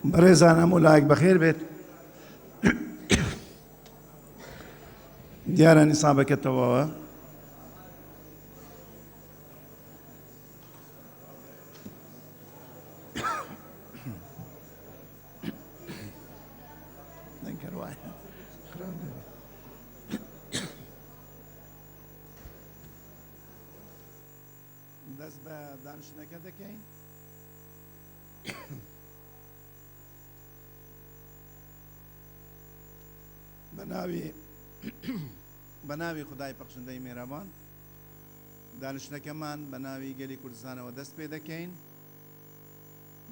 بەڕێزانم و لایەک بەخێر بێت. دیارە نیسابەکە تەواوە. دەست بە دانیشتنەکە دەکەین. بە ناوی خودای بەخشندەی مێرەبان دانیشتنەکەمان بە ناوی گەلی کوردستانەوە دەست پێ دەکەین.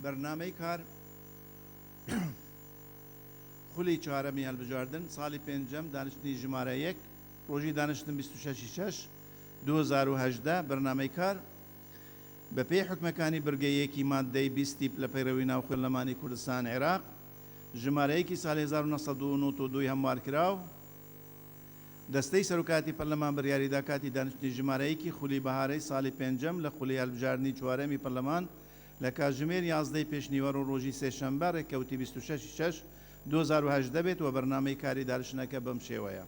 بەرنامەی کار خولی چوارەمی هەڵبژاردن ساڵی پێنجەم دانیشتنی ژمارە 1 ڕۆژی دانیشتن 26/6/2018 بەرنامەی کار بە پێی حکمەکانی بڕگەیەکی مادەی 20 لە پەیڕەوی ناوخۆی پەرلەمانی کوردستان عێراق ژمارەیەکی ساڵی 1992 هەموارکراو دەستەی سەرۆکاتی پەرلەمان بڕیاریدا کاتی دانیشتنی ژمارەیەکی خولی بەهارەی ساڵی پێنجەم لە خولی هەڵبژاردننی چوارەمی پەرلەمان لە کاتژمێر 11 پێشنیوەڕ و ڕۆژی سێشەمبە ڕێککەوتی 26/6/2018 بێت و بەرنامەی کاری دانیشتنەکە بەم شێوەیە.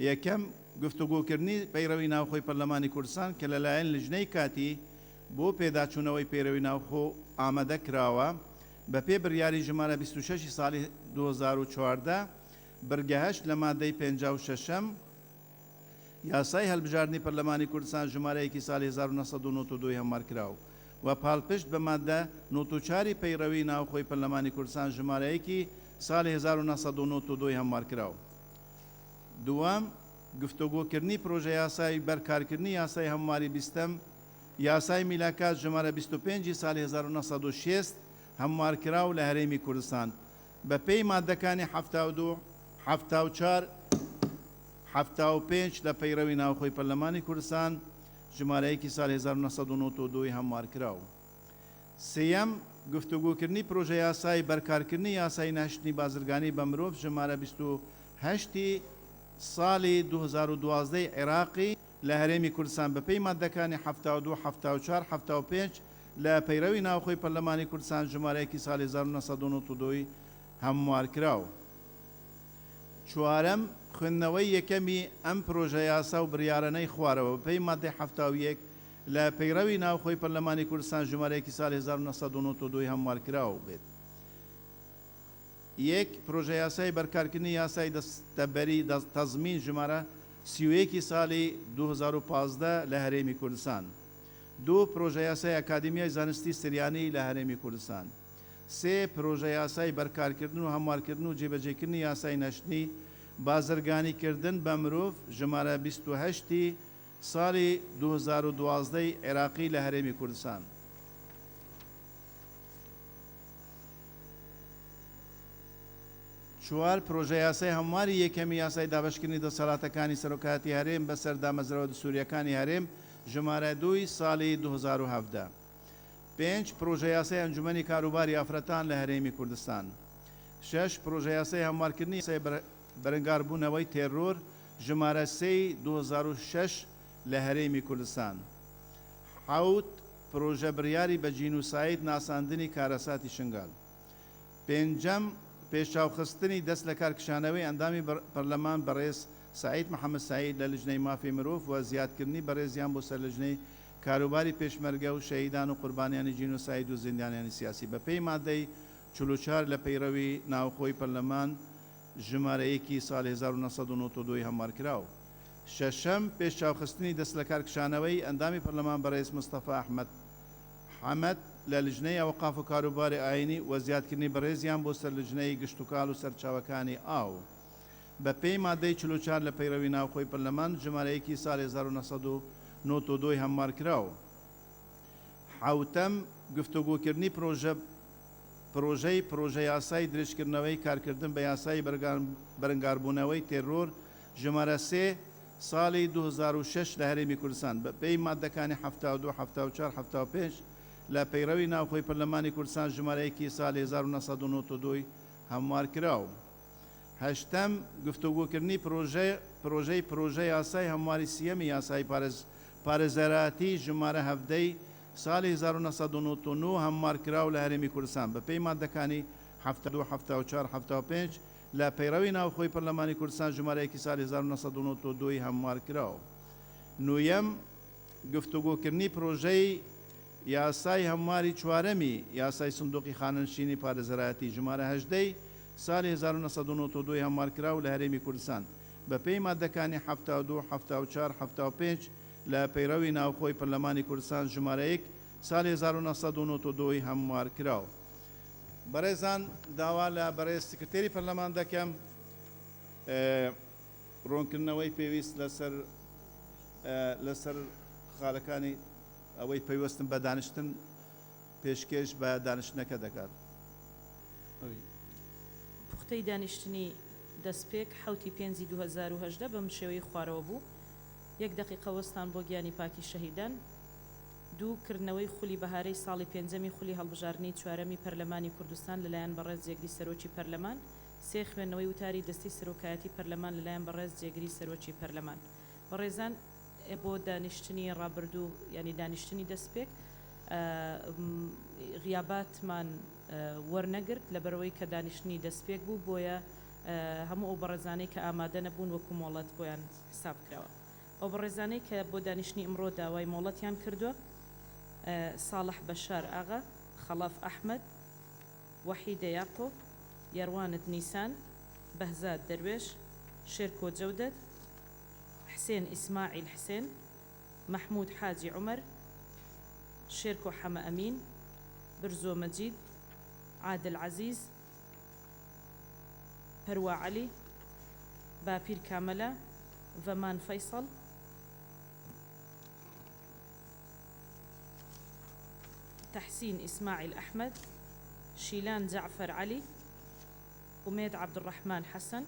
یەکەم گفتوگۆکردنی پەیڕەوی ناوخۆی پەرلەمانی کوردستان کە لەلایەن لیژنەی کاتی بۆ پێداچوونەوەی پەیڕەوی ناوخۆ ئامادە کراوە بە پێ بڕیاری ژمارە 26 ساڵی 2014 بەرگەهەشت لە مادەی 56ەم یاسای هەڵبژاردننی پەرلەمانی کوردستان ژمارەیەکی ساڵی 1992 هەموارکراو و پاڵپشت بە مادە 94 پەیڕەوی ناوخۆی پەرلەمانی کوردستان ژمارەیەکی ساڵی 1992 هەموارکراو. دووەم گفتوگۆکردنی پرۆژە یاسای بەرکارکردنی یاسای هەمواری بیستەم یاسای میلاکات ژمارە 25 ساڵی 1960 هەموارکراو لە هەرێمی کوردستان بە پێی مادەکانی 72 74 75 لە پەیڕەوی ناوخۆی پەرلەمانی کوردستان ژمارەیەکی ساڵی 1992 هەموارکراو. سێەم گفتوگۆکردنی پرۆژە یاسای بەرکارکردنی یاسای ناشتنی بازرگانی بە مرۆڤ ژمارە 28 ساڵی 2012 عێراقی لە هەرێمی کوردستان بە پێی مادەکانی 72 74 75 لە پەیڕەوی ناوخۆی پەرلەمانی کوردستان ژمارەیەکی ساڵی 1992 هەموارکراو. چوارەم خوێندنەوەی یەکەمی ئەم پرۆژە یاسا و بڕیارانەی خوارەوە بە پێی مادەی 71 لە پەیڕەوی ناوخۆی پەرلەمانی کوردستان ژمارەیەکی ساڵی 1992 هەموارکراو بێت. یەک پرۆژە یاسای بەرکارکردنی یاسای دەستەبەری تەزمین ژمارە 31 ساڵی 2015 لە هەرێمی کوردستان. دوو پرۆژە یاسای ئەکادمیای زانستی سریانی لە هەرێمی کوردستان. سێ پرۆژە یاسای بەرکارکردن و هەموارکردن و جێبەجێکردنی یاسای نەشتنی بازرگانیکردن بە مرۆڤ ژمارە 28 ساڵی 2012 عێراقی لە هەرێمی کوردستان. چوار پرۆژە یاسای هەمواری یەکەمی یاسای دابەشکردنی دەسەڵاتەکانی سەرۆکاتی هەرێم بەسەر دامەزراوە دستوریەکانی هەرێم ژمارە 2 ساڵی 2017. 5 پرۆژە یاسای ئەنجومەنی کاروباری ئافرەتان لە هەرێمی کوردستان. 6 پرۆژە یاسای هەموارکردنی یاسای بەرەنگاربوونەوەی تێرۆر ژمارە 3 2006 لە هەرێمی کوردستان. 7 پرۆژە بڕیاری بە جینوسایت ناساندنی کارەساتی شنگال. 5 پێشاوخستنی دەست لە کارکشانەوەی ئەندامی پەرلەمان بەڕێز سعید محەممەد سعید لە لیژنەی مافی مرۆڤ و زیادکردنی بەڕێزیان بۆ سەر لیژنەی کاروباری پێشمەرگە و شەهیدان و قوربانیانی جینۆساید و زیندانیانی سیاسی بە پێی مادەی 44 لە پەیڕەوی ناوخۆی پەرلەمان ژمارەیەکی ساڵی 1992 هەموارکراو. شەشەم پێشاوخستنی دەست لە کارکشانەوەی ئەندامی پەرلەمان بەڕێز مستەفا ئەحمەد حەمەد لە لیژنەی ئەوقاف و کاروباری ئاینی و زیادکردنی بەڕێزیان بۆ سەر لیژنەی گشت و کاڵ و سەرچاوەکانی ئاو بە پێی مادەی 44 لە پەیڕەوی ناوخۆی پەرلەمان ژمارەیەکی ساڵی 1992 هەموارکراو. حوتەم گفتوگۆکردنی پرۆژەی یاسای درێژکردنەوەی کارکردن بە یاسای بەرەنگاربوونەوەی تێرۆر ژمارە 3 ساڵی 2006 لە هەرێمی کوردستان بە پێی مادەکانی 72 74 75 لە پەیڕەوی ناوخۆی پەرلەمانی کوردستان ژمارەیەکی ساڵی 1992 هەموارکراو. هەشتەم گفتوگۆکردنی پرۆژەی یاسای هەمواری سیەمی یاسای پارێزەراتی ژمارە 17 ساڵی 1999 هەموارکراو لە هەرێمی کوردستان بە پێی مادەکانی 72 74 75 لە پەیڕەوی ناوخۆی پەرلەمانی کوردستان ژمارەیەکی ساڵی 1992 هەموارکراوە. نوێیەم گفتوگۆکردنی پرۆژەی یاسای هەمواری چوارەمی یاسای سندوقی خانەنشینی پارێزەرایەتی ژمارە 18 ساڵی 1992 هەموارکراو لە هەرێمی کوردستان بە پێی مادەکانی 72 74 75 لە پەیڕەوی ناوخۆی پەرلەمانی کوردستان ژمارەیەک ساڵی 1992 هەموارکراوە. بەڕێزان داوا لە بەڕێز سکرتێری پەرلەمان دەکەم ڕوونکردنەوەی پێویست لەسەر خاڵەکانی ئەوەی پەیوەستن بە دانیشتن پێشکەش بە دانیشتنەکە دەکات. پوختەی دانیشتنی دەستپێک 7/5/2018 بەم شێوەی خوارەوە بوو. 1 دقیقە وەستان بۆ گیانی پاکی شەهیدان. 2 کردنەوەی خولی بەهارەی ساڵی پێنجەمی خولی هەڵبژارنی چوارەمی پەرلەمانی کوردستان لەلایەن بەڕێز جێگری سەرۆکی پەرلەمان. 3 خوێندنەوەی وتاری دەستی سەرۆکایەتی پەرلەمان لەلایەن بەڕێز جێگری سەرۆکی پەرلەمان. بەڕێزان بۆ دانیشتنی ڕابردوو ینی دانیشتنی دەستپێک غیاباتمان وەرنەگرت لەبەرەوەی کە دانیشتنی دەستپێک بوو بۆیە هەموو ئەو بەڕێزانەی کە ئامادە نەبوون وەکو مۆڵەت بۆیان حساب کراوە. ئەو بەڕێزانەی کە بۆ دانیشتنی ئەمڕۆ داوای مۆڵەتیان کردووە ساڵح بەشار ئاغا، خەڵاف ئەحمەد، وەحیدە یاقۆب، یاروانت نیسان، بەهزاد دەروێش، شێرکۆ جەودەت، حسين إسماعيل حسين، محمود حاجي عمر، شيركو حما أمين، برزو مجيد، عادل عزيز، پروا علي، باپير كاملة، فمان فيصل، تحسين إسماعيل أحمد، شيلان جعفر علي، أميد عبد الرحمن حسن،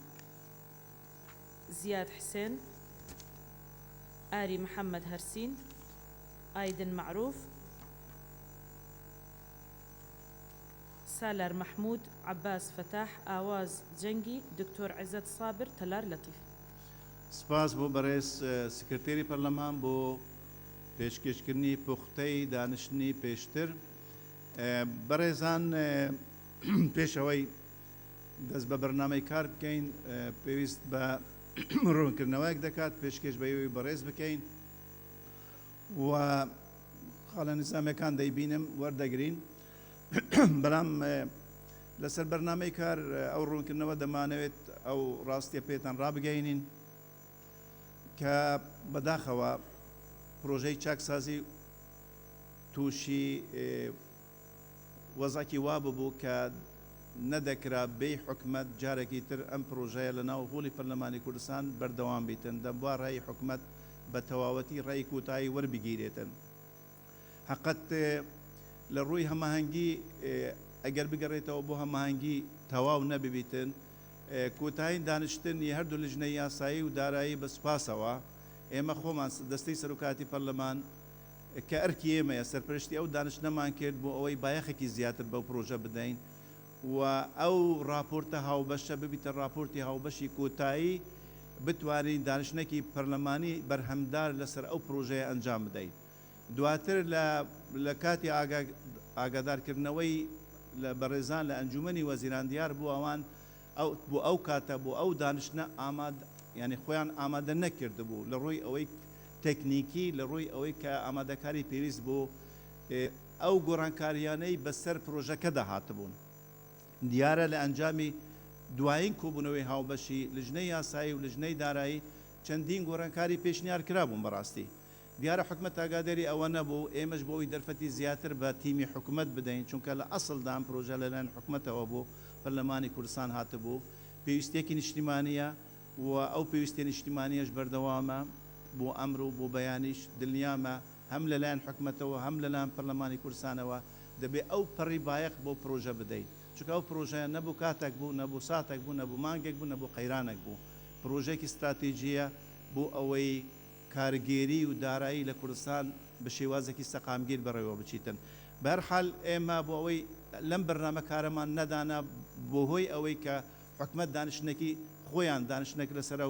زياد حسين، آري محمد هرسين، آيدن معروف، سالار محمود، عباس فتاح، آواز جنگي، دكتور عزت صابر، تلار لطيف. سپاس بۆ بەڕێز سکرتێری پەرلەمان بۆ پێشکەشکردنی پوختەی دانیشتنی پێشتر. بەڕێزان پێشەوەی دەست بە بەرنامەی کار بکەین پێویست بە ڕوونکردنەوەیەک دەکات پێشکەش بەیەوەی بەڕێز بکەین و خاڵە نظامەکان دەیبینم وەردەگرین. بەڵام لەسەر بەرنامەی کار ئەو ڕوونکردنەوە دەمانەوێت ئەو ڕاستیە پێتان ڕابگەینین کە بەداخەوە پرۆژەی چاکسازی تووشی وەزعێکی وا ببوو کە نەدەکرا بێ حکومەت جارێکی تر ئەم پرۆژەیە لە ناو هۆڵی پەرلەمانی کوردستان بەردەوام بیتن دەبوا ڕای حکومەت بە تەواوەتی ڕای کوتایی وەربگیرێتن. حقەت لە ڕووی هەماهەنگی ئەگەر بگەڕێتەوە بۆ هەماهەنگی تەواو نەببیتن کۆتایین دانیشتنی هەردوو لیژنەی یاسایی و دارایی بە سوپاسەوە ئێمە خۆمان دەستەی سەرۆکاتی پەرلەمان کە ئەرکی ئێمەیە سەرپەرشتی ئەو دانیشتنەمان کرد بۆ ئەوەی بایەخێکی زیاتر بەو پرۆژە بدەین و ئەو راپۆرتە هاوبەشە ببیتە راپۆرتی هاوبەشی کۆتایی بتوانین دانیشتنێکی پەرلەمانی بەرهەمدار لەسەر ئەو پرۆژەیە ئەنجام بدەین. دواتر لە کاتی ئاگادارکردنەوەی لە بەڕێزان لە ئەنجومەنی وەزیران دیار بوو ئەوان بۆ ئەو کاتە بۆ ئەو دانیشتنە ینی خۆیان ئامادە نەکرد بوو لە ڕووی ئەوەی تەکنیکی لە ڕووی ئەوەی کە ئامادەکاری پێویست بۆ ئەو گۆڕانکاریانەی بەسەر پرۆژەکە داهاتبوون. دیارە لە ئەنجامی دوایین کۆبوونەوەی هاوبەشی لیژنەی یاسایی و لیژنەی دارایی چەندین گۆڕانکاری پێشنیار کرابوون بەڕاستی. دیارە حکومەت ئاگاداری ئەوە نەبوو ئێمەش بۆی دەرفەتی زیاتر بە تیمی حکومەت بدەین چونکە لە ئەسڵدا ئەم پرۆژە لەلایەن حکومەتەوە بۆ پەرلەمانی کوردستان هاتبوو پێویستێکی نیشتیمانیە و ئەو پێویستی نیشتیمانیەش بەردەوامە بۆ ئەمر و بۆ بەیانیش دڵنیامە هەم لەلایەن حکومەتەوە هەم لەلایەن پەرلەمانی کوردستانەوە دەبێت ئەو پەڕی بایەخ بۆ پرۆژە بدەیت چونکە ئەو پرۆژەیە نەبوو کاتێک بوو نەبوو ساتێک بوو نەبوو مانگێک بوو نەبوو قەیرانێک بوو پرۆژێکی استراتیژیە بۆ ئەوەی کارگێری و دارایی لە کوردستان بە شێوازێکی سەقامگیر بەڕێوە بچیتن. بەرحال ئێمە بۆ ئەوەی لەم بەرنامە کارەمان نەدانا بۆ هۆی ئەوەی کە حکومەت دانیشتنێکی خۆیان دانیشتنێک لەسەر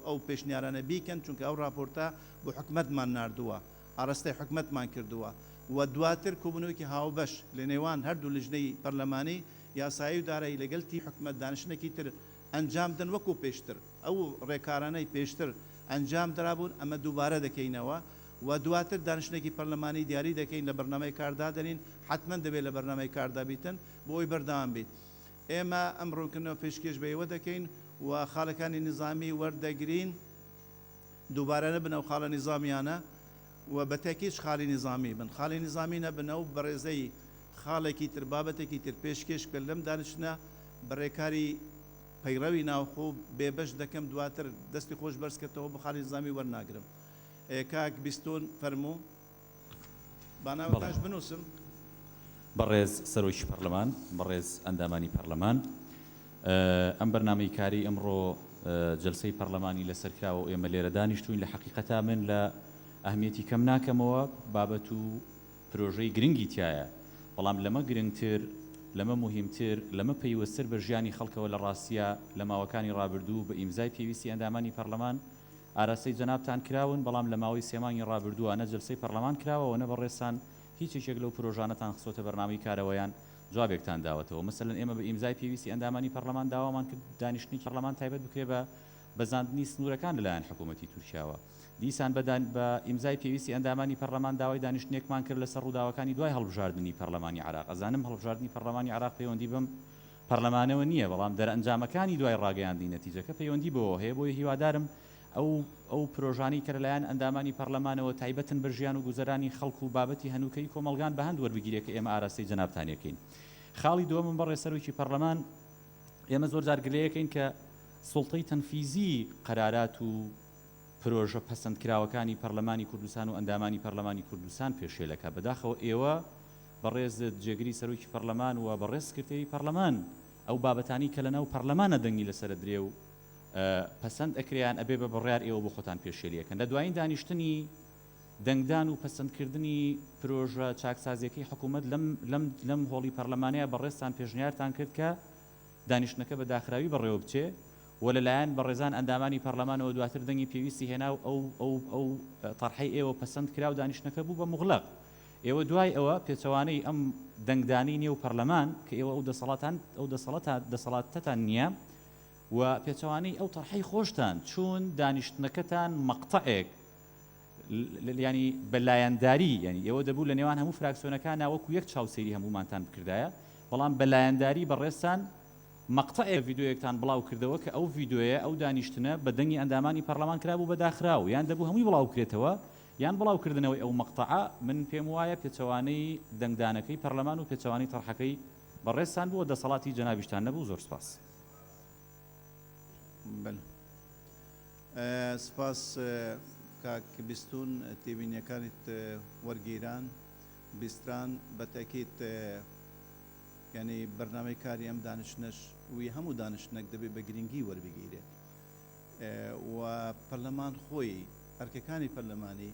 ئەو پێشنیارانە بیکەن چونکە ئەو راپۆرتە بۆ حکومەتمان ناردووە ئاڕاستەی حکومەتمان کردووە و دواتر کۆبوونەوەیکی هاوبەش لە نێوان هەردوو لیژنەی پەرلەمانی یاسایی و دارایی لەگەڵتی حکومەت دانیشتنێکی تر ئەنجام دەن وەکو پێشتر ئەو ڕێکارانەی پێشتر ئەنجام درابوون ئەمە دووبارە دەکەینەوە و دواتر دانیشتێکی پەرلەمانی دیاری دەکەین لە بەرنامەی کاردا دەنین حتمما دەبێت لە بەرنامەی کاردا بیتن بۆ ئەوی بەردەوام بیت ئێمە ئەم ڕوونکردنەوە پێشکەش بەیەوە دەکەین و خاڵەکانی نظامی وەردەگرین دووبارە نەبنە و خاڵە نظامیانە و بەتەکیش خاڵی نظامی بن خاڵی نظامی نەبنە و بەڕێزەی خاڵێکی تر بابەتێکی تر پێشکەش کرد لەم دانیشتە بەڕێکاری پەیڕەوی ناوخۆ بێبەش دەکەم دواتر دەستی خۆش بەرزکردەوە بە خاڵی نظامی وەرناگرم کاک بیستۆن فەرموو باناوەتاش بنووسم بەڕێز سەرۆکی پەرلەمان بەڕێز ئەندامانی پەرلەمان ئەم بەرنامەی کاری ئەمڕۆ جەلسەی پەرلەمانی لەسەرکراوە ئێمە لێرە دانیشتوین لە حەقیقەتا من لە ئەهمیەتی کەم ناکەمەوە بابەت و پرۆژەی گرنگی تایە بەڵام لەمە گرنگتر لەمە مهمتر لەمە پەیوەستتر بە ژیانی خەڵکەوە لە ڕاستیە لە ماوەکانی ڕابردوو بە ئیمزای پێویستی ئەندامانی پەرلەمان ئاراستەی جەنابتان کراون بەڵام لە ماوەی سێمانی ڕابردووە نە جەلسەی پەرلەمان کراوەوە نە بەڕێستان هیچێک لەو پرۆژانەتان خسۆتە بەرنامەی کارەوەیان جوابێکتان داوەتەوە مەسەلەن ئێمە بە ئیمزای پێویستی ئەندامانی پەرلەمان داوامان کرد دانیشتنی پەرلەمان تایبەت بکرێ بە بەزاندنی سنوورەکان لەلایەن حکوومەتی تورکیاوە دیسان بە ئیمزای پێویستی ئەندامانی پەرلەمان داوای دانیشتنێکمان کرد لەسەر ڕووداوەکانی دوای هەڵبژاردننی پەرلەمانی عراق ئەزانم هەڵبژاردننی پەرلەمانی عراق پەیوەندی بم پەرلەمانەوە نییە بەڵام دەرەنجامەکانی دوای ڕاگەیاندی نەتیجەکە پەیوەندی بەوە هەیە بۆی هیوادارم ئەو پرۆژانی کە لەلایەن ئەندامانی پەرلەمانەوە تایبەتن بە ژیان و گوزەرانی خەڵک و بابەتی هەنووکەی کۆمەلگان بە هەند وەربگیرێت کە ئێمە ئاراستەی جەنابتانیەکەین خاڵی دووەمم بەڕێ سەرۆکی پەرلەمان ئێمە زۆر جار گلەیەکەین کە سوڵتەی تەنفیزی قەرارات و پرۆژە پەسەندکراوەکانی پەرلەمانی کوردستان و ئەندامانی پەرلەمانی کوردستان پێشێلەکە بەداخەوە ئێوە بەڕێز جێگری سەرۆکی پەرلەمان و بەڕێز سکرتێری پەرلەمان ئەو بابەتانی کە لەناو پەرلەمانە دەنگی لەسەر درێ و پەسەند ئەکریان ئەبێ بە بڕیار ئێوە بۆ خۆتان پێشێلیەکەن لە دوایین دانیشتنی دەنگدان و پەسەندکردنی پرۆژە چاکسازیەکەی حکوومەت لەم هۆڵی پەرلەمانەیە بەڕێزتان پێشنیارتان کرد کە دانیشتنەکە بە داخراوی بەڕێوە بچێ و لەلایەن بەڕێزان ئەندامانی پەرلەمانەوە دواتر دەنگی پێویستی هێنا و ئەو تەرحەی ئێوە پەسەند کرا و دانیشتنەکە بوو بە مغلق ئێوە دوای ئەوە پێچەوانەی ئەم دەنگدانی نێو پەرلەمان کە ئێوە ئەو دەسەڵاتەتان نییە و پێچەوانەی ئەو تەرحەی خۆشتان چون دانیشتنەکەتان مەقتەعێک ینی بەلایەنداری ینی ئێوە دەبوو لە نێوان هەموو فراکسیۆنەکان ناوەکو یەک چاوسێری هەمومانتان بکردایە بەڵام بەلایەنداری بەڕێستان مەقتەعێک ڤیددیۆیەکتان بڵاو کردەوە کە ئەو ڤیددیۆیە ئەو دانیشتنە بە دەنگی ئەندامانی پەرلەمان کرابوو بەداخراو یان دەبوو هەمووی بڵاو کرێتەوە یان بڵاوکردنەوەی ئەو مەقتەعە من پێم وایە پێچەوانەی دەنگدانەکەی پەرلەمان و پێچەوانی تەرحەکەی بەڕێستان بووە دەسەڵاتی جەنابیشتان نەبوو زۆر سپاس سپاس کاک بیستون تێبینیەکانت وەرگیران بیستران بەتەکیت ینی بەرنامەی کاری ئەم دانیشتنەش وی هەموو دانیشتنێک دەبێت بە گرنگی وەربگیرێت و پەرلەمان خۆی ئەرکەکانی پەرلەمانی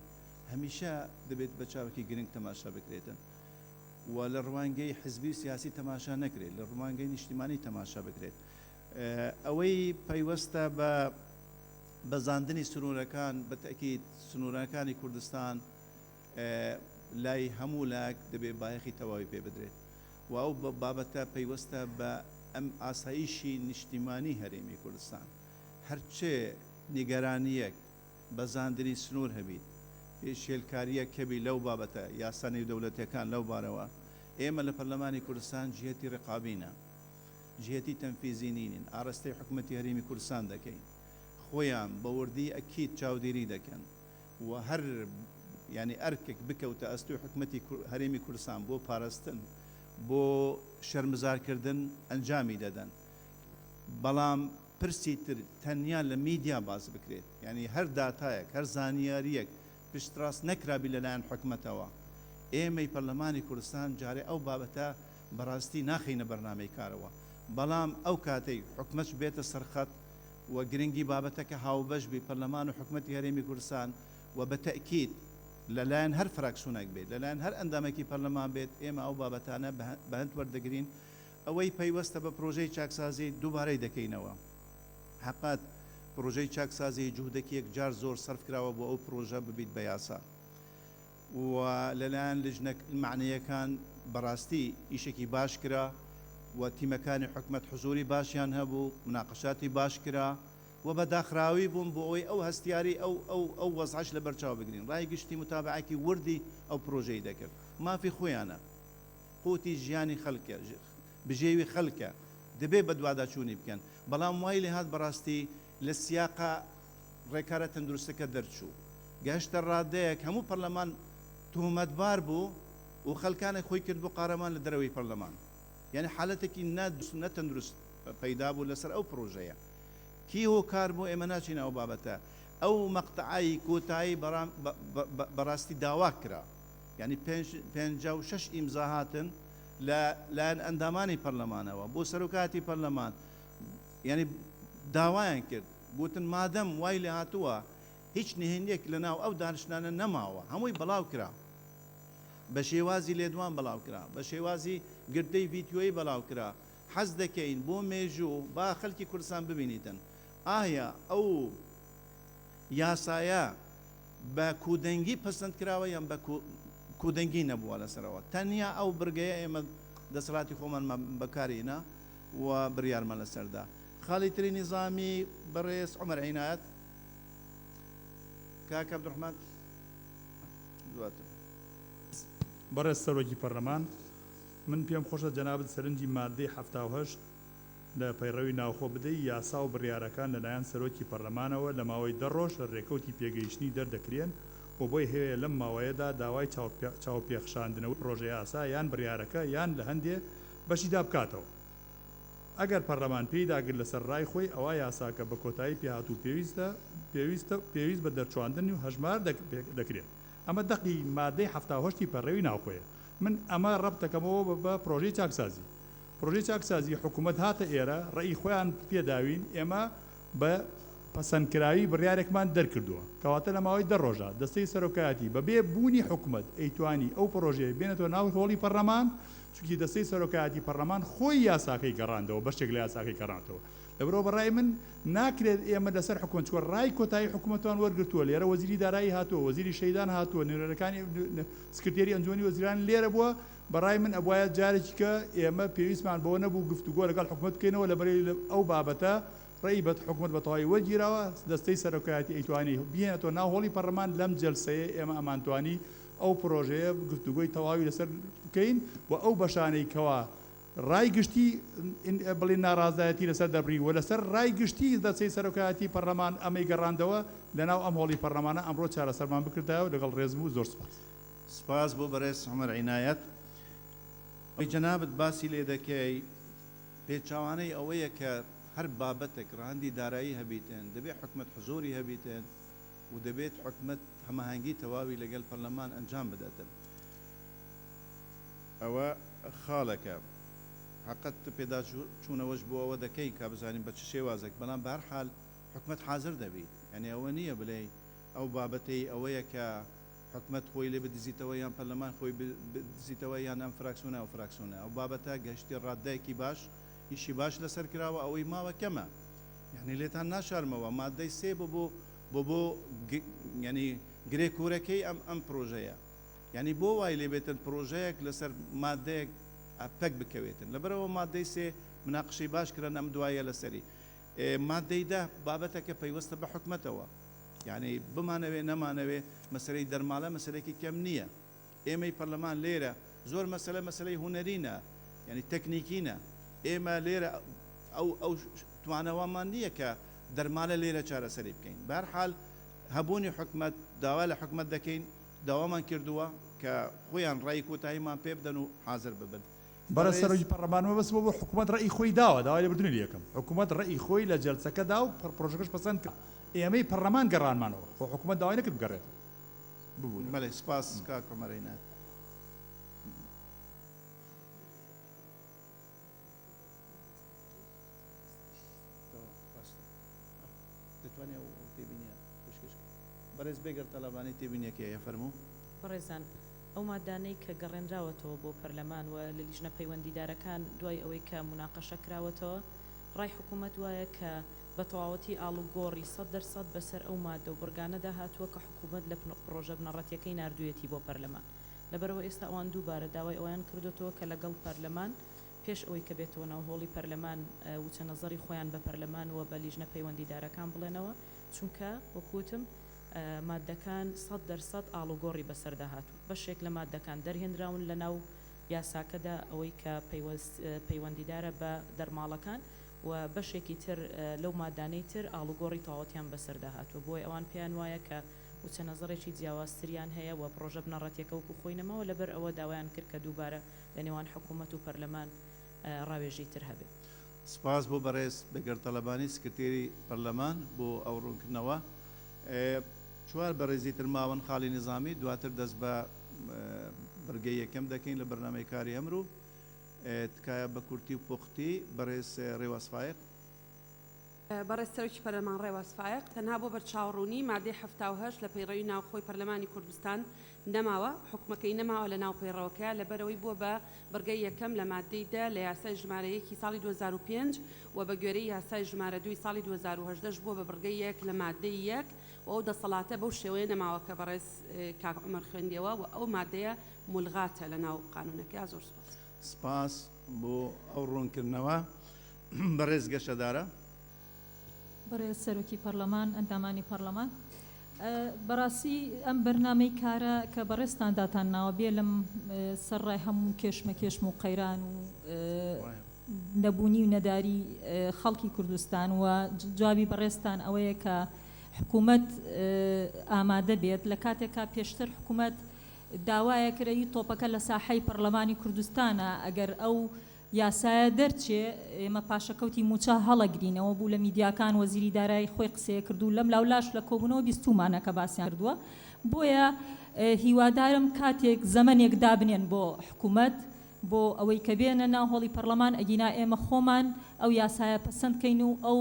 هەمیشە دەبێت بە چاوەکی گرنگ تەماشا بکرێتن و لە ڕوانگەی حزبی سیاسی تەماشا نەکرێت لە ڕوانگەی نیشتیمانی تەماشا بکرێت ئەوەی پەیوەستە بە بەزاندنی سنوورەکان بەتەکید سنوورەکانی کوردستان لای هەموو لاک دەبێت بایەخی تەواوی پێ بدرێت و ئەو بابەتە پەیوەستە بە ئەم ئاسایشی نیشتیمانی هەرێمی کوردستان هەرچێ نیگەرانیەک بەزاندنی سنوور هەبیت پێشێلکاریە کەبی لەو بابەتە یاسانی دەوڵەتیەکان لەو بارەوە ئێمە لە پەرلەمانی کوردستان جهەتی ڕقابینە جهەتی تەنفیزی نین ئاراستەی حکوومەتی هەرێمی کوردستان دەکەین خۆیان بە وردی ئەکید چاودێری دەکەن و هەر ینی ئەرکێک بکەوتە ئەستوی حکوومەتی هەرێمی کوردستان بۆ پاراستن بۆ شەرمزارکردن ئەنجامی دەدەن بەڵام پرسی تر تەنیا لە میدیا باز بکرێت ینی هەر داتایەک هەر زانیاریەک پشتڕاست نەکرابی لەلایەن حکوومەتەوە ئێمەی پەرلەمانی کوردستان جارێ ئەو بابەتە بەڕاستی ناخینە بەرنامەی کارەوە بەڵام ئەو کاتەی حکومەت بێتە سەرخەت و گرنگی بابەتەکە هاوبەش بی پەرلەمان و حکوومەتی هەرێمی کوردستان و بە تەئکید لەلایەن هەر فراکسیۆنێک بێت لەلایەن هەر ئەندامێکی پەرلەمان بێت ئێمە ئەو بابەتانە بە هەند وەردەگرین ئەوەی پەیوەستە بە پرۆژەی چاکسازی دووبارەی دەکەینەوە حقات پرۆژەی چاکسازی جوهدێکی یەکجار زۆر سەرف کراوە بۆ ئەو پرۆژە ببیت بە یاسا و لەلایەن لجنە معنیەکان بەڕاستی ئیشێکی باش کرا و تیمەکانی حکومت حزوری باشیان هەبوو مناقەشاتی باش کرا و بەداخراوی بوون بۆ ئەوەی ئەو هەستیاری ئەو وەزعش لە بەرچاو بگرین ڕای گشتی متابعەکی وردی ئەو پرۆژەی دەکرد مافی خۆیانە قوتی ژیانی خەڵکە بژێوی خەڵکە دەبێ بە دوواداچوونی بکەن بەڵام وای لێ هات بەڕاستی لە سیاقا ڕێکارە تەندروستەکە دەرچوو گەشتە ڕادەیەک هەموو پەرلەمان تهمەتبار بوو و خەڵکانێک خۆی کرد بۆ قارەمان لە دەرەوەی پەرلەمان یعنی حالەتێکی نەتەندروست پەیدا بوو لەسەر ئەو پرۆژەیە کی هۆکار بۆ ئێمە ناچین ئەو بابەتە ئەو مەقتەعایی کۆتایی بەڕاستی داوا کرا یعنی 56 ئیمزا هاتن لایەن ئەندامانی پەرلەمانەوە بۆ سەرۆکاتی پەرلەمان یعنی داوایان کرد گوتن مادەم وای لێ هاتووە هیچ نهێنیەک لە ناو ئەو دانیشتانە نەماوە هەمووی بەڵاو کرا بە شێوازی لێدوان بەڵاو کرا بە شێوازی گردەی ڤیدیۆیی بەڵاو کرا حەز دەکەین بۆ مێژوو با خەڵکی کوردستان ببینیتن ئایا ئەو یاسایە بە کودەنگی پەسەند کراوە یان بە کودەنگی نەبووە لەسەرەوە تەنیا ئەو برگەیە ئێمە دەسەڵاتی خۆمان بەکارینە و بڕیارمە لەسەردا خاڵی تری نیزامی بەڕێز عومەر عینایەت کاک عەبدوڕحمان دواتر بەڕێز سەرۆکی پەرلەمان من پێم خۆشە جەنابەت سەرنجی مادەی 78 لە پەیڕەوی ناوخۆ بدەی یاسا و بڕیارەکان لەلایەن سەرۆکی پەرلەمانەوە لە ماوەی 10 ڕۆژ لە ڕێکەوتی پێگەیشتنی دەردەکرێن و بۆی هەیە لەم ماوەیەدا داوای چاوپێخشاندنەوەی پرۆژەی یاسا یان بڕیارەکە یان لە هەندێ بەشیدا بکاتەوە ئەگەر پەرلەمان پێی داگرت لەسەر ڕای خۆی ئەوە یاساکە بە کۆتایی پێهاتوو پێویست بە دەرچواندنی و هەژمار دەکرێت ئەمە دەقی مادەی 78 پەڕێوی ناوخۆیە من ئەمە ڕەبتەکەمەوە بە پرۆژەی چاکسازی پرۆژەی چاکسازی حکوومەت هاتە ئێرە ڕێی خۆیان پێداوین ئێمە بە پەسەندکراوی بڕیارێکمان دەرکردووە کەواتە لە ماوەی 10 ڕۆژە دەستەی سەرۆکایەتی بەبێ بوونی حکوومەت ئەیتوانی ئەو پرۆژەیە بێنێتەوە ناو هۆڵی پەرلەمان چونکی دەستەی سەرۆکایەتی پەرلەمان خۆی یاساکەی گەڕاندەوە بەشێک لە یاساکەی گەڕاندەوە لەبرەوە بەڕای من ناکرێت ئێمە لەسەر حکوومەت چوە ڕای کۆتایی حکوومەتوان وەرگرتووە لێرە وەزیری دارایی هاتووە وەزیری شەیدان هاتووە نوێنەرەکانی سکرتێری ئەنجومی وەزیران لێرە بووە بەڕای من ئەبوایە جارێکی کە ئێمە پێویستمان بەوە نەبوو گفتوگۆ لەگەڵ حکوومەت بکەینەوە لەبەرەی ئەو بابەتە ڕێی بە حکوومەت بە تەواوی وەرگیراوە دەستەی سەرۆکایەتی ئەیتوانی بێنێتەوە ناو هۆڵی پەرلەمان لەم جەلسەیە ئێمە ئەمانتوانی ئەو پرۆژەیە گفتوگۆی تەواوی لەسەر بکەین و ئەو بەشانەی کەوا ڕای گشتی بڵێ ناڕازایەتی لەسەر دەبڕی و لەسەر ڕای گشتی دەستەی سەرۆکایەتی پەرلەمان ئەمەی گەڕاندەوە لەناو ئەم هۆڵی پەرلەمانە ئەمڕۆ چارەسەرمان بکردایەوە لەگەڵ ڕێزم و زۆر سپاس سپاس بۆ بەڕێز عومەر عینایەت جەنابەت باسی لێ دەکەی پێچاوانەی ئەوەیە کە هەر بابەتێک ڕاندی دارایی هەبیتن دەبێت حکومەت حزوری هەبیتن و دەبێت حکومەت هەماهەنگی تەواوی لەگەڵ پەرلەمان ئەنجام بداتن ئەوە خاڵەکە حقت پێدا چوونەوەش بۆ ئەوە دەکەی کا بزانین بە چ شێوازێک بەڵام بە هەر حال حکومەت حاضر دەبیت یعنی ئەوە نییە بڵێ ئەو بابەتەی ئەوەیە کە حکومەت خۆی لێ بدزیتەوە یان پەرلەمان خۆی بدزیتەوە یان ئەم فراکسیۆنە ئەو فراکسیۆنە ئەو بابەتە گەشتی ڕاددایەکی باش ئیشی باش لەسەر کراوە ئەوەی ماوە کەمە یعنی لێتان ناشارمەوە مادەی سێ بۆ ینی گرێکورەکەی ئەم پرۆژەیە یعنی بۆ وای لێ بێتن پرۆژەیەک لەسەر مادەیەک ئەپەک بکەوێتن لەبەرەوە مادەی سێ مناقشەی باش کرن ئەم دوایە لەسەری مادەی ده بابەتەکە پەیوەستە بە حکومەتەوە یعنی بمانەوێ نەمانەوێ مەسلەی دەرمالە مەسلەیەکی کەم نییە ئێمەی پەرلەمان لێرە زۆر مەسلەی هونەرینە یعنی تەکنیکینە ئێمە لێرە ئەو توانەوەمان نییە کە دەرمالە لێرە چارەسەری بکەین بە هەر حال هەبوونی حکومەت داوا لە حکومەت دەکەین داوامان کردووە کە خۆیان ڕای کۆتاییمان پێ بدەن و حاضر ببن بەرە سەرۆکی پەرلەمانەوە بەس بۆ حکومەت ڕێی خۆی داوە داوای لێبوردنی یەکەم حکومەت ڕێی خۆی لە جەلسەکە دا و پرۆژەکەش پەسەند کرد ئێمەی پەرلەمان گەڕانمانەوە خۆ حکومەت داوای نەکرد بگەڕێت ببوون بەڵێ سپاس کاک عومەر عینایەت دەتوانێت ئەو تێبینیە پێشکەش بەڕێز بێگەر تەلەبانی تێبینیەکەیە فەرموو بەڕێزان ئەو مادانەی کە گەڕێنراوەتەوە بۆ پەرلەمان و لە لیژنە پەیوەندیدارەکان دوای ئەوەی کە مناقەشە کراوەتەوە ڕای حکوومەت وایە کە بە تەواوەتی ئاڵوگۆڕی 100% بەسەر ئەو مادە و بڕگانەدا هاتووە کە حکوومەت لە پڕۆژە بنەڕەتیەکەی نردوویەتی بۆ پەرلەمان. لەبەرەوە ئێستا ئەوان دووبارە داوای ئەویان کردوتەوە کە لەگەڵ پەرلەمان پێش ئەوەی کە بێتەوە ناوهۆڵی پەرلەمان وچە نەزەری خۆیان بە پەرلەمان و بە لیژنە پەیوەندیدارەکان بڵێنەوە، چونکە وەکوتم مادەکان 100% ئاڵوگۆڕی بەسەردا هاتووە. بەشێک لە مادەکان دەرهێنراون لە ناو یاساکەدا ئەوەی کە پەیوەندیدارە بە دەرماڵەکان و بەشێکی تر لەو مادانەی تر ئاڵوگۆڕی تەواوەتیان بەسەردا هاتووە. بۆی ئەوان پێیان وایە کە وچە نەزەڕێکی جیاوازتریان هەیە و پرۆژە بنەڕەتیەکە وەکو خۆی نەماوە، لەبەر ئەوە داوایان کرد کە دووبارە لە نێوان حکوومەت و پەرلەمان ڕاوێژی تر هەبێت. سپاس بۆ بەڕێز بەگەرتەلەبانی سکرتێری پەرلەمان بۆ ئەو ڕوونکردنەوە. چوار بەڕێزی تر ماوەن خاڵی نظامی دواتر دەست بە بەرگەی یەکەم دەکەین لە بەرنامەی کاری ئەمڕۆ. تکایە بە کورتی و پوختی بەڕێز ڕێوەسفایق. بەڕێز سەرۆکی پەرلەمان ڕێوەسفایق تەنها بۆ بەرچاوڕوونی مادەی 78 لە پەیڕەوی ناوخۆی پەرلەمانی کوردستان نەماوە، حکومەکەی نەماوە لە ناو پەیڕەوەکە لەبەرەوەی بووە بە بەرگەی یەکەم لە مادەی 10 لە یاسای ژمارە 1 ساڵی 2005 و بە گوێرەی یاسای ژمارە 2 ساڵی 2018 بووە بە بەرگەی 1 لە مادەی 1 و ئەو دەسەڵاتە بەو شێوەیە نەماوە کە بەڕێز کاک عومەر خوێندیەوە و ئەو مادەیە مولغاتە لە ناو قانونەکە. زۆر سپاس. سپاس بۆ ئەو ڕوونکردنەوە. بەڕێز گەشەدارە. بەڕێز سەرۆکی پەرلەمان، ئەندامانی پەرلەمان، بەڕاستی ئەم بەرنامەی کارە کە بەڕێستان داتان ناوە بێ لەم سەرڕای هەموو کێشمە و قەیران و نەبوونی و نەداری خەڵکی کوردستان و جوابی بەڕێستان ئەوەیە کە حکوومەت ئامادە بێت لە کاتێکا پێشتر حکوومەت داوایە کرەی تۆپەکە لە ساحەی پەرلەمانی کوردستانە ئەگەر ئەو یاسایە دەرچێ ئێمە پاشەکەوتی موچە هەڵەگرینەوە بوو لە میدیاکان وەزیری دارایی خۆی قسەیە کردو لەم لاولاش لە کۆبوونەوە بیستومانە کە باسییان کردووە. بۆیە هیوادارم کاتێک زەمنێک دابنێن بۆ حکوومەت بۆ ئەوەی کە بێنە ناوهۆڵی پەرلەمان ئەگینا ئێمە خۆمان ئەو یاسایە پەسەندکەین و ئەو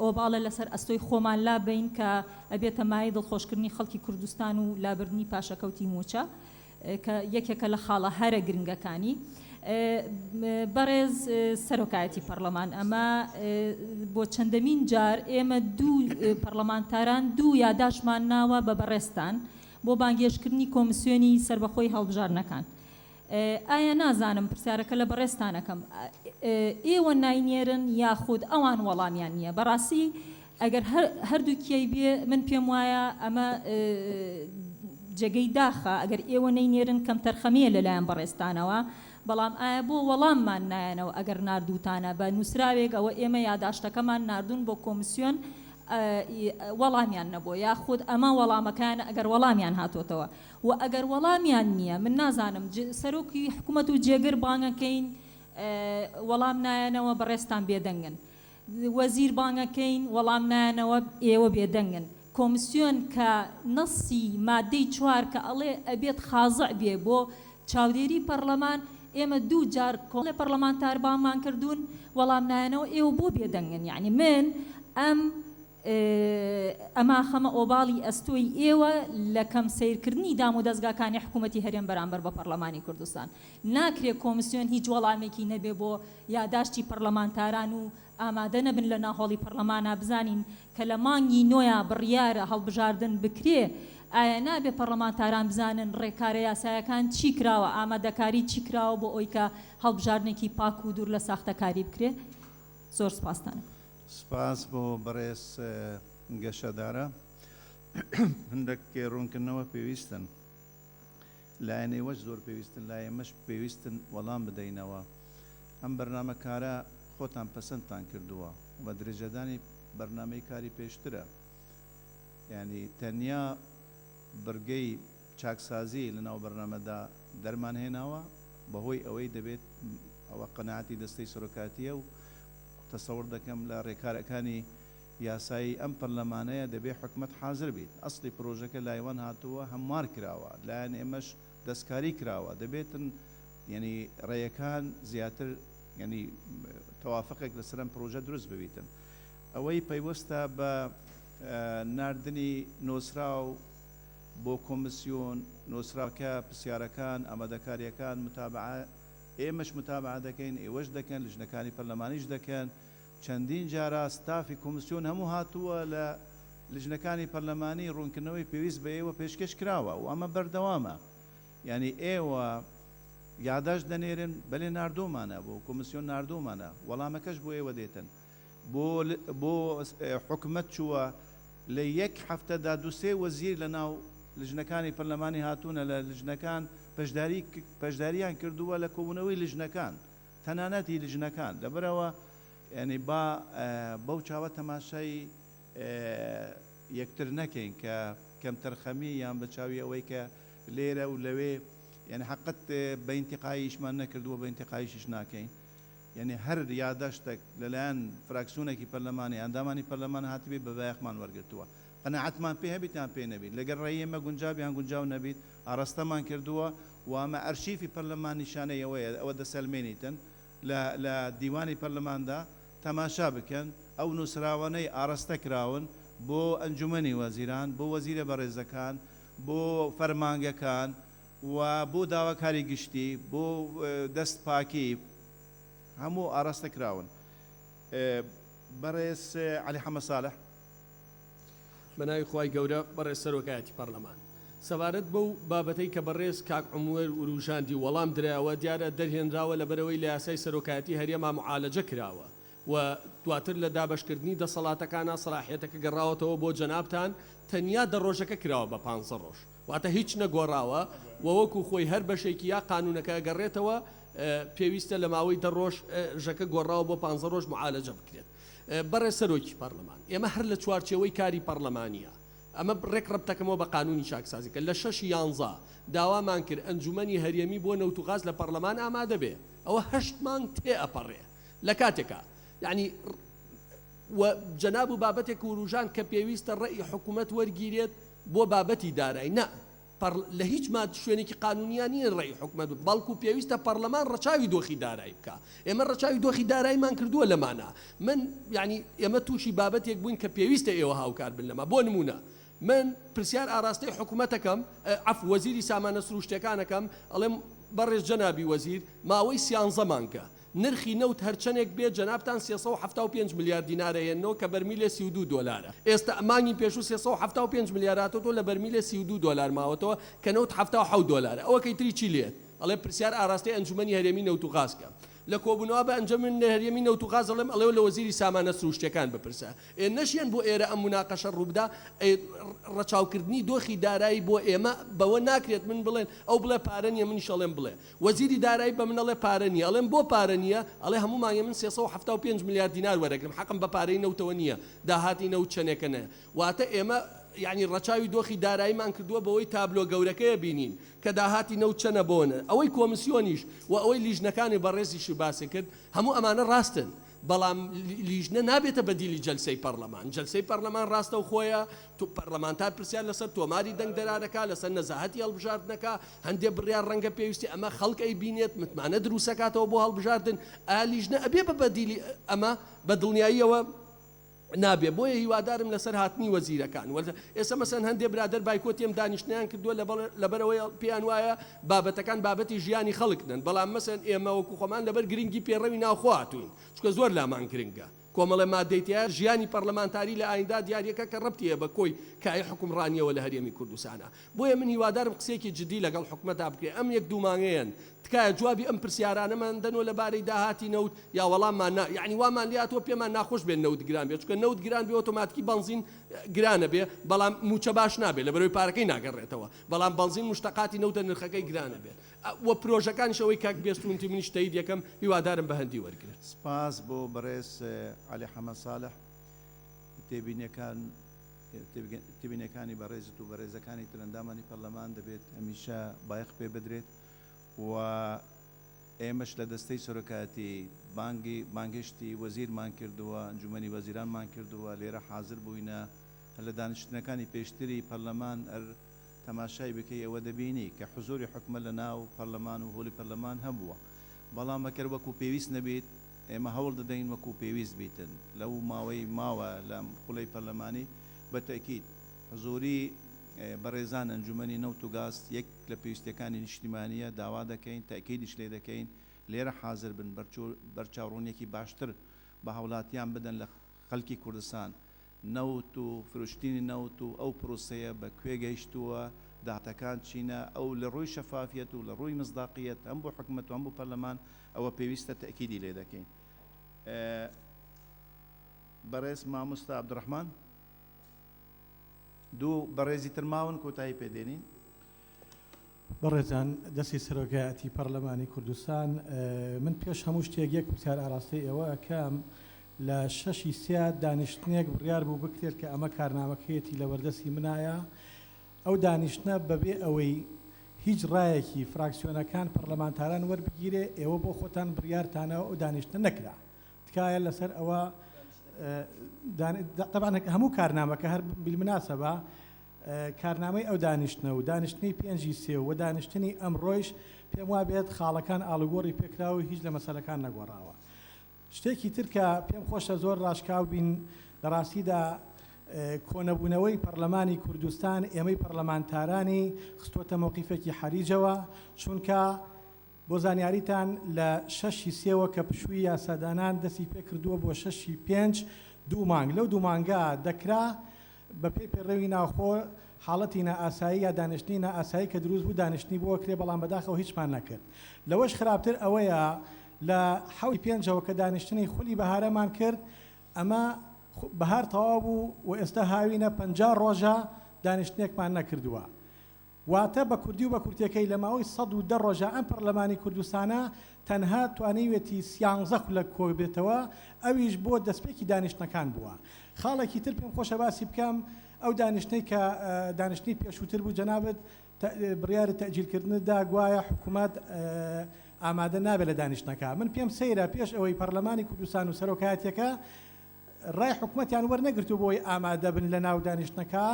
ئۆباڵە لەسەر ئەستۆی خۆمان لا بین کە ئەبێتە مای دڵخۆشکردنی خەڵکی کوردستان و لابردنی پاشەکەوتی موچە کە یەکێکە لە خاڵە هەرە گرنگەکانی. بەڕێز سەرۆکایەتی پەرلەمان، ئەمە بۆ چەندەمین جار ئێمە دوو پەرلەمانتاران دوو یاداشمان ناوە بە بەڕێستان بۆ بانگێشکردنی کۆمسیۆنی سربەخۆی هەڵبژارنەکان. ئایا نازانم پرسیارەکە لە بەڕێستانەکەم ئێوە ناینێرن یاخود ئەوان وەڵامیان نییە؟ بەڕاستی ئەگەر هەردووکیای بێ من پێم وایە ئەمە جێگەی داخە ئەگەر ئێوە نەینێرن کەم تەرخەمیە لەلایەن بەڕێستانەوە، بەڵام ئایا بۆ وەڵاممان نایەنەوە ئەگەر نردووتانە بە نووسراوێک ئەوە ئێمە یاداشتەکەمان نردون بۆ کۆمسیۆن وەڵامیان نەبووە یاخود ئەمە وەڵامەکان ئەگەر وەڵامیان هاتوۆتەوە و ئەگەر وەڵامیان نییە من نازانم سەرۆکی حکوومەت و جێگر بانگەکەین وەڵام نایەنەوە بەڕێستان بێدەنگن، وەزیر بانگەکەین وەڵام نایەنەوە ئێوە بێدەنگن، کۆمسیۆن کە نەسی مادەی 4 کە ئەڵێ ئەبێت خازع بێ بۆ چاودێری پەرلەمان ئێمە دوو جار کۆڵێ پەرلەمانتار بامان کردوون وەڵام نایەنەوە ئێوە بۆ بێدەنگن. یعنی من ئەما خەمە ئۆباڵی ئەستۆی ئێوە لە کەم سیرکردنی دام و دەستگاکانی حکوومەتی هەرێم بەرامبەر بە پەرلەمانی کوردستان ناکرێت کۆمسیۆن هیچ وەڵامێکی نەبێ بۆ یاداشتی پەرلەمانتاران و ئامادە نەبن لە ناهۆڵی پەرلەمانە بزانین کە لە مانگی نۆیە بڕیارە هەڵبژاردن بکرێ. ئایا نابێ پەرلەمانتاران بزانن ڕێکارە یاسایەکان چی کراوە، ئامادەکاری چی کراوە بۆ ئەوی کە هەڵبژاردنێکی پاک و دوور لە ساختەکاری بکرێ؟ زۆر سپاستانە. سپاس بۆ بەڕێز گەشەدارە. هەندێک ڕوونکردنەوە پێویستن لایەنەوەش زۆر پێویستن، لایەمەش پێویستن وەڵام بدەینەوە. ئەم بەرنامە کارە خۆتان پەسەندتان کردووە بە درێژەدانی بەرنامەی کاری پێشترە، یعنی تەنیا بەرگەی چاکسازی لە ناو بەرنامەدا دەرمان هێناوە بەهۆی ئەوەی دەبێت ئەوە قەناعەتی دەستەی سەرۆکاتیە و تەسەوڕ دەکەم لە ڕێکارەکانی یاسایی ئەم پەرلەمانەیە دەبێت حکومەت حاضر بیت. ئەسڵی پرۆژەکە لایوان هاتووە هەموار کراوە، لایەن ئێمەش دەستکاری کراوە، دەبێتن یعنی ڕێیەکان زیاتر ینی تەوافقێک لەسەر ئەم پرۆژە دروست ببیتن. ئەوەی پەیوەستە بە ناردنی نۆسراو بۆ کۆمسیۆن نۆسراوکە پرسیارەکان ئامادەکاریەکان متابعە ئێمەش متابعە دەکەین، ئێوەش دەکەن، لیژنەکانی پەرلەمانیش دەکەن، چەندین جارە ستافی کۆمیسیۆن هەموو هاتووە لە لژنەکانی پەرلەمانی ڕوونکردنەوەی پێویست بە ئێوە پێشکەش کراوە و ئەمە بەردەوامە یعنی ئێوە یاداش دەنێرن بەلێ ناردۆمانە بۆ کۆمیسیۆن ناردۆمانە وەڵامەکەش بۆ ئێوە دێتن بۆ حکومەت چووە لە یەک هەفتەدا دووسێ وەزیر لە ناو لژنەکانی پەرلەمانی هاتوونە لە لژنەکان پەشداریان کردووە لە کۆبوونەوەی لژنەکان تەنانەتی لژنەکان لەبەرەوە ینی بەو چاوە تەماشای یەکتر نەکەین کە کەم تەرخەمی یان بە چاوی ئەوەی کە لێرە و لەوێ یعنی حقت بە ئینتقاییشمان نەکردووە بە ئینتقاییشش ناکەین یعنی هەر یاداشتێک لەلایەن فراکسیۆنێکی پەرلەمانی ئەندامانی پەرلەمان هاتبێ بە بایەخمان وەرگرتووە قەناعەتمان پێ هەبیتان پێ نەبیت لەگەر ڕێی ئێمە گونجاویان گونجاو نەبیت ئاڕاستەمان کردووە و ئەمە ئەرشیفی پەرلەمان نیشانەی ئەوەیە ئەوە دەسەلمێنیتن لە دیوانی پەرلەماندا تەماشا بکەن ئەو نووسراوانەی ئاڕاستە کراون بۆ ئەنجومەنی وەزیران بۆ وەزیرە بەڕێزەکان بۆ فەرمانگەکان و بۆ داواکاری گشتی بۆ دەست پاکی هەموو ئاراستە کراون بەڕێز عەلی حەمە ساڵح بەناوی خوای گەورە بەڕێز سەرۆکایەتی پەرلەمان سەبارەت بەو بابەتەی کە بەڕێز کاک عومەر وروژاندی وەڵام درراوە دیارە دەرهێنراوە لەبەرەوەی لە یاسای سەرۆکایەتی هەرێما معالەجە کراوە و دواتر لە دابەشکردنی دەسەڵاتەکانە سەلاحیەتەکە گەڕاوەتەوە بۆ جەنابتان تەنیا دەڕۆژەکە کراوە بە 500 ڕۆژ واتە هیچ نەگۆڕاوە وەوەکو خۆی هەر بەشێکی یا قانونەکە گەڕێتەوە پێویستە لە ماوەی دەڕۆژ ژەکە گۆڕاوە بۆ 500 ڕۆژ معالەجە بکرێت بەڕێز سەرۆکی پەرلەمان ئێمە هەر لە چوارچێوەی کاری پەرلەمانیە ئەمە ڕێک ڕەبتەکەمەوە بە قانونی چاکسازی کە لە 6/11 داوامان کرد ئەنجومەنی هەرێمی بۆ نەوت و غاز لە پەرلەمان ئامادە بێ ئەوە 8 مانگ تێ ئەپەڕێ لە کاتێکە یعنی جەناب و بابەتێک وروژان کە پێویستە ڕێی حکوومەت وەرگیرێت بۆ بابەتی دارایی نە لە هیچ ماد شوێنێکی قانونیان نیە ڕێی حکوومەت بەڵکو پێویستە پەرلەمان ڕەچاوی دۆخی دارایی بکە ئێمە ڕەچاوی دۆخی داراییمان کردووە لەمانە من یعنی ئێمە تووشی بابەتێک بووین کە پێویستە ئێوە هاوکار بن لەمە بۆ نمونە من پرسیار ئاراستەی حکوومەتەکەم وەزیری سامانە سروشتەکانەکەم ئەڵێم بەڕێز جەنابی وەزیر ماوەی 13 مانگە نرخی نەوت هەرچەنێک بێت جەنابتان 375 میلیارد دینارە هێنەوە کە بەرمیلێ 32 دۆلارە ئێستا مانگی پێشوو 375 میلیاراتەوە لە بەرمیلێ 32 دۆلار ماوەتەوە کە نەوت 77 دۆلارە ئەوە کەیتری چی لێت ئەڵێ پرسیار ئاراستەی ئەنجومەنی هەرێمی نەوت و غازکە لە کۆبوونەوە بە ئەنجومەنی هەرێمی نەوت و غاز ئەڵێم ئەڵێ لە وەزیری سامانە سروشتەکان بپرسە نەشیان بۆ ئێرە ئەم مناقەشە ڕووبدا ڕەچاوکردنی دۆخی دارایی بۆ ئێمە بەوە ناکرێت من بڵێن ئەو بڵێ پارە نیە منیش ئەڵێم بڵێ وەزیری دارایی بە من ئەڵێ پارە نیە ئەڵێم بۆ پارە نیە ئەڵێ هەموو مانگە من 375 میلیارد دینار وەرەگرم حەقم بە پارەی نەوتەوە نییە داهاتی نەوت چەنێکە نەیە واتە ئێمە یعنی ڕەچاوی دۆخی داراییمان کردووە بەوەی تابلۆ گەورەکەیە بینین کە داهاتی نەوت چەنە بۆنە ئەوەی کۆمیسیۆنیش و ئەوەی لیژنەکانی بەڕێزیشی باسی کرد هەموو ئەمانە ڕاستن بەڵام لیژنە نابێتە بەدیلی جەلسەی پەرلەمان جەلسەی پەرلەمان ڕاستە و خۆیە تو پەرلەمانتار پرسیار لەسەر تۆماری دەنگدەرانەکە لەسەر نەزاهەتی هەڵبژاردنەکە هەندێک بڕیار ڕەنگە پێویستی ئەمە خەڵک بینێت متمانە دروستەکاتەوە بۆ هەڵبژاردن لیژنە ئەبێ بە بەدیلی ئەمە بە دڵنیاییەوە نابێ بۆیە هیوادارم لەسەر هاتنی وەزیرەکان ئێستا مەسەن هەندێک برادر بایکۆتیم دانیشتیان کردووە لەبەرەوەی پێیان وایە بابەتەکان بابەتی ژیانی خەڵکنن بەڵام مەسەن ئێمە وەکو خۆمان لەبەر گرنگی پێڕەوی ناوخۆ هاتوین چکە زۆر لامان گرنگە کۆمەڵە مادەیتیە ژیانی پەرلەمانتاری لە ئایندا دیارەکە کە ڕەبتیە بە کۆی کای حکومڕانیەوە لە هەرێمی کوردستانە بۆیە من هیوادارم قسێکی جدی لەگەڵ حکومەتا بکرێ ئەم یەک دوومانگەیەن تکایە جوابی ئەم پرسیارانەمان دەنەوە لەبارەی داهاتی نەوت یا وەڵاممان یعنی وامان لاتوە پێمان ناخۆش بێن نەوت گران بێت چکە نەوت گران بێ ئۆتۆماتیکی بنزین گرانە بێ بەڵام موچە باش نابێت لەبەرەوەی پارەکەی ناگەڕێتەوە بەڵام بنزین مشتقاتی نەوتە نرخەکەی گرانە بێت وە پرۆژەکانشەوەی کاک بێستونتی منیش تایید یەکەم هیوادارم بە هەندی وەرگرێت سپاس بۆ بەڕێز عەلی حەمە ساڵح تێبینەکانی بەڕێزت و بەڕێزەکانی ترەندامانی پەرلەمان دەبێت هەمیشە بایەخ پێ بدرێت و ئێمەش لە دەستەی سەرۆکایەتی بانگشتی وەزیرمان کردووە ئەنجومەنی وەزیرانمان کردووە لێرە حاضر بووینە لە دانیشتنەکانی پێشتری پەرلەمان تەماشای بکەی ئەوە دەبینی کە حوزوری حکومە لە ناو پەرلەمان و هۆلی پەرلەمان هەبووە بەڵام ئەگەر وەکو پێویست نەبێت ئێمە هەوڵ دەدەین وەکو پێویست بیتن لەو ماوەی ماوە لە خوڵەی پەرلەمانی بە تەکید حوزوری بەڕێزان ئەنجومەنی نەوت و گاز یەک لە پێویستەکانی نیشتیمانیە داوا دەکەین تاکیدیش لێ دەکەین لێرە حاضر بن بەرچاوڕوونیەکی باشتر بە هاوڵاتیان بدەن لە خەڵکی کوردستان نەوت و فرۆشتنی نەوت و ئەو پرۆسەیە بە کوێ گەیشتووە داهاتەکان چینە ئەو لە ڕووی شەفافیەت و لە ڕووی مزداقیەت هەم بۆ حکوومەت و هەم بۆ پەرلەمان ئەوە پێویستە تەکیدی لێ دەکەین. بەڕێز مامۆستا عەبدوڕەحمان دوو بەڕێزی ترماون کۆتایی پێدێنین. بەڕێزان دەستی سەرۆکایەتی پەرلەمانی کوردستان من پێش هەموو شتێک یەک پرسیار ئاراستەی ئەوە کام لە 6 سیا دانیشتنێک بڕیار بوو بکرێت کە ئەمە کارنامەکەیەتی لە وەردەستی منایە ئەو دانیشتنە بەبێ ئەوەی هیچ ڕایەکی فراکسیۆنەکان پەرلەمانتاران وەربگیرێ ئێوە بۆ خۆتان بڕیارتانەوە ئەو دانیشتنە نەکرا تکایە لەسەر ئەوە طبعا هەموو کارنامەکە هەر بالمناسبە کارنامەی ئەو دانیشتنە و دانیشتنی پێنجی سێ و دانیشتنی ئەمڕۆیش پێم وا بێت خاڵەکان ئاڵوگۆڕی پێکراوە هیچ لە مەسەلەکان نەگۆڕاوە. شتێکی ترکە پێم خۆشە زۆر ڕاشکاو بین لە ڕاستیدا کۆنەبوونەوەی پەرلەمانی کوردستان ئێمەی پەرلەمانتارانی خستۆتە مەوقیفێکی حەریجەوە چونکە بۆ زانیاریتان لە 6 سێوە کە پشووی یاسادانان دەستی پێ کردووە بۆ 6 5 دوو مانگ لەو دوو مانگە دەکرا بە پێی پێڕێوی ناوخۆ حاڵەتی نائاسایی یا دانیشتنی نائاسایی کە دروست بوو دانیشتنی بۆ کرێ بەڵام بەداخەوە هیچمان نەکرد. لەوەش خراپتر ئەوەیە لە 5ەوە کە دانیشتنی خولی بەهارەمان کرد ئەمە بەهار تەواو بوو و ئێستا هاوینە 50 ڕۆژە دانیشتنێکمان نەکردووە. واتە بە کوردی و بە کورتەکەی لە ماوەی 110 ڕۆژە ئەم پەرلەمانی کوردستانە تەنها توانیوێتی 13 خولەک کۆ بێتەوە ئەویش بۆ دەستپێکی دانیشتەکان بووە. خاڵێکی تر پێم خۆشە باسی بکەم ئەو دانیشتەی کە دانیشتنی پێشووتر بوو جەنابەت بڕیارە تەجیلکردندا گوایە حکوومەت ئامادە نابێت لە دانیشتەکە. من پێم سەیرە پێش ئەوەی پەرلەمانی کوردستان و سەرۆکایەتیەکە ڕای حکوومەتیان وەرنەگرتو بۆی ئامادە بن لە ناو دانیشتەکە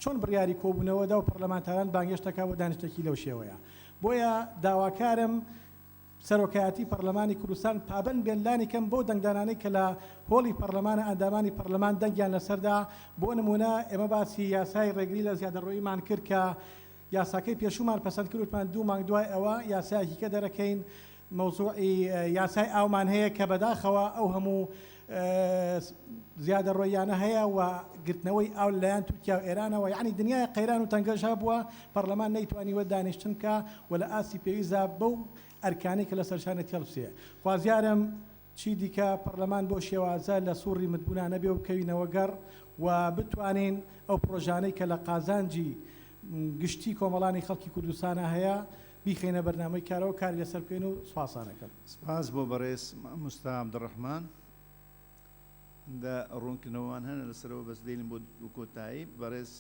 چۆن بڕیاری کۆبوونەوەدا و پەرلەمانتاران بانگێشتەکە بۆ دانیشتێکی لەو شێوەیە. بۆیە داواکارم سەرۆکایەتی پەرلەمانی کوردستان پابند بێن لانی کەم بۆ دەنگدانانەی کە لە هۆڵی پەرلەمانە ئەندامانی پەرلەمان دەنگیان لەسەردا بۆ نمونە ئێمە باسی یاسای ڕێگری لە زیادەڕۆییمان کرد کە یاساکەی پێشومان پەسەند کردوتمان 2 مانگ دوای ئەوە یاسایەکی کە دەرەکەین مەوزوعی یاسای ئاومان هەیە کە بەداخەوە ئەو هەموو زیادە ڕۆیانە هەیە و گرتنەوەی ئاو لەلایەن تورکیا و ئێرانەوە یعنی دنیای قەیران و تەنگەژا بووە پەرلەمان نەیتوانیوە دانیشتن کە و لە ئاسی پێویستە بەو ئەرکانەی کە لە سەرشانە تێڵپسێ. خوازیارم چی دیکە پەرلەمان بۆ شێوازە لە سووڕی متبوونانە بێ و بکەوینەوە گەڕ و بتوانین ئەو پرۆژانەی کە لە قازانجی گشتی کۆمەڵانی خەڵکی کوردستانە هەیە بیخینە بەرنامەی کارەوە کاری لەسەر بکەین و سوپاسانەکەم. سپاس بۆ بەڕێز مامۆستا عەبدوڕەحمان. دا ڕوونکردنەوەمان هەنە لەسەرەوە بەس دێنین بۆ کۆتایی. بەڕێز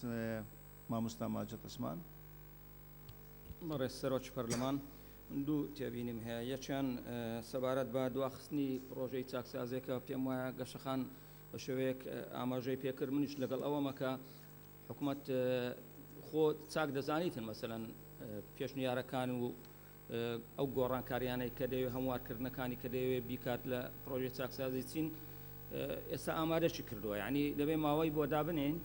مامۆستا ماجەد عوسمان. بەڕێز سەرۆکی پەرلەمان دوو تێبینیم هەیە. یەکیان سەبارەت بە دواخستنی پرۆژەی چاکسازێکە پێم وایە گەشەخان بە شێوەیەک ئاماژەی پێکرد منیش لەگەڵ ئەوەمەکە حکوومەت خۆ چاک دەزانیتن مەسەلەن پێشنیارەکان و ئەو گۆڕانکاریانەی کە دەوێت هەموارکردنەکانی کە دەوێت بیکات لە پرۆژەی چاکسازی چین ئێستا ئامادەشی کردووە. یعنی دەبێ ماوەی بۆ دابنێن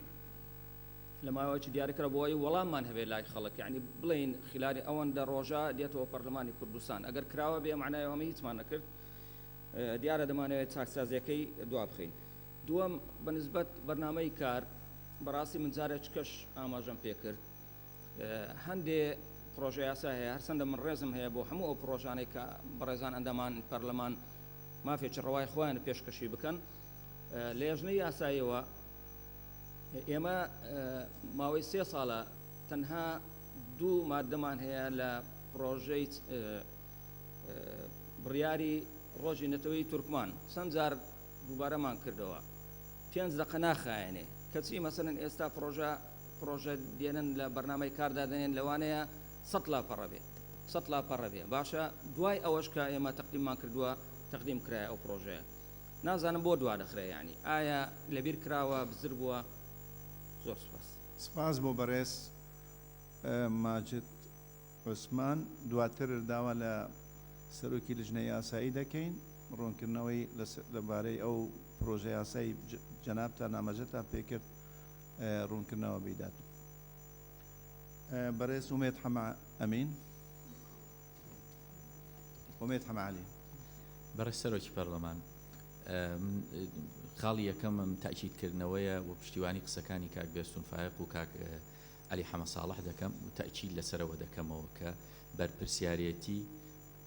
لە ماوەیەکی دیارەکرا بۆ ئەوەی وەڵاممان هەبێت لای خەڵک یعنی بڵین خلاری ئەوەندە ڕۆژە دێتەوە پەرلەمانی کوردستان ئەگەر کراوە بێ معنای ئەمە هیچمان نەکرد دیارە دەمانەوێت چاکسازیەکەی دوا بخەین. دووەم بەنسبەت بەرنامەی کار بەڕاستی من جارێک کەش ئاماژەم پێ کرد هەندێ پرۆژە یاسا هەیە هەرچەندە من ڕێزم هەیە بۆ هەموو ئەو پرۆژانەی کە بەڕێزان ئەندامان پەرلەمان مافێکی ڕەوای خۆیان پێشکەشی بکەن لە ێژنەی یاساییەوە ئێمە ماوەی 3 ساڵە تەنها 2 مادەمان هەیە لە پرۆژەی بڕیاری ڕۆژی نەتەوەی تورکمان چەند جار دووبارەمان کردەوە 5 دقە ناخایێنێ کەچی مەسەلەن ئێستا پرۆژە دێنن لە بەرنامەی کاردا دێنێن لەوانەیە 100 لاپەڕە بێ باشە دوای ئەوەش کە ئێمە تەقدیممان کردووە تەقدیم کرایە ئەو پرۆژەیە نازانم بۆ دوا دەخرێ ینی ئایا لەبیر کراوە بزر بووە. زۆر سپاس بۆ بەڕێز ماجد عوسمان. دواتر داوا لە سەرۆکی لژنەی یاسایی دەکەین ڕوونکردنەوەی لەبارەی ئەو پرۆژە یاسایی جەنابتان ئاماژەتان پێکرد ڕوونکردنەوە بیدات. بەڕێز ئومێد حەما ئەمین. ئومێد حەما عەلی. بەڕێز سەرۆکی پەرلەمان خاڵی یەکەمم تاکیدکردنەوەیە و پشتیوانی قسەکانی کاک بێستون فایق و کاک علی حەمە ساڵح دەکەم و تاکید لەسەرەوە دەکەمەوە کە بەرپرسیارەتی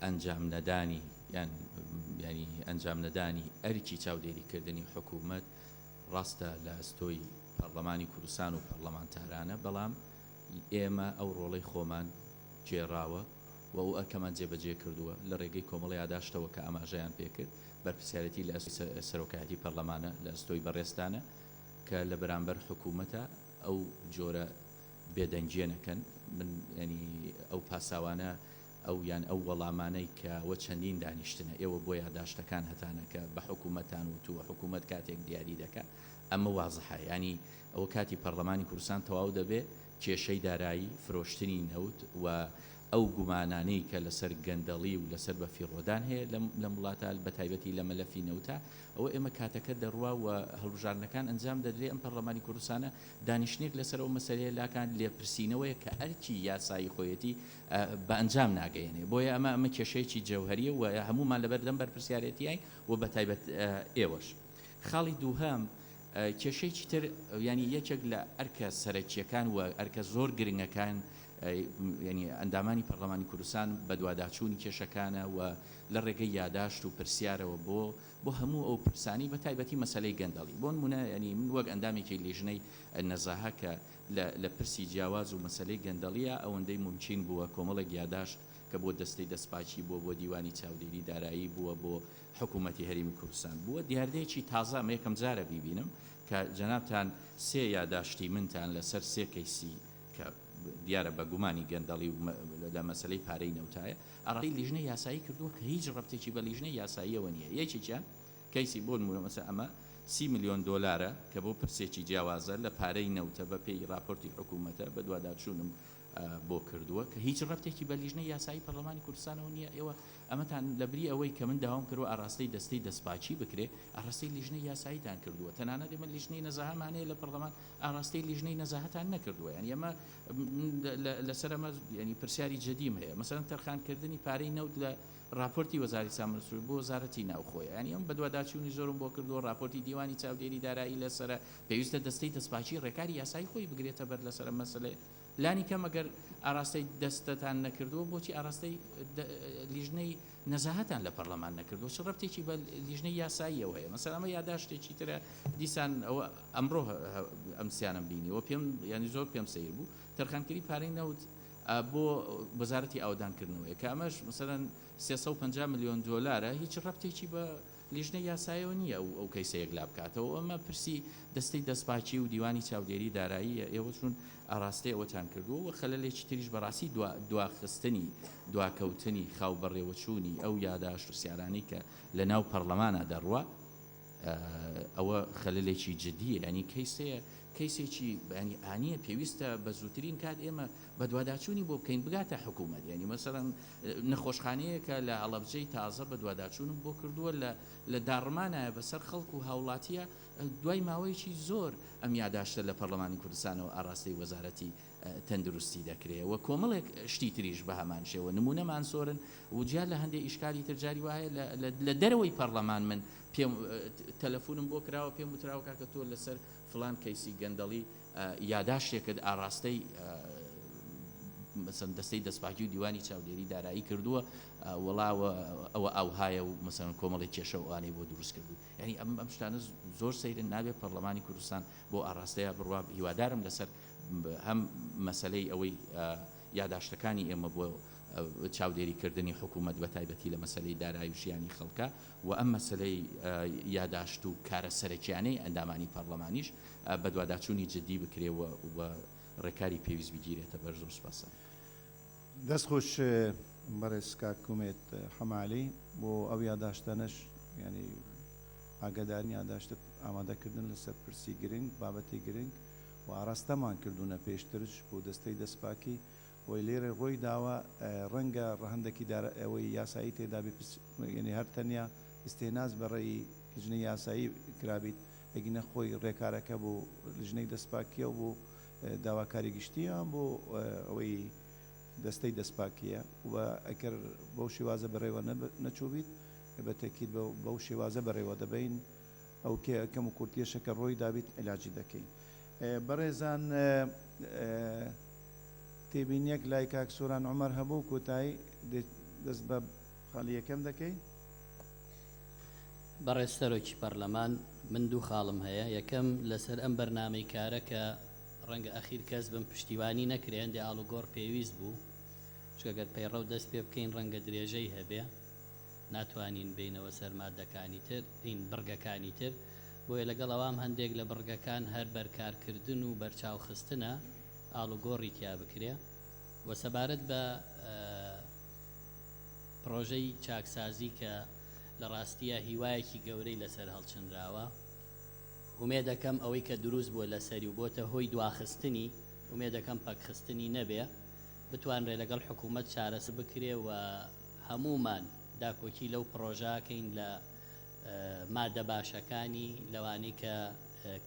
ئەنجام نەدانی ینی ئەنجام نەدانی ئەرکی چاودێریکردنی حکوومەت ڕاستە لە ئەستۆی پەرلەمانی کوردستان و پەرلەمانتارانە بەڵام ئێمە ئەو ڕۆڵەی خۆمان جێراوە و ئەو ئەرکەمان جێبەجێ کردووە لە ڕێگەی کۆمەڵی یاداشتەوە کە ئاماژەیان پێکرد بەرپرسیارەتی لە سەرۆکایەتی پەرلەمانە لە ئەستۆی بەڕێستانە کە لە بەرامبەر حکوومەتە ئەو جۆرە بێدەنجێنەکەن من ینی ئەو پاساوانە ئەو یان ئەو وەڵامانەی کە وە چەندین دانیشتنە ئێوە بۆ یاداشتەکان هەتانە کە بە حکوومەتان وتووە حکوومەت کاتێک دیاری دەکات ئەمە وازحە ینی ئەوە کاتی پەرلەمانی کوردستان تەواو دەبێ کێشەی دارایی فرۆشتنی نەوت و ئەو گومانانەی کە لەسەر گەندەڵی و لەسەر بەفیڕۆدان هەیە لە وڵاتە بە تایبەتی لە مەلەفی نەوتە ئەوە ئێمە کاتەکە دەڕوا و هەڵبژارنەکان ئەنجام دەدرێ ئەم پەرلەمانی کوردستانە دانیشتنێک لەسەر ئەو مەسەلەیە لاکان لێپرسینەوەیە کە ئەرکی یاسایی خۆیەتی بە ئەنجام ناگەیەنێ بۆیە ئەمە کێشەیەکی جەوهریە و هەمومان لەبەردەم بەرپرسیارەتیای و بە تایبەت ئێوەش خاڵی دووهەم کێشەیەکی تر ینی یەکێک لە ئەرکە سەرەکیەکان و ئەرکە زۆر گرنگەکان ینی ئەندامانی پەرلەمانی کوردستان بە دوواداچوونی کێشەکانە و لە ڕێگەی یاداشت و پرسیارەوە بۆ هەموو ئەو پرسانی بە تایبەتی مەسەلەی گەندەڵی بۆ نمونە ینی من وەک ئەندامێکی لیژنەی نەزاهە کە لە پرسی جیاواز و مەسەلەی گەندەڵیە ئەوەندەی ممکن بووە کۆمەڵێک یاداشت کە بۆ دەستەی دەستپاچی بۆ دیوانی چاودێری دارایی بووە بۆ حکوومەتی هەرێمی کوردستان بووە دیاردەیەکی تازە ئەمە یەکەم جارە بیبینم کە جەنابتان سێ یاداشتی منتان لەسەر سێ کەیسی کە دیارە بە گومانی گەندەڵی لە مەسلەی پارەی نەوتایە ئەڕای لیژنەی یاسایی کردووە کە هیچ ڕەبتێکی بە لیژنەی یاساییەوە نییە یەکێکیان کەیسی بۆ نمونە مەسە ئەمە 30 میلیۆن دۆلارە کە بۆ پرسێکی جیاوازە لە پارەی نەوتە بە پێی راپۆرتی حکوومەتە بە دوواداچوونم بۆ کردووە کە هیچ ڕەبتێکی بە لیژنەی یاسایی پەرلەمانی کوردستانەوە نییە ئێوە ئەمەتان لەبری ئەوەی کە من داوام کردووە ئاراستەی دەستەی دەستپاچی بکرێ ئاراستەی لیژنەی یاساییتان کردووە تەنانەت ئێمە لیژنەی نەزاهەمانەیە لە پەرلەمان ئاراستەی لیژنەی نەزاهەتان نەکردووە یعنی ئەمە لەسەر ئەمە ینی پرسیاری جدیم هەیە مەسەڵەن تەرخانکردنی پارەی نەوت لە راپۆرتی وەزارەتی سامانسروی بۆ وەزارەتی ناوخۆیە ینی ئەم بە دوواداچوونی زۆرم بۆ کردووە راپۆرتی دیوانی چاودێری دارایی لەسرە پێویستە دەستەی دەستپاچی ڕێکاری یاسایی خۆی بگرێتە بەر لەسەر مەسەلەیە لانی کەم ئەگەر ئاراستەی دەستتان نەکردووە بۆچی ئاراستەی لیژنەی نەزاهەتان لە پەرلەمان نەکردووە چ ڕەبتێکی بە لیژنەی یاساییەوە هەیە مەسەڵەن ئەمە یاداشتێکی ترە دیسان ئەوە ئەمڕۆ ئەمسیانم بینیەوە پێم ینی زۆر پێم سەیر بوو تەرخانکردی پارەی نەوت بۆ وەزارەتی ئاودانکردنەوەی کە ئەمەش مەسەڵەن 350 میلیۆن دۆلارە هیچ ڕەبتێکی بە لیژنەی یاساییەوە نییە ئەو کەیسەیەک لا بکاتەوە ئەمە پرسی دەستەی دەستپاچی و دیوانی چاودێری دارایی ئێوە چون ئاراستەی ئەوەتان کردووە و خەلەلێکی تریش بەڕاستی دواخستنی دواکەوتنی خاو بەڕێوەچوونی ئەو یاداشت و سیارانی کە لە ناو پەرلەمانە دەڕوە ئەوە خەلەلێکی جدیە ینی کەیسێکی ینی ئانیە پێویستە بە زووترین کات ئێمە بە دوواداچوونی بۆ بکەین بگاتە حکوومەت ینی مەسەڵەن نەخۆشخانەیەکە لە ئەڵەبجەی تازە بە دوواداچوونم بۆ کردووە لە داڕمانایە بەسەر خەڵک و هاوڵاتیە دوای ماوەیەکی زۆر ئەم یاداشتە لە پەرلەمانی کوردستانەوە ئاراستەی وەزارەتی تەندروستی دەکرێت و کۆمەڵێک شتی تریش بە هەمان شێوە نمونەمان سۆرن و جیا لە هەندێک ئیشکالی ترجاری وایە لە دەرەوەی پەرلەمان من پێم تەلەفۆنم بۆ کراوە پێم وتراوە کاکە تۆ لەسەر فلان کەیسی گەندەڵی یاداشتێکت ئاراستەی مەسەن دەستەی دەستپاکی و دیوانی چاودێری دارایی کردووە وەڵاوە ئەوە ئاوهایە و مەسەن کۆمەڵی کێشە وانەی بۆ دروست کردو یعنی ئەم شتانە زۆر سەیرن نابێت پەرلەمانی کوردستان بۆ ئاراستەیە بڕوا هیوادارم لەسەر هەم مەسەلەی ئەوەی یاداشتەکانی ئێمە بۆ چاودێریکردنی حکوومەت بە تایبەتی لە مەسەلەی دارایی و ژیانی خەڵکە و ئەم مەسەلەی یاداشت و کارە سەرەکیانەی ئەندامانی پەرلەمانیش بە دوواداچوونی جدی بکرێەوە و ڕێکاری پێویست بگیرێتە بەر زۆر سپاسە دەستخۆش بەڕێز کاکومێت حەمالی بۆ ئەو یاداشتانەش ینی ئاگادارنی یاداشتت ئامادەکردن لەسەر پرسی گرنگ بابەتی گرنگ و ئاراستەمان کردوونە پێشترش بۆ دەستەی دەستپاکی وی لێرە ڕۆی داوە ڕەنگە ڕەهندێکی ئەوەی یاسایی تێدا ینی هەر تەنیا ئستێناز بەڕێی لیژنەی یاسایی کرابیت ئەگینە خۆی ڕێکارەکە بۆ لیژنەی دەستپاکیە و بۆ داواکاری گشتیە بۆ ئەوەی دەستەی دەستپاکیە و ئەکر بەو شێوازە بەڕێوە نەچوو بیت کە بە تێکید بەو شێوازە بەڕێوە دەبین ئەو کەم و کورتێشەکە ڕۆی دابیت علاجی دەکەین. بەڕێزان تێبینیەک لای کاک سۆران عومەر هەبوو کۆتایی دەست بە خاڵی یەکەم دەکەین. بەڕێز سەرۆکی پەرلەمان من دوو خاڵم هەیە. یەکەم لەسەر ئەم بەرنامەی کارە کە ڕەنگە ئەخیر کەس بم پشتیوانی نەکرێن دێ ئاڵوگۆڕ پێویست بوو چکەگەر پەیڕە و دەست پێ بکەین ڕەنگە درێژەی هەبێ ناتوانین بینەوە سەرمادەکانی تر این بڕگەکانی تر بۆیە لەگەڵ ئەوام هەندێک لە بڕگەکان هەر بەرکارکردن و بەرچاوخستنە ئاڵوگۆڕی تیا بکرێ و سەبارەت بە پرۆژەی چاکسازی کە لە ڕاستیە هیوایەکی گەورەی لەسەر هەڵچنراوە ومێدەکەم ئەوەی کە دروست بووە لەسەری و بۆتە هۆی دواخستنی ومێدەکەم پەکخستنی نەبێ بتوانرێ لەگەڵ حکوومەت چارەس بکرێ و هەمومان داکۆکی لەو پرۆژاکەین لە مادە باشەکانی لەوانەی کە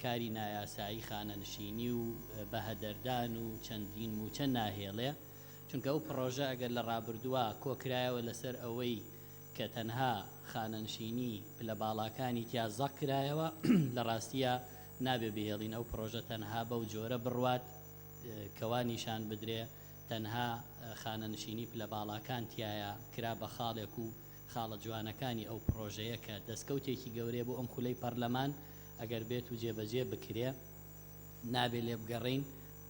کاری نایاسایی خانەنشینی و بەهەدەردان و چەندین و چەند ناهێڵێ چونکە ئەو پرۆژە ئەگەر لە ڕابردووە کۆکرایەوە لەسەر ئەوەی کە تەنها خانەنشینی لە باڵاکانی تیا زەکرایەوە لە ڕاستیە نابێ بهێڵین ئەو پرۆژە تەنها بەو جۆرە بڕوات کەوانیشان بدرێ تەنها خانەنشینی لە باڵاکان تایە کرا بە خاڵێک و خاڵە جوانەکانی ئەو پرۆژەیە کە دەستکەوتێکی گەورەیە بۆ ئەم خولەی پەرلەمان ئەگەر بێت و جێبەجێ بکرێ نابێ لێ بگەڕین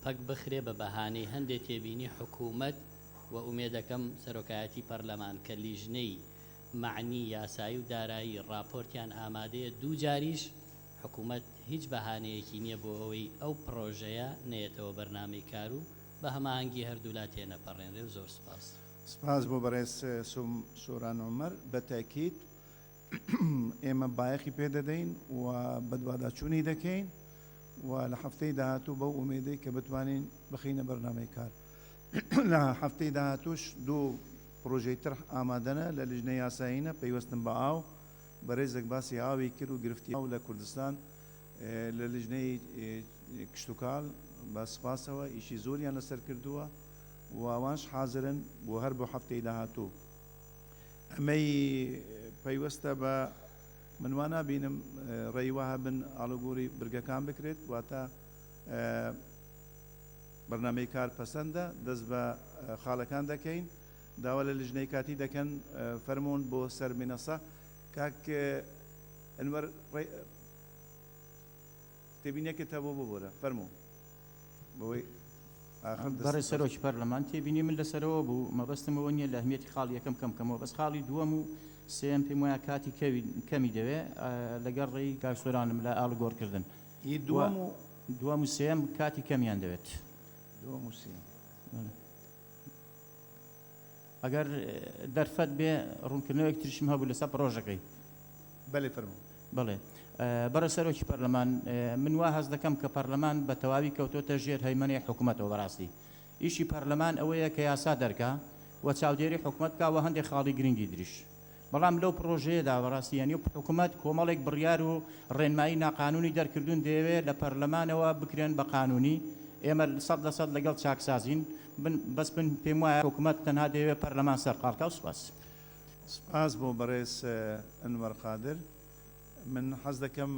پەک بخرێ بە بەهانەی هەندێک تێبینی حکوومەت و ئومێدەکەم سەرۆکایەتی پەرلەمان کە لیژنەی معنی یاسایی و دارایی راپۆرتیان ئامادەیە دوو جاریش حکوومەت هیچ بەهانەیەکی نییە بۆ ئەوەی ئەو پرۆژەیە نێتەوە بەرنامەی کار و بە هەماهەنگی هەردوولا تێنەپەڕێنرێ و زۆر سپاس. سپاس بۆ بەڕێز سۆران عومەر بە تاکید ئێمە بایەخی پێ دەدەین و بەدواداچوونی دەکەین و لە هەفتەی داهاتوو بەو ئومێدەی کە بتوانین بخینە بەرنامەی کار. لە هەفتەی داهاتووش دوو پرۆژەی تر ئامادەنە لە لیژنەی یاساییە پەیوەستن بە ئاو بەڕێزێک باسی ئاوی کرد و گرفتی ئاو لە کوردستان لە لیژنەی کشتتوکاڵ بە سپاسەوە ئیشی زۆریان لەسەر کردووە و ئەوانش حازرن بۆ هەر بۆ هەفتەی داهاتوو. ئەمەی پەیوەستە بە منوان نبینم ڕێیوا هەبن ئاڵوگۆڕی برگەکان بکرێت واتە بەرنامەی کار پەسەندە دەست بە خاڵەکان دەکەین داوا لە لیژنەی کاتی دەکەن فەرمونون بۆ سەر مینەسا کاک ئەنوەر تێبینیەکەت هەبوو بۆرە فەرموو بۆی بەڕێ سەرۆکی پەرلەمان تێبینی من لەسەرەوە بوو مەبەستمەوە نییە لە ئەهمیەتی خاڵ یەکەم کەمکەمەوە بەس خاڵی دووەم و سێم پێم وایە کاتی کەمی دەوێ لەگەڵ ڕێی کاکسۆرانم لە ئاڵوگۆڕکردن دووەم و سێم کاتی کەمیان دەوێت. دووەم و سێم ئەگەر دەرفەت بێ ڕوونکردنەوەی تریشم هەبوو لەسەر پرۆژەکەی. بەڵێ فەرموو. بەڵێ بەرە سەرۆکی پەرلەمان من وا هەز دەکەم کە پەرلەمان بە تەواوی کەوتۆتە ژێر هەیمەنی حکوومەتەوە بەڕاستی ئیشی پەرلەمان ئەوەیە کە یاسا دەرکا و چاودێری حکوومەت کا و هەندێک خاڵی گرنگی دریش بەڵام لەو پرۆژەیەدا بەڕاستی یانی حکوومەت کۆمەڵێک بڕیار و ڕێنمایی ناقانونی دەرکردون دەوێت لە پەرلەمانەوە بکرێن بە قانونی ئێمە 100% لەگەڵ چاکسازین بەس بن پێم وایە حکوومەت تەنها دەوێت پەرلەمان سەرقاڵکە و سپاس. سپاس بۆ بەڕێز ئەنوەر قادر. من حەز دەکەم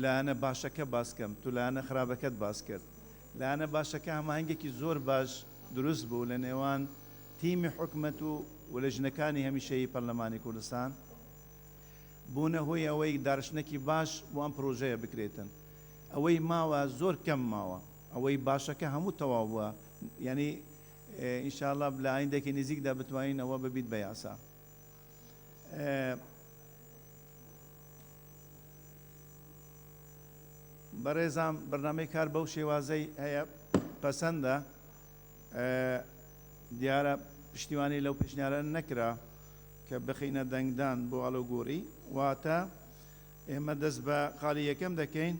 لایەنە باشەکە باسکەم تو لایەنە خراپەکەت باس کرد. لایەنە باشەکە هەماهەنگێکی زۆر باش دروست بوو لە نێوان تیمی حکوومەت و لەژنەکانی هەمیشەیی پەرلەمانی کوردستان بوونە هۆی ئەوەی دارشنێکی باش وان پرۆژەیە بکرێتن. ئەوەی ماوە زۆر کەم ماوە ئەوەی باشەکە هەموو تەواو بووە یعنی ئینشاءالله لە ئایندێکی نزیکدا بتوانین ئەوە ببیت بە یاسا. بەڕێزام بەرنامەی کار بەو شێوازەی هەیە پەسەندە دیارە پشتیوانی لەو پێشنیارە نەکرا کە بخینە دەنگدان بۆ ئاڵوگۆڕی واتە ئێمە دەست بە خاڵی یەکەم دەکەین.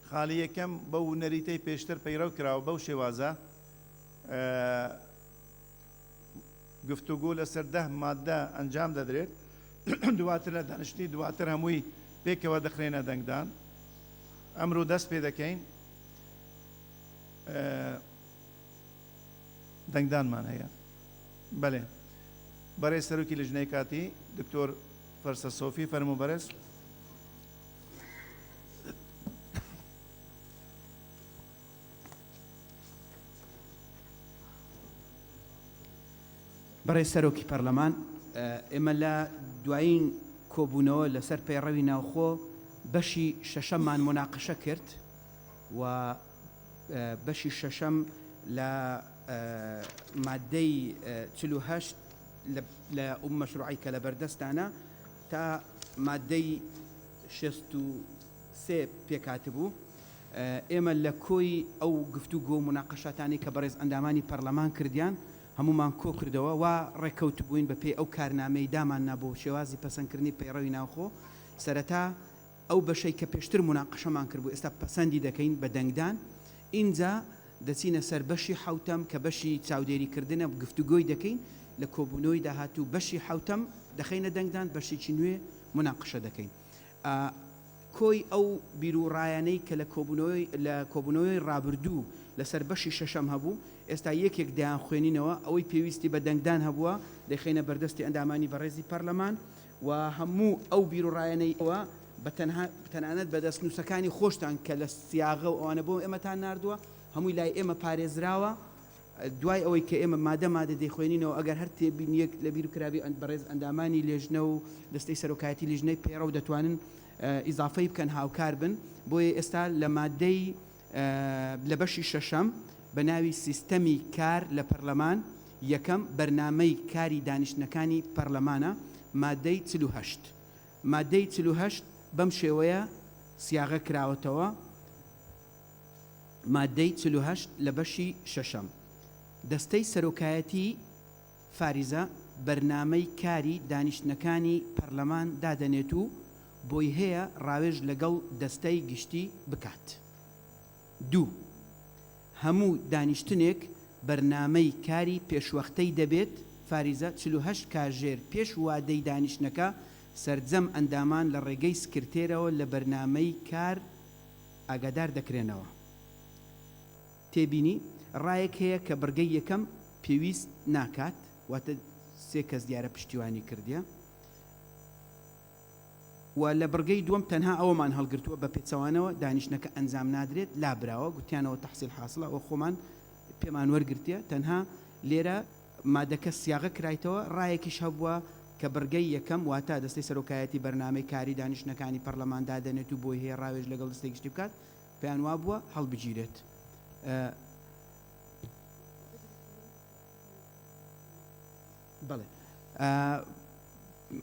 خاڵی یەکەم بەو نەریتەی پێشتر پەیڕەو کراوە بەو شێوازە گفتوگۆ لەسەر 10 مادە ئەنجام دەدرێت دواتر لە دانیشتنی دواتر هەمووی پێکەوە دەخرێنە دەنگدان. ئەمڕۆ دەست پێ دەکەین دەنگدانمان هەیە بەڵێ بەڕێز سەرۆکی لیژنەی کاتی دکتۆر فەرسە سۆفی فەرموو بەرز. بەڕێز سەرۆکی پەرلەمان، ئێمە لە دوایین کۆبوونەوە لەسەر پەیڕەوی ناوخۆ بەشی شەشەممان مناقەشە کرد و بەشی شەشەم لە مادەی 48 لە ئەو مەشروعی کە لە بەردەستانە تا مادەی 63 پێکاتبوو. ئێمە لە کۆی ئەو گفتوگۆ و مناقەشاتانی کە بەڕێز ئەندامانی پەرلەمان کردیان هەمومان کۆ کردەوە و ڕێکەوت بووین بە پێی ئەو کارنامەی دامان نەبوو شێوازی پەسەندکردنی پەیڕەوی ناوخۆ. سەرەتا ئەو بەشەی کە پێشتر مناقەشەمان کردبوو ئێستا پەسەندی دەکەین بە دەنگدان. اینجا دەچینە سەر بەشی حوتەم کە بەشی چاودێریکردنە گفتوگۆی دەکەین لە کۆبوونەوەی داهاتوو. بەشی حوتەم دەخینە دەنگدان، بەشێکی نوێ مناقەشە دەکەین. کۆی ئەو بیرروڕایانەی کە لە کۆبوونەوەی ڕابردوو لەسەر بەشی شەشەم هەبوو ئێستا یەکێک دایان خوێنینەوە ئەوەی پێویستی بە دەنگدان هەبووە دەخینە بەردەستی ئەندامانی بەڕێزی پەرلەمان و هەموو ئەو بیرروڕایانەی ئەوە بە تەنانەت بەدەست نووسەکانی خۆشتان کە لە سیاغە و ئەوانە بۆ ئێمەتان ناردووە هەمووی لای ئێمە پارێزراوە. دوای ئەوەی کە ئێمە مادە دەیخوێنینەوە ئەگەر هەر تێبین یەک لە بیر و کرابی بەڕێز ئەندامانی لێژنە و دەستەی سەرۆکایەتی لیژنەی پێڕە و دەتوانن ئیزافەی بکەن هاوکار بن. بۆیە ئێستا لە مادەی لە بەشی شەشەم بە ناوی سیستەمی کار لە پەرلەمان یەکەم بەرنامەی کاری دانیشتنەکانی پەرلەمانە مادەی 48. مادەی 48 بەم شێوەیە سیاغە کراوەتەوە. مادەی 48 لە بەشی شەشەم دەستەی سەرۆکایەتی فاریزە بەرنامەی کاری دانیشتنەکانی پەرلەمان دادەنێت و بۆی هەیە ڕاوێژ لەگەڵ دەستەی گشتی بکات. 2. هەموو دانیشتنێک بەرنامەی کاری پێشوەختەی دەبێت. فاریزە 48 کاژێر پێش وادەی دانیشتنەکە سەرجەم ئەندامان لە ڕێگەی سکرتێرەوە لە بەرنامەی کار ئاگادار دەکرێنەوە. تێبینی ڕایەک هەیە کە بەرگەی یەکەم پێویست ناکات واتە 3 کەس دیارە پشتیوانی کردیە و لە بەرگەی دووەم تەنها ئەوەمان هەڵگرتووە بە پێچەوانەوە دانیشتنەکە ئەنجام نادرێت لابراوە گوتیانەوە تەحسیل حاصلە ئەو خۆمان پێمان وەرگرتیە. تەنها لێرە مادەکە سیاغە کرایتەوە ڕایەکیش هەبووە کە بەرگەی یەکەم واتە دەستەی سەرۆکایەتی بەرنامەی کاری دانیشتنەکانی پەرلەمان دادەنێت و بۆی هەیە ڕاوێژ لەگەڵ دەستەی گشتی بکات پێیان وا بووە هەڵبگیرێت. بەڵێ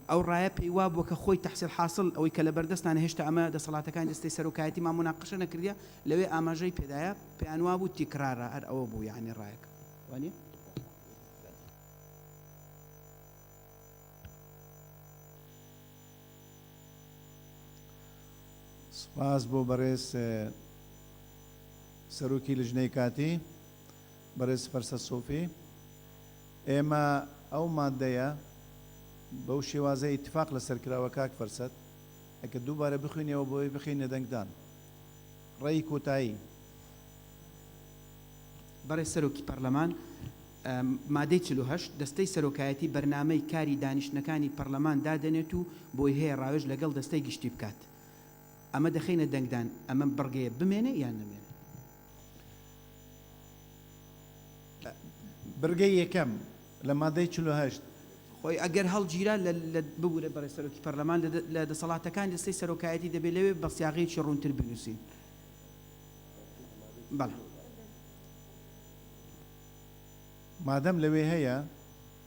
ئەو ڕایە پێی وا بووە کە خۆی تەحسیل حاصل ئەوەی کە لە بەردەستانە هێشتا ئەمە دەسەڵاتەکانی دەستەی سەرۆکایەتی ما مناقەشە نەکردیە لەوێ ئاماژەی پێدایە پێیان وا بوو تیکرارە هەر ئەوە بوو یعنی ڕایەکە وانە. سپاس بۆ بەڕێز سەرۆکی لیژنەی کاتی بەڕێز فەرسە سۆفی. ئێمە ئەو مادەیە بەو شێوازەی اتفاق لەسەر کراوە کاک فەرسەد ئەکە دووبارە بخوێنەوە بۆی بخینە دەنگدان. ڕێی کۆتایی. بەڕێز سەرۆکی پەرلەمان، مادەی 48 دەستەی سەرۆکایەتی بەرنامەی کاری دانیشتنەکانی پەرلەمان دادەنێت و بۆی هەیە ڕاوێژ لەگەڵ دەستەی گشتی بکات. ئەمە دەخینە دەنگدان. ئەمە بڕگەیە بمێنێ یان نەمێنێ؟ بڕگەی یەکەم لە مادەی 48 خۆی ئەگەر هەڵگیرا لە ببوورە بەڕێز سەرۆکی پەرلەمان لە دەسەڵاتەکانی دەستەی سەرۆکایەتی دەبێت لەوێ بە سیاغەیەکی ڕوونتر بنووسین. بەڵێ مادەم لەوێ هەیە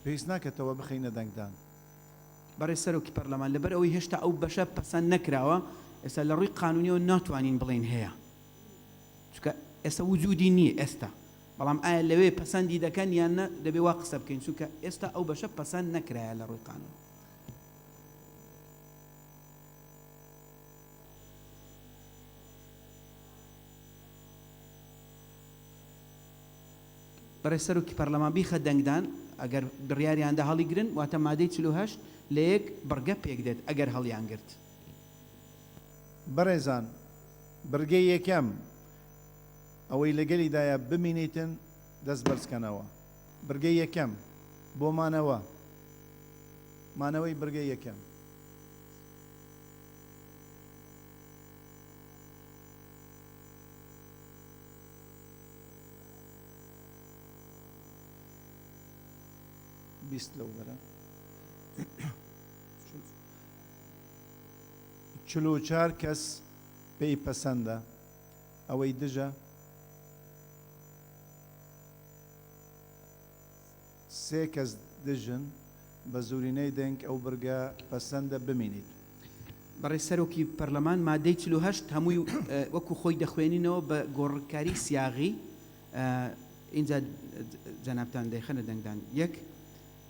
پێویست ناکەتەوە بخینە دەنگدان. بەڕێز سەرۆکی پەرلەمان لەبەر ئەوەی هێشتا ئەو بەشە پەسەند نەکراوە ئێستا لە ڕووی قانونیەوە ناتوانین بڵێن هەیە چونکە ئێستا وجودی نییە ئێستا. بەڵام ئایا لەوێ پەسەندی دەکەن یان نە دەبێ وا قسە بکەین چونکە ئێستا ئەو بەشە پەسەند نەکرایە لە ڕووی قانون. بەڕێز سەرۆکی پەرلەمان بیخە دەنگدان ئەگەر بڕیاریاندا هەڵی گرن واتە مادەی 48 لە یەک بڕگە پێک دێت ئەگەر هەڵیان گرت. بەڕێزان بڕگەی یەکەم ئەوەی لەگەلیدایە بمینیتن دەست بەرزکەنەوە. بڕگەی یەکەم بۆمانەوە مانەوەی بڕگەی یەکەم. بیست لەو بەرە 44 کەس پێی پەسەندە ئەوەی دژە سێ کەس دژن بە زورینەی دەنگ ئەو بڕگە پەسەندە بمینیت. بەڕێ سەرۆکی پەرلەمان مادەی 48 هەمووی وەکو خۆی دەخوێنینەوە بە گۆڕکاری سیاغی. اینجا جەنابتان دەیخەنە دەنگدان. یەک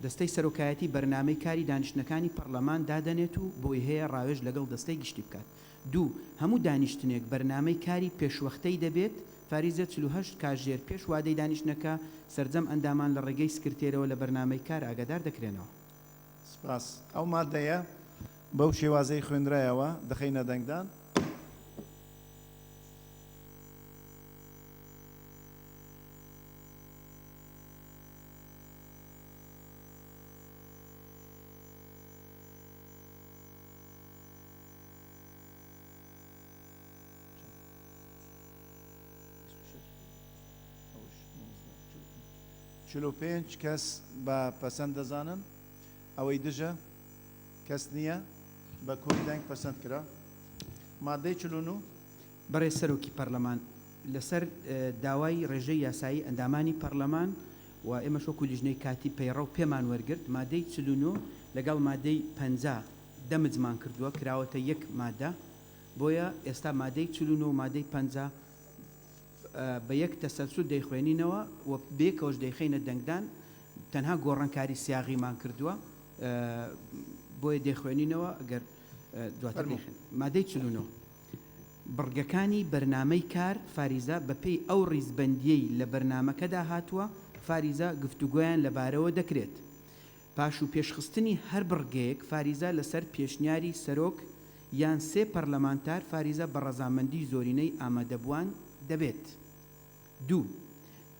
دەستەی سەرۆکایەتی بەرنامەی کاری دانیشتنەکانی پەرلەمان دادەنێت و بۆی هەیە ڕاوێژ لەگەڵ دەستەی گشتی بکات. دوو هەموو دانیشتنێک بەرنامەی کاری پێشوەختەی دەبێت فاریزە 48 کاژێر پێش وادەی دانیشتنەکە سەرجەم ئەندامان لە ڕێگەی سکرتێرەوە لە بەرنامەی کار ئاگادار دەکرێنەوە. سپاس. ئەو مادەیە بەو شێوازەی خوێنرایەوە دەخەینە دەنگدان. چلو پێنج کەس بە پەسەند دەزانن ئەوەی دژە کەس نییە بە کۆی دەنگ پەسەند کرا. مادەی 49 بەڕێ سەرۆکی پەرلەمان لەسەر داوای ڕێژەی یاسایی ئەندامانی پەرلەمان و ئێمە شۆکو لیژنەی کاتی پەیڕە و پێمان وەرگرت مادەی 49 لەگەڵ مادەی 50 دەمجمان کردووە کراوەتە یەک مادە. بۆیە ئێستا مادەی 49 و مادەی 50 بە یەک تەسەلسل دەیخوێنینەوە و بێکەوەش دەیخینە دەنگدان. تەنها گۆڕانکاری سیاغیمان کردووە بۆیە دەیخوێنینەوە ئەگەر دواتر دەیخێن. مادەی 49 بڕگەکانی بەرنامەی کار فاریزە بەپێی ئەو ڕیزبەندیەی لە بەرنامەکەدا هاتووە فاریزە گفتوگۆیان لەبارەوە دەکرێت. پاش و پێشخستنی هەر بڕگەیەک فاریزە لەسەر پێشنیاری سەرۆک یان سێ پەرلەمانتار فاریزە بە ڕەزامەندی زۆرینەی ئامادەبووان دەبێت. دوو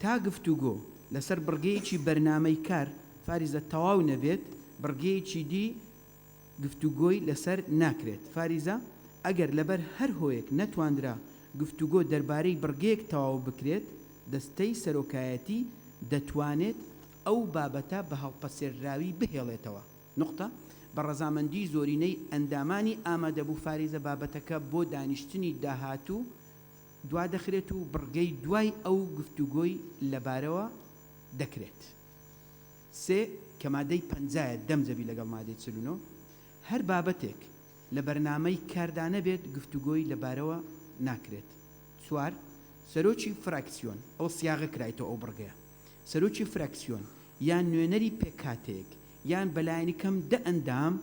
تا گفتوگۆ لەسەر بڕگەیەکی بەرنامەی کار فاریزە تەواو نەبێت بڕگەیەکی دی گفتوگۆی لەسەر ناکرێت. فاریزە ئەگەر لەبەر هەر هۆیەک نەتواندرا گفتوگۆ دەربارەی بڕگەیەک تەواو بکرێت دەستەی سەرۆکایەتی دەتوانێت ئەو بابەتە بە هەڵپەسێراوی بهێڵێتەوە. نقطە بە ڕەزامەندی زۆرینەی ئەندامانی ئامادەبوو فاریزە بابەتەکە بۆ دانیشتنی داهاتوو دوا دەخرێت و بڕگەی دوای ئەو گفتوگۆی لەبارەوە دەکرێت. سێ کە مادەی 50 دەمزەبی لەگەڵ مادەی 49 هەر بابەتێک لە بەرنامەی کاردانە بێت گفتوگۆی لەبارەوە ناکرێت. چوار سەرۆکی فراکسیۆن ئەو سیاغە کرایتەوە ئەو بڕگەیە. سەرۆکی فراکسیۆن یان نوێنەری پێکاتێک یان بەلایەنی کەم دە ئەندام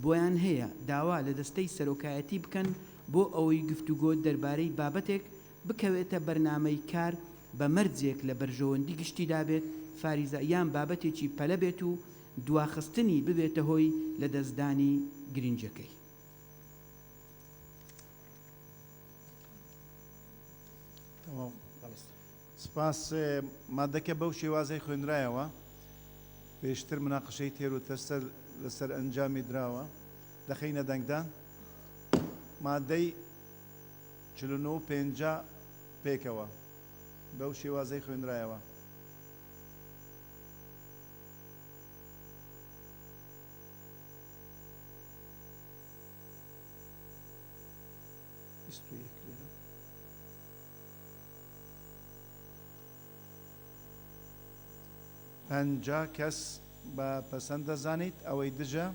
بۆیان هەیە داوا لە دەستەی سەرۆکایەتی بکەن بۆ ئەوەی گفتوگۆ دەربارەی بابەتێک بکەوێتە بەرنامەی کار بە مەرجێک لە بەرژەوەندی گشتیدا بێت فاریزە یان بابەتێکی پەلە بێت و دواخستنی ببێتە هۆی لە دەستدانی گرنجەکەی. سپاس. مادەکە بەو شێوازەی خوێنرایەوە پێشتر مناقشەی تێر و تەسەر لەسەر ئەنجامی دراوە دەخەینە دەنگدان. مادەی 49 50 پێکەوە بەو شێوازەی خوێنرایەوە. پەنجا کەس بە پەسەند دەزانیت ئەوەی دژە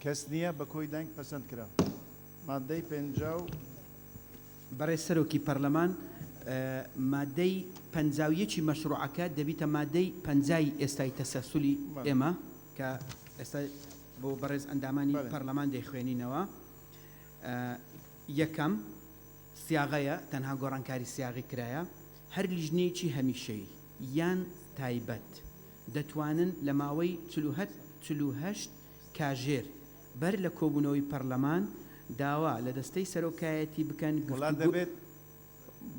کەس نییە بە کۆی دەنگ پەسەند کرا. مادەی 50 بەڕێ سەرۆکی پەرلەمان مادەی 51 مەشروعەکە دەبیتە مادەی 50 ئێستای تەسەسولی ئێمە کە ئێستا بۆ بەڕێز ئەندامانی پەرلەمان دەیخوێنینەوە. یەکەم سیاغەیە تەنها گۆڕانکاری سیاغی کرایە هەر لیژنەیەکی هەمیشەی یان تایبەت دەتوانن لە ماوەی 48 کاژێر بەر لە کۆبوونەوەی پەرلەمان داوا لە دەستەی سەرۆکایەتی بکەن. وڵات دەبێت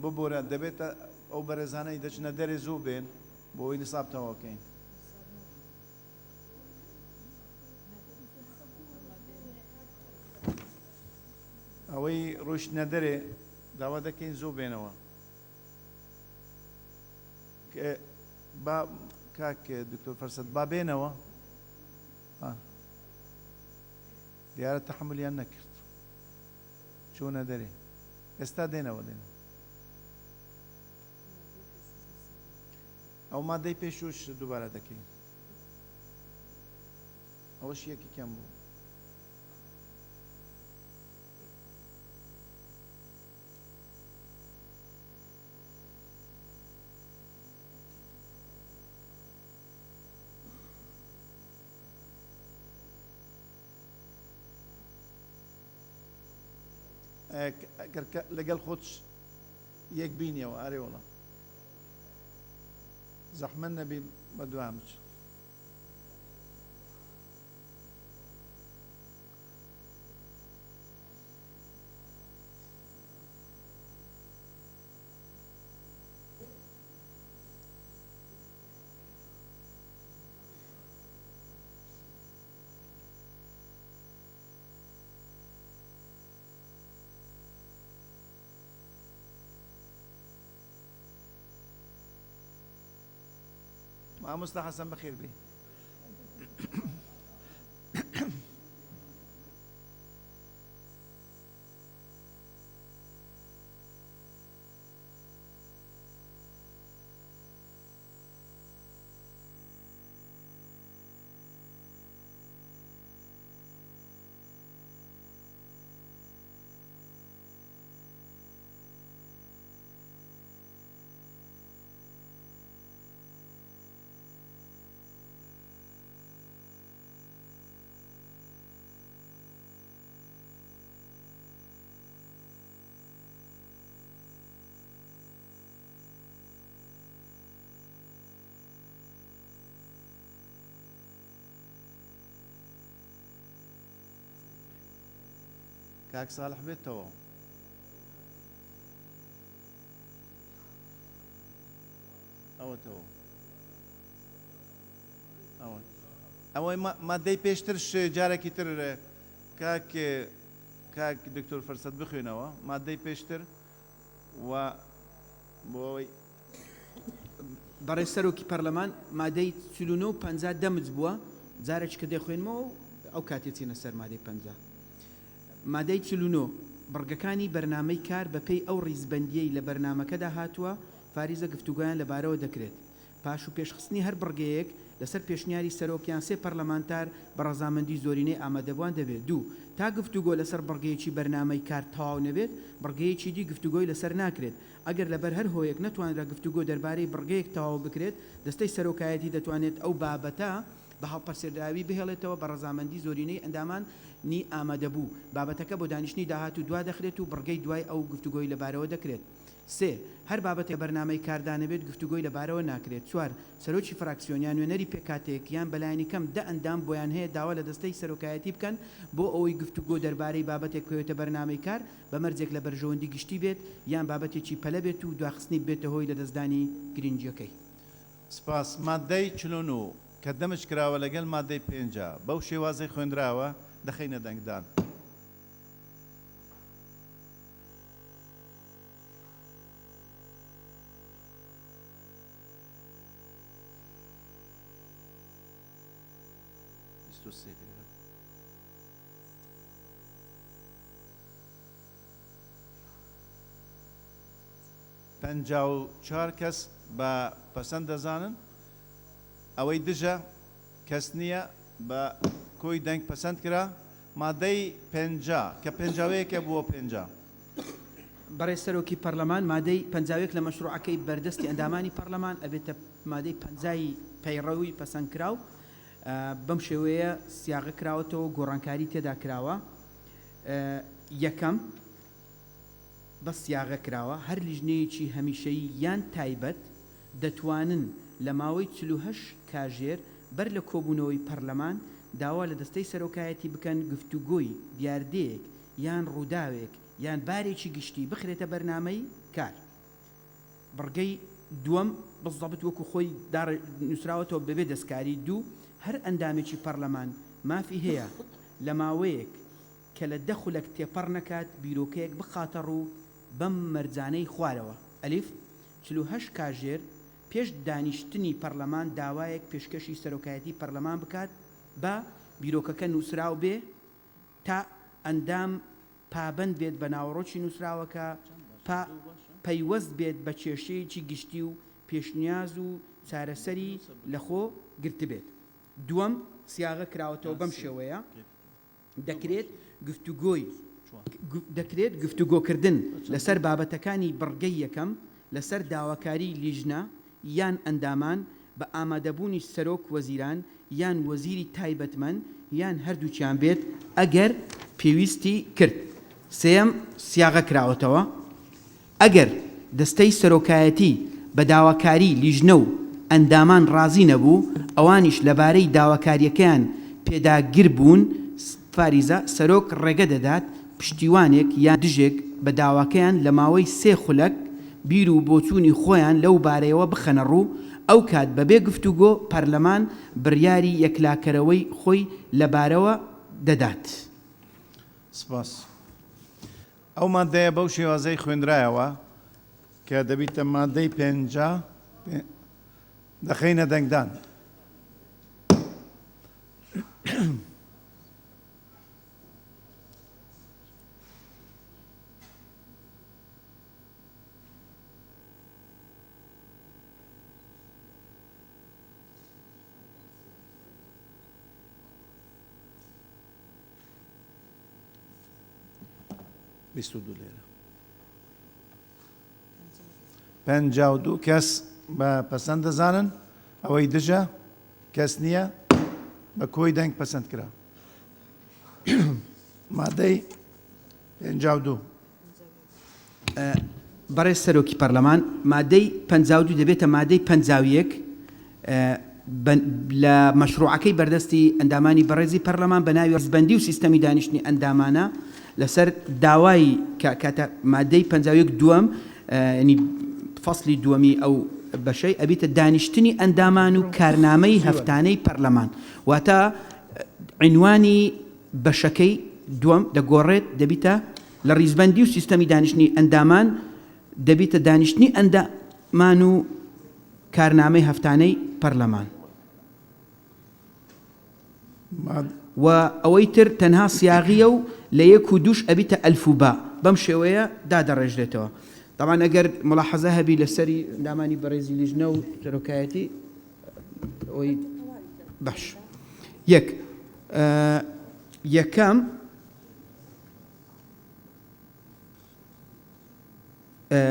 ببۆرە دەبێت ئەو بەرەزانەی دەچنە دەرێ زوو بێن بۆ ئەوی نساب تەواوکەین. ئەوەی ڕۆیشتنە دەرێ داوا دەکەین زۆر بێنەوە با کاک دکتۆر فەرسەد با بێنەوە دیارە تەحملیان نەکرد چوونە دەرێ ئێستا دێنەوە دێنەوە ئەو مادەی پێشوش دووبارە دەکەین ئەوەش یەکی کەم بوو لەگەڵ خۆت یەک بینیەوە ئارێ وەڵا زەحمەت نەبی بەدوام بچ مامۆستا حەسەن بەخێر بێ کاک ساڵح بێتەوە ئەوەتەوە ئەوەی مادەی پێشتر جارێکی تر کاک دکتۆر فەرسەد بخوێنەوە مادەی پێشتر و بۆ ئەوەی بەڕێز سەرۆکی پەرلەمان مادەی 49 و 50 دەمج بووە جارێک کە دەخوێنمەوە ئەو کاتێ چینە سەر مادەی 50 مادەی 49 بڕگەکانی بەرنامەی کار بەپێی ئەو ڕیزبەندیەی لە بەرنامەکەدا هاتووە فاریزە گفتوگویان لەبارەوە دەکرێت پاش و پێشخستنی هەر بڕگەیەک لەسەر پێشنیاری سەرۆکیان سێ پەرلەمانتار بە ڕەزامەندی زۆرینەی ئامادەبووان دەبێت دوو تا گفتوگۆ لەسەر بڕگەیەکی بەرنامەی کار تەواو نەبێت بڕگەیەکی دی گفتوگۆی لەسەر ناکرێت ئەگەر لەبەر هەر هۆیەک نەتوانرا گفتوگۆ دەربارەی بڕگەیەک تەواو بکرێت دەستەی سەرۆکایەتی دەتوانێت ئەو بابەتە بە هەڵپەرسێدراوی بهێڵێتەوە بە ڕەزامەندی زۆرینەی ئەندامان نی ئامادەبوو بابەتەکە بۆ دانیشتنی داهات و دوا دەخرێت و بڕگەی دوای ئەو گفتوگۆی لەبارەوە دەکرێت سێ هەر بابەتێ بەرنامەی کاردانەبێت گفتوگۆی لەبارەوە ناکرێت چوار سەرۆکی فراکسیۆنیان نوێنەری پێکاتێک یان بەلایانی کەم دە ئەندام بۆیان هەیە داوا لە دەستەی سەرۆکایەتی بکەن بۆ ئەوەی گفتوگۆ دەربارەی بابەتێک پێوێتە بەرنامەی کار بە مەرجێک لە بەرژەوەندی گشتی بێت یان بابەتێکی پەلە بێت و دواخستنی بێتە هۆی لە دەستدانی گرنگیەکەی سپاس مادەی 49 کە دەمج کراوە لەگەڵ مادەی 50 بەو شێوازەی خوێنراوە دەخەینە دەنگدان پەنجا و چوار کەس بە پەسەند دەزانن ئەوەی دژە کەس نییە بە کۆی دەنگ پەسەند کرا مادەی 50 کە پێنجاوەیەکە بووە 50 بەڕێز سەرۆکی پەرلەمان مادەی 50 لە مەشروعەکەی بەردەستی ئەندامانی پەرلەمان ئەبێتە مادەی 50 پەیڕەوی پەسەند کراو بەم شێوەیە سیاغە کراوەتەوە گۆڕانکاری تێدا کراوە یەکەم بە سیاغە کراوە هەر لیژنەیەکی هەمیشەیی یان تایبەت دەتوانن لە ماوەی 48 کاژێر بەر لە کۆبوونەوەی پەرلەمان داوا لە دەستەی سەرۆکایەتی بکەن گفتوگۆی دیاردەیەک یان ڕووداوێک یان بارێکی گشتی بخرێتە بەرنامەی کار بڕگەی دووەم بەزەبت وەکو خۆی نووسراوەتەوە بەبێ دەستکاری دوو هەر ئەندامێکی پەرلەمان مافی هەیە لە ماوەیەک کە لە دەخولێک تێپەڕ نەکات بیرۆکەیەک بخاتە ڕوو بەم مەرجانەی خوارەوە ئەلیف 48 کاژێر پێش دانیشتنی پەرلەمان داوایەک پێشکەشی سەرۆکایەتی پەرلەمان بکات بە بیرۆکەکە نووسراو بێ تا ئەندام پابند بێت بە ناوەڕۆکی نووسراوەکە پەیوەست بێت بە کێشەیەکی گشتی و پێشنیاز و چارەسەری لەخۆ گرت بێت. دووەم سیاغە کراوەتەوە بەم شێوەیە دەکرێت گفتوگۆکردن لەسەر بابەتەکانی بڕگەی یەکەم لەسەر داواکاری لیژنە یان ئەندامان بە ئامادەبوونی سەرۆک وەزیران یان وەزیری تایبەتمەند یان هەردووچیان بێت ئەگەر پێویستی کرد. سێەم سیاغە کراوەتەوە ئەگەر دەستەی سەرۆکایەتی بە داواکاری لیژنە و ئەندامان ڕازی نەبوو ئەوانیش لەبارەی داواکاریەکەیان پێداگیر بوون فاریزە سەرۆک ڕێگە دەدات پشتیوانێک یان دژێک بە داواکەیان لە ماوەی 3 خولەک بیر و بۆچوونی خۆیان لەو بارەیەوە بخەنە ڕوو ئەو کات بەبێ گفتوگۆ پەرلەمان بڕیاری یەکلاکەرەوەی خۆی لەبارەوە دەدات. سپاس. ئەو مادەیە بەو شێوازەی خوێندرایەوە کە دەبیتە مادەی 50 دەخەینە دەنگدان. بیست و دوو لێرە 52 کەس بە پەسەند دەزانن ئەوەی دژە کەس نییە بە کۆی دەنگ پەسەند کرا. مادەی 52 بەڕێز سەرۆکی پەرلەمان مادەی 52 دەبێتە مادەی 51 لە مەشروعەکەی بەردەستی ئەندامانی بەڕێزی پەرلەمان بە ناوی ڕزبەندی و سیستەمی دانیشتنی ئەندامانە لەسەر داوای کاتە مادەی 51 دووەم ینی فەسلی دووەمی ئەو بەشەی ئەبیتە دانیشتنی ئەندامان و کارنامەی هەفتانەی پەرلەمان واتە عنوانی بەشەکەی دووەم دەگۆڕێت دەبیتە لە ڕیزبەندی و سیستەمی دانیشتنی ئەندامان دەبیتە دانیشتنی ئەندامان و کارنامەی هەفتانەی پەرلەمان و ئەوەی تر تەنها سیاغیە و لە 1 و 2 ئەبیتە ئەلفوبا بەم شێوەیە دادەڕێژرێتەوە. طبعا ئەگەر ملاحەزە هەبی لەسەری ئەندامانی بەڕێزی لیژنە و سەرۆکایەتی ئەوەی باش. یەکەم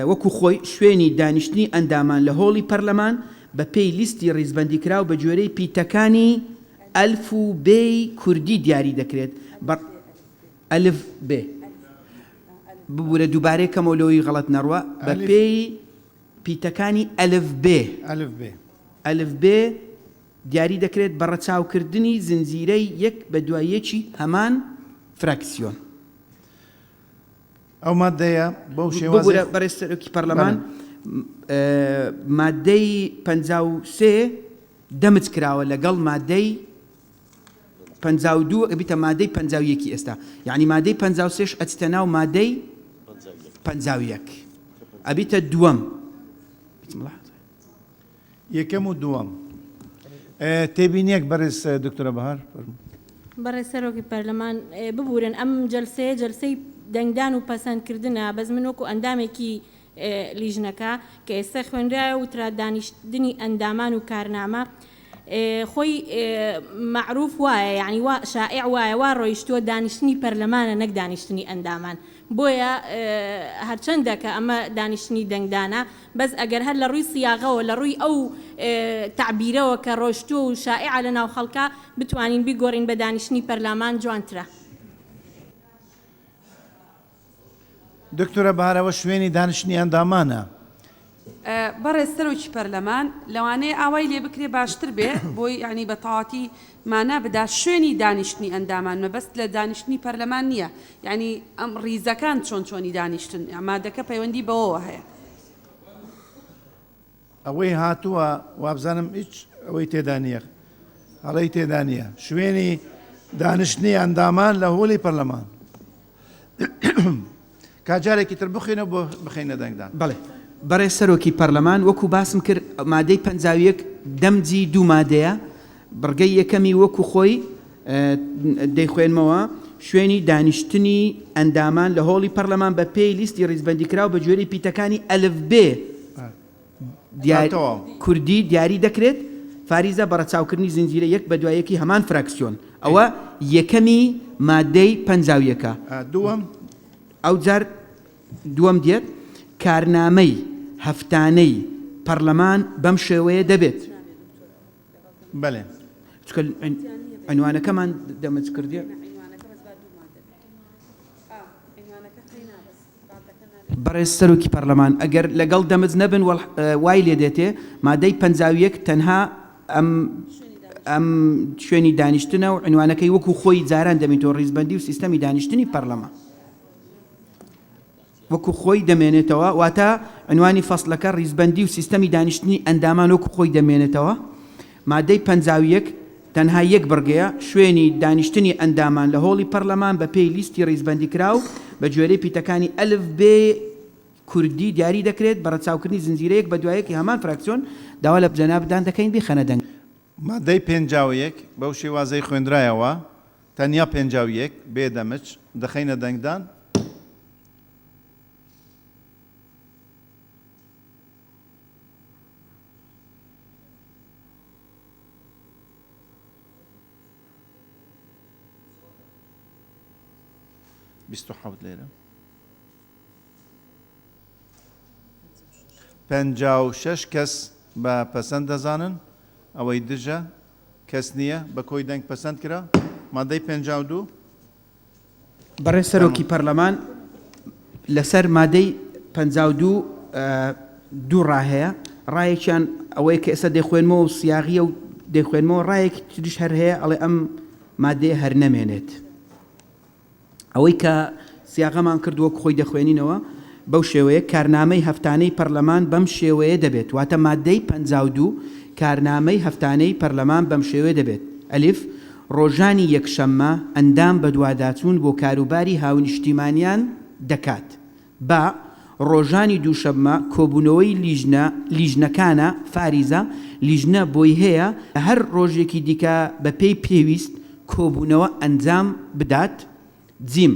وەکو خۆی شوێنی دانیشتنی ئەندامان لە هۆڵی پەرلەمان بە پێی لیستی ڕیزبەندی کراو بە جۆرەی پیتەکانی ئەلف و بێی کوردی دیاری دەکرێت. ئەلف بێ ببوورە دووبارەیەکەمەوە لەوەی غەڵەت نەڕوە بە پێی پیتەکانی ئەلف بێ دیاری دەکرێت بە ڕەچاوکردنی زنجیرەی یەک بە دوایەکی هەمان فراکسیۆن. ئەو مادەیە بەو شێوازە بەڕێز سەرۆکی پەرلەمان مادەی 53 دەمج کراوە لەگەڵ مادەی 52 ئەبیتە مادەی 51 ئێستا یعنی مادەی 56 ئەچتە ناو مادەی 51 ئەبیتە دووەم یەکەم و دووەم. تێبینیەک بەڕێز دکتۆرە بەهار بەڕێز سەرۆکی پەرلەمان ببورن ئەم جەلسەی دەنگدان و پەسەندکردنە بەس من وەکو ئەندامێکی لیژنەکە کە ئێستا خوێنرایە وترا دانیشتنی ئەندامان و کارنامە خۆی معروف وایە یعنی شائع وایە وا ڕۆیشتووە دانیشتنی پەرلەمانە نەک دانیشتنی ئەندامان بۆیە هەرچەندە کە ئەمە دانیشتنی دەنگدانە بەس ئەگەر هەر لە ڕووی سیاغەوە لە ڕووی ئەو تعبیرەوە کە ڕۆشتووە و شائعە لە ناو خەڵکە بتوانین بیگۆڕین بە دانیشتنی پەرلەمان جوانترە. دکتۆرە بەهارەوە شوێنی دانیشتنی ئەندامانە بەڕێز سەرۆکی پەرلەمان لەوانەیە ئاوای لێ بکرێ باشتر بێ بۆی ینی بە تەواتی مانا بدا شوێنی دانیشتنی ئەندامان مەبەست لە دانیشتنی پەرلەمان نییە یعنی ئەم ڕیزەکان چۆنی دانیشتن ئامادەکە پەیوەندی بەوەوە هەیە. ئەوەی هاتووە وابزانم هیچ ئەوەی تێدا نییە هەڵەی تێدا نییە شوێنی دانیشتنی ئەندامان لە هۆڵی پەرلەمان کاجارێکی تر بخینە بۆ بخینە دەنگدان. بەڵێ بەڕێز سەرۆکی پەرلەمان وەکو باسم کرد مادەی 51 دەمجی دوو مادەیە بڕگەی یەکەمی وەکو خۆی دەیخوێنمەوە شوێنی دانیشتنی ئەندامان لە هۆڵی پەرلەمان بە پێی لیستی ڕیزبەندیکراو بە جۆری پیتەکانی ئەلف بێ کوردی دیاری دەکرێت فاریزە بەڕەچاوکردنی زنجیرە یەک بە دوایەکی هەمان فراکسیۆن ئەوە یەکەمی مادەی 51 دووەم ئەو جار دووەم دێت کارنامەی هەفتانەی پەرلەمان بەم شێوەیە دەبێت بەڵێ عنوانەکەمان دەمەچ کردی بەڕێز سەرۆکی پەرلەمان ئەگەر لەگەڵ دەمز نەبن وای لێ دێتێ مادەی 51 تەنها ئەم شوێنی دانیشتنە و عنوانەکەی وەکو خۆی جاران دەمێتەوە ڕیزبەندی و سیستەمی دانیشتنی پەرلەمان وەکو خۆی دەمێنێتەوە واتە عنوانی فەسلەکە ڕیزبەندی و سیستەمی دانیشتنی ئەندامان وەکو خۆی دەمێنێتەوە مادەی 51 تەنها یەک بڕگەیە شوێنی دانیشتنی ئەندامان لە هۆڵی پەرلەمان بە پێی لیستی ڕیزبەندی کراو بە جۆرەی پیتەکانی ئەلف بێ کوردی دیاری دەکرێت بە ڕەچاوکردنی زنجیرەیەک بە دوایەکی هەمان فراکسیۆن داوا لە جەنابدان دەکەین بخەنە دەنگ مادەی 51 بەو شێوازەی خوێندرایەوە تەنیا 51 بێ دەمج دەخەینە دەنگدان. لێرە 56 کەس بە پەسەند دەزانن ئەوەی دژە کەس نییە بە کۆی دەنگ پەسەند کرا مادەی 52 بەڕێز سەرۆکی پەرلەمان لەسەر مادەی 52 دوو ڕاهەیە ڕایەکیان ئەوەی کە ئێستا دەیخوێنمەوە و سیاغیە و دەیخوێنمەوە ڕایەکی تریش هەر هەیە ئەڵێ ئەم مادەیە هەر نەمێنێت ئەوەی کە سیاغەمان کردووە خۆی دەخوێنینەوە بەو شێوەیە کارنامەی هەفتانەی پەرلەمان بەم شێوەیە دەبێت واتە مادەی 52 کارنامەی هەفتانەی پەرلەمان بەم شێوەیە دەبێت ئەلیف ڕۆژانی یەکشەممە ئەندام بە دوواداچوون بۆ کاروباری هاونیشتیمانیان دەکات با ڕۆژانی دووشەممە کۆبوونەوەی لیژنەکانە فاریزە لیژنە بۆی هەیە هەر ڕۆژێکی دیکە بە پێی پێویست کۆبوونەوە ئەنجام بدات جیم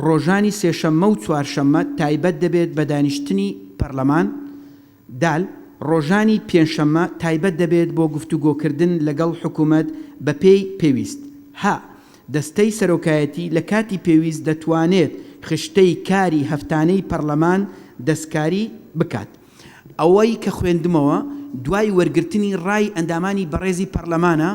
ڕۆژانی سێشەممە و چوارشەممە تایبەت دەبێت بە دانیشتنی پەرلەمان دال ڕۆژانی پێنجشەممە تایبەت دەبێت بۆ گفتوگۆکردن لەگەڵ حکوومەت بە پێی پێویست ها دەستەی سەرۆکایەتی لە کاتی پێویست دەتوانێت خشتەی کاری هەفتانەی پەرلەمان دەستکاری بکات ئەوەی کە خوێندمەوە دوای وەرگرتنی ڕای ئەندامانی بەڕێزی پەرلەمانە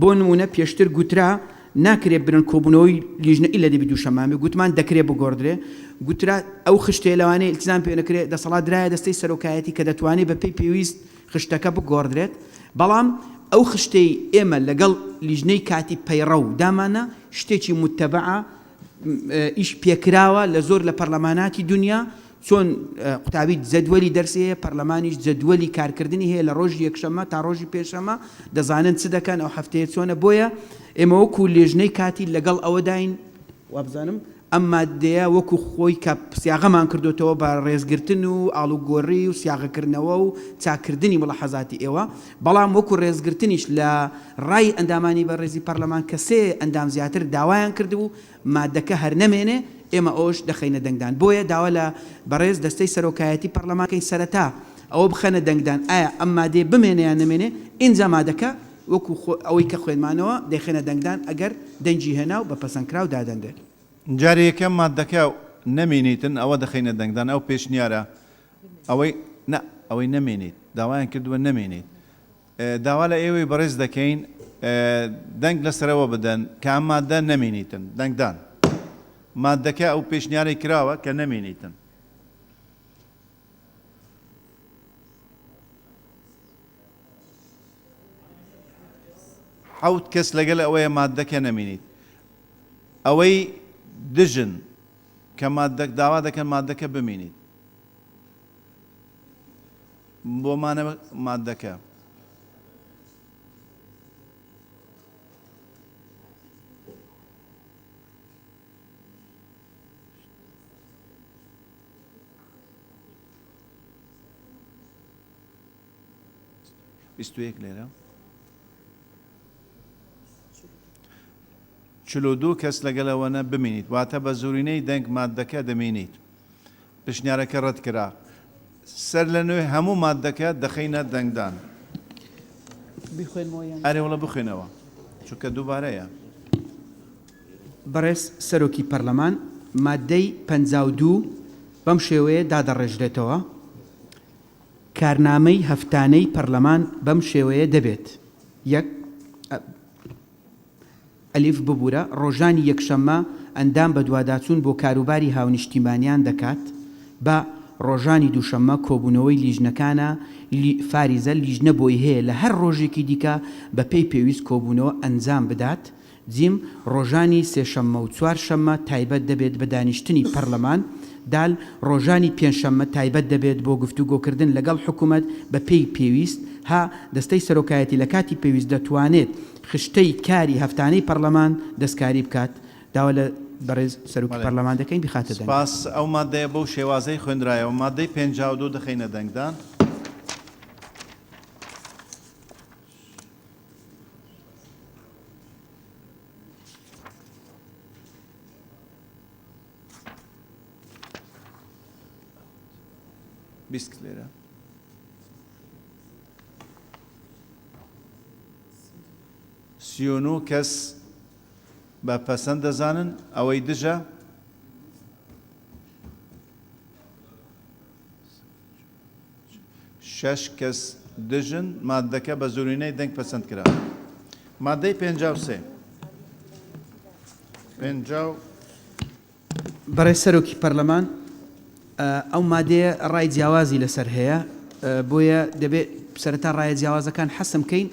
بۆ نمونە پێشتر گوترا ناکرێت برن کۆبوونەوەی لیژنە ئیلە دەبی دووشەمامێ گوتمان دەکرێت بگۆڕدرێ گوترا ئەو خشتێ لەوانەیە التزام پێ نەکرێت دەسەڵات درایە دەستەی سەرۆکایەتی کە دەتوانێت بە پێی پێویست خشتەکە بگۆڕدرێت بەڵام ئەو خشتەی ئێمە لەگەڵ لیژنەی کاتی پەیڕە و دامانە شتێکی متتەبعە ئیش پێکراوە لە زۆر لە پەرلەماناتی دنیا چۆن قوتابی جەدوەلی دەرسەیە پەرلەمانیش جەدوەلی کارکردنی هەیە لە ڕۆژی یەکشەممە تا ڕۆژی پێشەمە دەزانن چ دەکەن ئەو هەفتەیە چۆنە بۆیە ئێمە وەکو لێژنەی کاتی لەگەڵ ئەوەداین وابزانم ئەم مادەیە وەکو خۆی کە سیاغەمان کردوتەوە بە ڕێزگرتن و ئاڵوگۆڕی و سیاغەکردنەوە و چاکردنی مڵەحەزاتی ئێوە بەڵام وەکو ڕێزگرتنیش لە ڕای ئەندامانی بە ڕێزی پەرلەمان کە سێ ئەندام زیاتر داوایان کردبوو مادەکە هەر نەمێنێ ئێمە ئەوش دەخەینە دەنگدان بۆیە داوا لە بەڕێز دەستەی سەرۆکایەتی پەرلەمانکەی سەرەتا ئەوە بخەنە دەنگدان ئایا ئەم مادەیە بمێنە یان نەمێنێ ئینجا مادەکە وەکو ئەوەی کە خوێنمانەوە دەخێنە دەنگدان ئەگەر دەنگی هێنا و بە پەسەندکراو دادەندێت جارێ یەکەم مادەکە نەمێنیتن ئەوە دەخەینە دەنگدان ئەو پێشنیارە ئەوەی نەمێنیت داوایان کردووە نەمێنیت داوا لە ئێوەی بەڕێز دەکەین دەنگ لەسەرەوە بدەن کە ئەم مادە نەمێنیتن دەنگدان مادەکە ئەو پێشنیارەی کراوە کە نەمێنیتن حوت کەس لەگەڵ ئەوەیە مادەکە نەمێنیت ئەوەی دژن کە داوا دەکەن مادەکە بمێنیت بۆمانە مادەکە 21 لێرە 42 کەس لەگەلەوەنە بمینیت واتە بە زورینەی دەنگ مادەکە دەمینیت پشنیارەکە ڕەت کرا سەر لە نوێ هەموو مادەکە دەخینە دەنگدان ئەرێ وڵە بخوێنەوە چونکە دووبارەیە بەڕێز سەرۆکی پەرلەمان مادەی 52 بەم شێوەیە دادەڕێژرێتەوە کارنامەی هەفتانەی پەرلەمان بەم شێوەیە دەبێت یەک ئەلیف ببوورە ڕۆژانی یەکشەممە ئەندام بە دوواداچوون بۆ کاروباری هاونیشتیمانیان دەکات بە ڕۆژانی دووشەممە کۆبوونەوەی لیژنەکانە فاریزە لیژنە بۆی هەیە لە هەر ڕۆژێکی دیکە بە پێی پێویست کۆبوونەوە ئەنجام بدات جیم ڕۆژانی سێشەممە و چوارشەممە تایبەت دەبێت بە دانیشتنی پەرلەمان دال ڕۆژانی پێنجشەممە تایبەت دەبێت بۆ گفتوگۆکردن لەگەڵ حکوومەت بە پێی پێویست ها دەستەی سەرۆکایەتی لە کاتی پێویست دەتوانێت خشتەی کاری هەفتانەی پەرلەمان دەستکاری بکات داوا لە بەڕێز سەرۆکی پەرلەمان دەکەین بخاتە دەنگ سپاس ئەو مادەیە بەو شێوازەی خوێندرایەوە مادەی 52 دەخینە دەنگدان بیست لێرە سیۆنۆ کەس بە پەسەند دەزانن ئەوەی دژە شەش کەس دژن مادەکە بە زۆرینەی دەنگ پەسەند کرا مادەی 53 بەڕێز سەرۆکی پەرلەمان ئەو مادەیە ڕای جیاوازی لەسەر هەیە بۆیە دەبێت سەرەتا ڕایە جیاوازەکان حەسم بکەین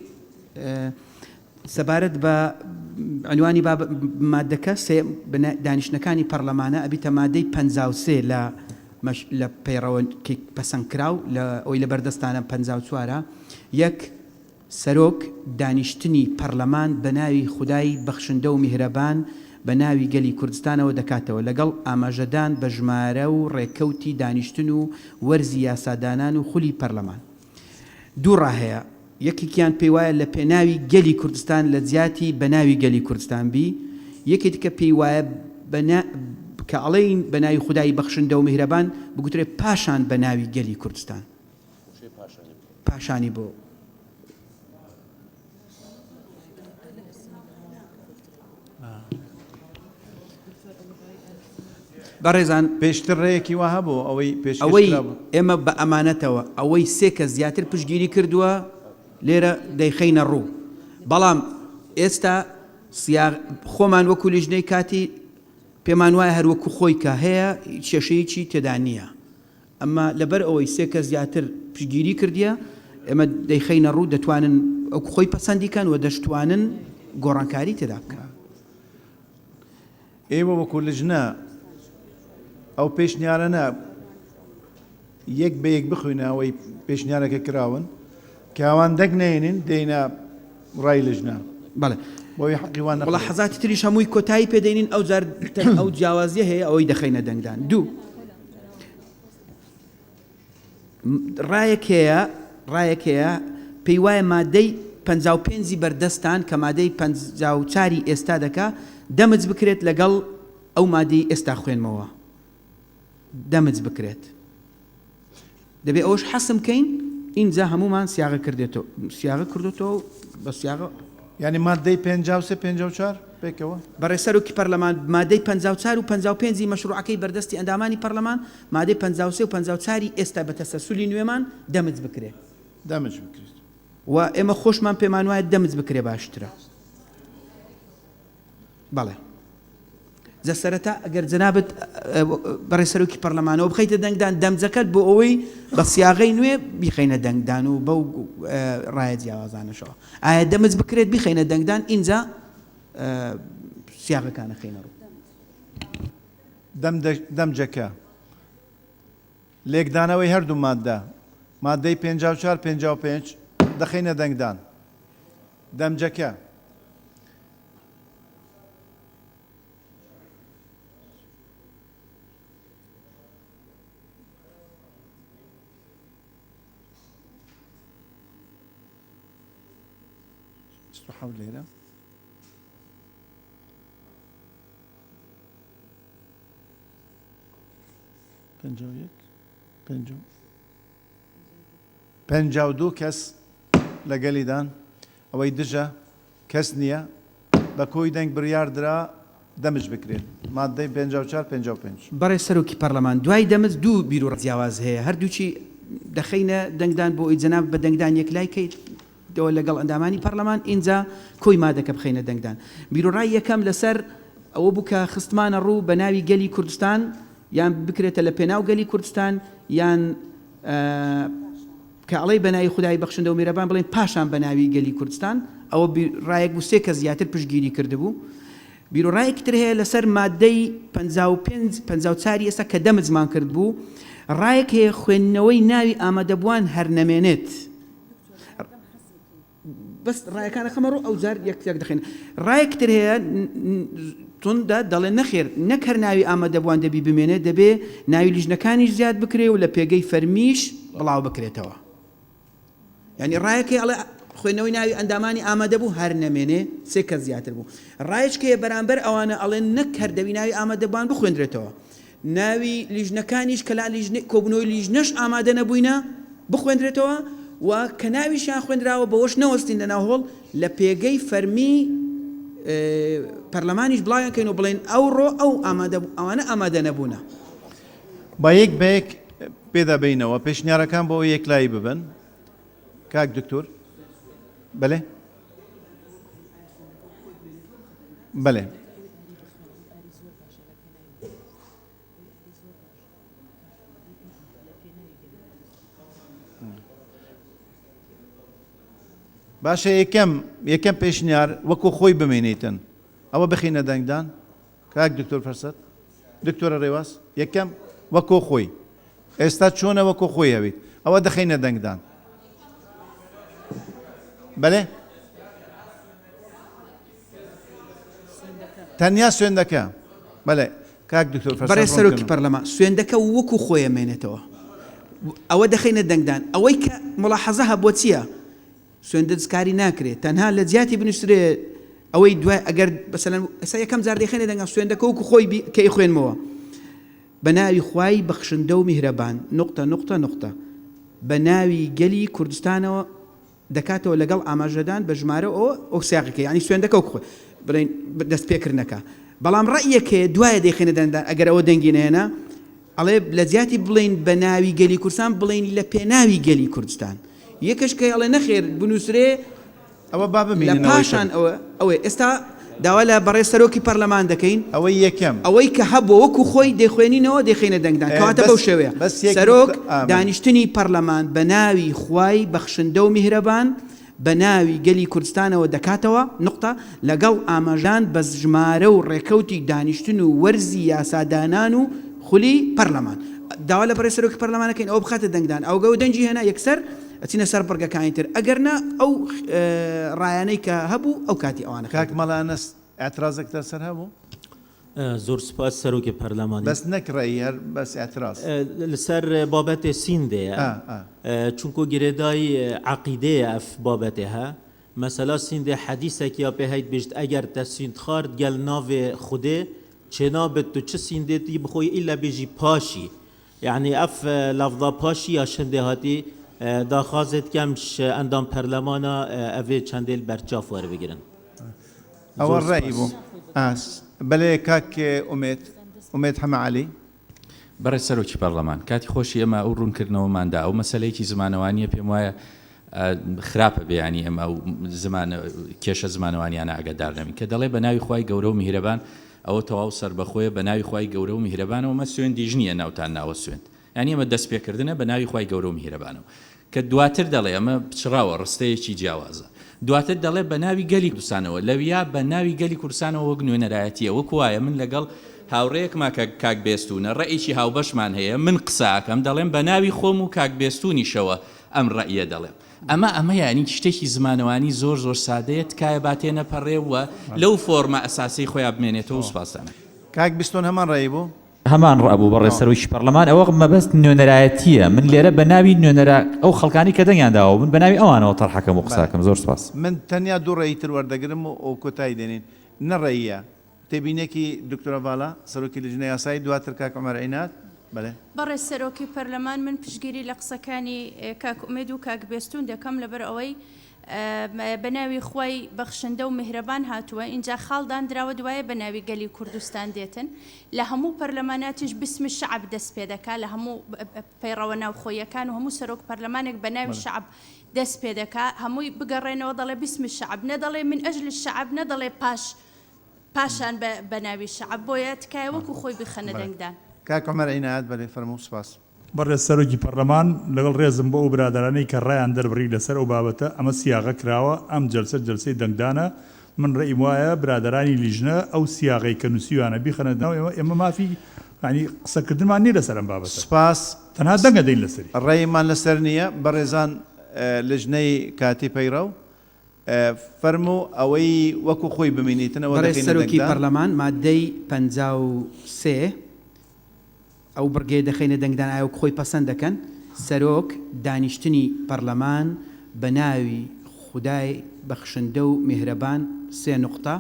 سەبارەت بە عنوانی مادەکە دانیشتەکانی پەرلەمانە ئەبیتە مادەی 53 لە پەیڕەوەکی پەسەندکراو لە ئەوی لە بەردەستانە 54 یەک سەرۆک دانیشتنی پەرلەمان بە ناوی خودای بەخشندە و میهرەبان بە ناوی گەلی کوردستانەوە دەکاتەوە لەگەڵ ئاماژەدان بە ژمارە و ڕێکەوتی دانیشتن و وەرزی یاسادانان و خولی پەرلەمان دوو ڕاهەیە یەکێکیان پێی وایە لە پێناوی گەلی کوردستان لە جیاتی بە ناوی گەلی کوردستان بی یەکێک دیکە پێی وایە کە ئەڵێین بە ناوی خودای بەخشندە و میهرەبان بگوترێت پاشان بە ناوی گەلی کوردستان پاشانی بۆ بەڕێزان پێشتر ڕێیەکی وا هەبوو ئەوەی ئێمە بە ئەمانەتەوە ئەوەی سێ کەس زیاتر پشتگیری کردووە لێرە دەیخەینە ڕوو بەڵام ئێستا خۆمان وەکو لیژنەی کاتی پێمان وایە هەروەکو خۆی کە هەیە کێشەیەکی تێدا نییە ئەمما لەبەر ئەوەی سێ کەس زیاتر پشتگیری کردیە ئێمە دەیخەینە ڕوو دەتوانن ئەو خۆی پەسەندیکەن و دەشتوانن گۆڕانکاری تێدا بکەن ئێوە وەکو لیژنە ئەو پێشنیارانە یەک بە یەک بخوێنەوەی پێشنیارەکە کراون کاوان دەک نێنین دێنە ڕای لیژنە بەڵێ بۆی حەقیوان وڵا حەزاتی تریش هەمووی کۆتایی پێدەینین ئەو جار ئەو جیاوازیە هەیە ئەوەی دەخەینە دەنگدان دوو ڕایەکەیە پێی وایە مادەی 55 بەردەستان کە مادەی 54 ئێستا دەکا دەمج بکرێت لەگەڵ ئەو مادەی ئێستا خوێنمەوە دەمج بکرێت دەبێت ئەوش حەسم بکەین اینجا هەمومان سیاغە کردێتەوە بە سیاغە ینی مادەی 54 پێکەوە بەڕێز سەرۆکی پەرلەمان مادەی 54 و 55 مەشروعەکەی بەردەستی ئەندامانی پەرلەمان مادەی 53 و 54 ئێستا بە تەسەسولی نوێمان دەمج بکرێت و ئێمە خۆشمان پێمان وایە دەمج بکرێ باشترە بەڵێ سەرەتا ئەگەر جەنابەت بەڕێز سەرۆکی پەرلەمانەوە بخەیتە دەنگدان دەمجەکەت بۆ ئەوەی بە سیاغەی نوێ بیخەینە دەنگدان و بەو ڕایە جیاوازانەشەوە ئایا دەمج بکرێت بیخەینە دەنگدان اینجا سیاغەکانە خەینە ڕوو دەمجەکە لێکدانەوەی هەردوو مادەی 54-55 دەخەینە دەنگدان دەمجەکە استحاول ليرة پنجاو دوو کەس لەگەلیدان ئەوەی دژە کەس نییە بە کۆی دەنگ بڕیاردرا دەمج بکرێن مادەی 54-55 بەڕێ سەرۆکی پەرلەمان دوای دەمز دوو بیرۆ جیاواز هەیە هەردووچی دەخینە دەنگدان بۆ ئەوی جەناب بە دەنگدان یەکلای دەوە لەگەڵ ئەندامانی پەرلەمان ئینجا کۆی مادەکە بخینە دەنگدان بیرۆڕای یەکەم لەسەر ئەوە بوو کە خستمانە ڕوو بە ناوی گەلی کوردستان یان بکرێتە لە پێناو گەلی کوردستان یان کە ئەڵەی بەناوی خودای بەخشندە و میرەبان بڵێن پاشان بەناوی گەلی کوردستان ئەوە ڕایەک بوو سێ کە زیاتر پشتگیری کردبوو بیرۆڕایەکتر هەیە لەسەر مادەی 54 ئێستا کە دەمت زمان کرد بوو ڕایەک هەیە خوێندنەوەی ناوی ئامادەبووان هەر نەمێنێت بەس ڕایەکانە خەمەڕۆ ئەو جار یەکتێک دەخێن ڕایەکتر هەیە توندا دەڵێن نەخێر نەک هەر ناوی ئامادەبووان دەبی بمێنێت دەبێ ناوی لیژنەکانیش زیاد بکرێ و لە پێگەی فەرمیش بڵاو بکرێتەوە یعنی ڕایەکەی ئەڵێ خوێنەوەی ناوی ئەندامانی ئامادەبوو هەر نەمێنێ سێ کەس زیاتر بوو ڕایشکەیە بەرامبەر ئەوانە ئەڵێن نەک هەردەوی ناوی ئامادەبووان بخوێندرێتەوە ناوی لیژنەکانیش کە لا کۆبنەوەی لیژنەش ئامادە نەبووینە بخوێندرێتەوە و کە ناویشیان خوێندراوە بەوەش نەوەستین لە ناوهۆڵ لە پێگەی فەرمی پەرلەمانیش بڵاویان کەین و بڵێن ئەوڕۆ ئەو ئەوانە ئامادە نەبوونە با یەک بەیەک پێدابینەوە پێشنیارەکان بۆ یەکلایی ببن کاک دکتۆر بەڵێ بەڵێ باشە یەکەم پێشنیار وەکو خۆی بمێنیتن ئەوە بخینە دەنگدان کاک دکتۆر فەرسەد دکتۆرە ڕێواز یەکەم وەکو خۆی ئێستا چۆنە وەکو خۆی هەویت ئەوە دەخینە دەنگدان بەڵێ تەنیا سوێندەکە بەڵێ کاک دکتۆر فەرسەد بەڕێ سەرۆکی پەرلەمان سوێندەکە وەکو خۆی مێنێتەوە ئەوە دەخینە دەنگدان ئەوەی کە مڵاحەزە هەبووە چییە سوێندە دەستکاری ناکرێت تەنها لە جیاتی بنووسرێت ئەوەی دوای ئەگەر بەسەلەن ئێستا یەکەم جار دەخێنێ دەنگان سوێندەکە وەکو خۆی کەی خوێنمەوە بە ناوی خوای بەخشندە و میهرەبان نقطە بە ناوی گەلی کوردستانەوە دەکاتەوە لەگەڵ ئاماژەدان بە ژمارە ئەو سیاقەکە ینی سوێندەکە وەکو خۆی بڵێن دەستپێکردنەکە بەڵام ڕەیەکێ دوایە دەخێنە دەنگدان ئەگەر ئەوە دەنگی نهێنا ئەڵێ لە جیاتی بڵێن بە ناوی گەلی کوردستان بڵێن لە پێناوی گەلی کوردستان یەکەش کە ئەڵێ نەخێر بنووسرێ ئەوە با بمێنن لە پاشان ئەوەی ئێستا داوا لە بەڕێ سەرۆکی پەرلەمان دەکەین ئەوەی یەکەم ئەوەی کە هەبوو وەکو خۆی دەخوێنینەوە دەخینە دەنگدان کەواتە بەو شێوەیە سەرۆک دانیشتنی پەرلەمان بە ناوی خوای بەخشندە و میهرەبان بە ناوی گەلی کوردستانەوە دەکاتەوە نقطە لەگەڵ ئاماژان بە ژمارە و ڕێکەوتی دانیشتن و وەرزی یاسادانان و خولی پەرلەمان داوا لە بەڕێ سەرۆکی پەرلەمانەکەین ئەو بخاتە دەنگدان ئەو گەو دەنجی هێنا یەکسەر ئەچینە سەر بڕگەکانی تر ئەگەرنا ئەو ڕایانەی کە هەبوو ئەو کاتی ئەوانە کاک مەڵانەس ئاعترازێکتە سەر هەبوو زۆر سپاس سەرۆکی پەرلەمانی بەس نەکڕی هەر بەس ئاعتراز لەسەر بابەتێ سیندەیە چونکو گرێدای عەقیدەیە ئەف بابەتێ هە مەسەلا سیندێ حەدیسێکیا پێ هەیت بێژت ئەگەر تە سیند خارد گەل ناوێ خودێ چێنابێت تو چ سیندێتی بخۆی ئیلا بێژی پاشی یعنی ئەف لەفظا پاشی یا شندێ هاتی داخوازت کەمش ئەندام پەرلەمانە ئەvێ چەندێل بەرچاف وەربگرن ئەوە ڕێی بوو بەڵێ کاک ئومێد حەمە عەلی بەڕێ سەرۆکی پەرلەمان کاتی خۆشی ئێمە ئەو ڕوونکردنەوەماندا ئەو مەسەلەیەکی زمانەوانیە پێم وایە خراپە بەیانی ئەمە ئەو کێشە زمانەوانیانە ئاگادار نەبین کە دەڵێ بە ناوی خوای گەورە و میهرەبان ئەوە تەواو سەربەخۆیە بە ناوی خوای گەورە و میهرەبانەوە مە سوێندیش نییە ناوتان ناوە سوێند ینی ئەمە دەستپێکردنە بە ناوی خوای گەورە و میهرەبانەوە کە دواتر دەڵێ ئەمە پچڕاوە ڕستەیەکی جیاوازە دواتر دەڵێ بە ناوی گەلی کوردستانەوە لەویا بە ناوی گەلی کوردستانەوە وەک نوێنەرایەتیە وەک وایە من لەگەڵ هاوڕێیەکما کاک بێستونە ڕێیکی هاوبەشمان هەیە من قساکەم دەڵێم بە ناوی خۆم و کاک بێستونیشەوە ئەم ڕەیە دەڵێم ئەمە یانی شتێکی زمانەوانی زۆر سادەیە تکایە باتێنە پەڕێ وە لەو فۆرمە ئەساسی خۆیان بمێنێتەوە و سوپاسانە کاک بیستۆن هەمان ڕێی بوو هەمان ڕابوو بەڕێز سەرۆکی پەرلەمان ئەوە مەبەست نوێنەرایەتیە من لێرە بە ناوی نوێنەرە ئەو خەڵکانی کە دەنگیانداوە بن بە ناوی ئەوانەوە تەرحەکەم و قساکەم زۆر سپاس من تەنیا دوو ڕێیتر وەردەگرم و کۆتایی دێنین نەڕێیە تێبینێکی دکتۆرە باڵا سەرۆکی لجنەی یاسایی دواتر کاک عومەر عینات بەڵێ بەڕێز سەرۆکی پەرلەمان من پشگیری لە قسەکانی کاک ئومێد و کاک بێستون دەکەم لەبەر ئەوەی بە ناوی خۆی بەخشندە و میهرەبان هاتووە اینجا خاڵدان دراوە دوایە بە ناوی گەلی کوردستان دێتن لە هەموو پەرلەماناتیش بسم شعب دەست پێ دەکا لە هەموو پەیڕەوە ناوخۆیەکان و هەموو سەرۆک پەرلەمانێک بە ناوی شعب دەست پێ دەکا هەمووی بگەڕێنەوە دەڵێ بسم شعب نەدەڵێ من ئەجل شعب نەدەڵێ پاشان بە ناوی شعب بۆیە تکایە وەکو خۆی بخەنە دەنگدان کاک عومەر عینات بەڵێ فەرموو سپاس بەڕێز سەرۆکی پەرلەمان لەگەڵ ڕێزم بۆ ئەو برادرانەی کە ڕایان دەربڕی لەسەر ئەو بابەتە ئەمە سیاغە کراوە ئەم جەلسەی دەنگدانە من ڕێیم وایە برادرانی لیژنە ئەو سیاغەی کە نووسیوانە بیخەنەدەوە ئێمە مافی ینی قسەکردنمان نیە لەسەر ئەم بابەتە سپاس تەنها دەنگە دەین لەسەری ڕێیمان لەسەر نییە بەڕێزان لجنەی کاتی پەیڕە و فەرموو ئەوەی وەکو خۆی بمینیتنەوە بەڕێز سەرۆکی پەرلەمان مادەی 53 ئەو بڕگێ دەخینە دەنگدان ئایا خۆی پەسەند دەکەن سەرۆک دانیشتنی پەرلەمان بە ناوی خودای بەخشندە و میهرەبان 3 نقطە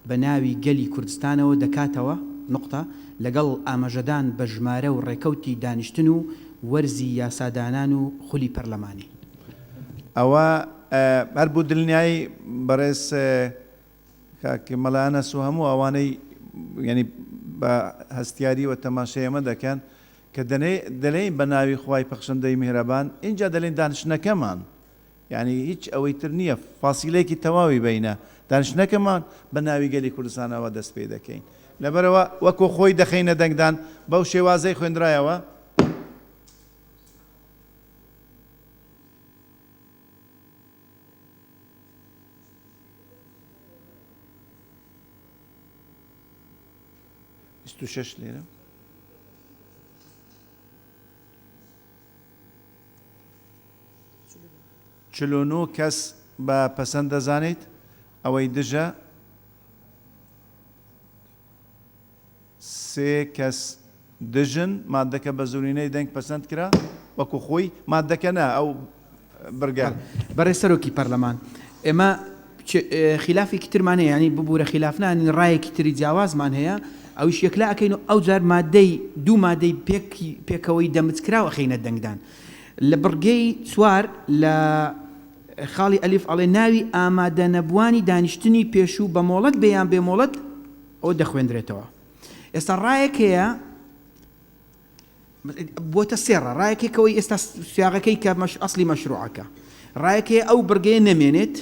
بە ناوی گەلی کوردستانەوە دەکاتەوە نقطە لەگەڵ ئاماژەدان بە ژمارە و ڕێکەوتی دانیشتن و وەرزی یاسادانان و خولی پەرلەمانی ئەوە هەر بوو دڵنیایی بەڕێز کاکی مەلایەنە سو هەموو ئەوانەی ینی بە هەستیاری و تەماشای ئەمە دەکەن کە دەڵێن بە ناوی خوای پەخشندەی میهرەبان اینجا دەڵێن دانیشتنەکەمان یعنی هیچ ئەوەی تر نییە فاسیلێکی تەواوی بینە دانیشتنەکەمان بە ناوی گەلی کوردستانەوە دەست پێ دەکەین لەبەرەوە وەکو خۆی دەخینە دەنگدان بەو شێوازەی خوێندرایەوە شش لێرە چلۆنۆ کەس بە پەسەند دەزانێت ئەوەی دژە سێ کەس دژن مادەکە بە زورینەی دەنگ پەسەند کرا وەکو خۆی مادەکە نا ئەو بەرگەر بەڕێز سەرۆکی پەرلەمان ئێمە خلافێکی ترمان هەیە ینی ببوورە خلافنان ڕایەکی تری جیاوازمان هەیە ئەوش یەکلا ئەەکەین و ئەو جار مادەی دوو مادەی پێکەوەی دەمچکراوە خینە دەنگدان لە بڕگەی چوار لە خاڵی ئەلیف ئەڵێ ناوی ئامادە نەبوانی دانیشتنی پێشوو بە مۆڵەت بەیان بێ مۆڵەت ئەو دەخوێندرێتەوە ئێستا ڕایەک هەیە بۆتە سێڕە ڕایەکێکەوەی ئێستا سیاغەکەی کە ئەسلی مەشروعەکە ڕایەک هەیە ئەو بڕگەیە نەمێنێت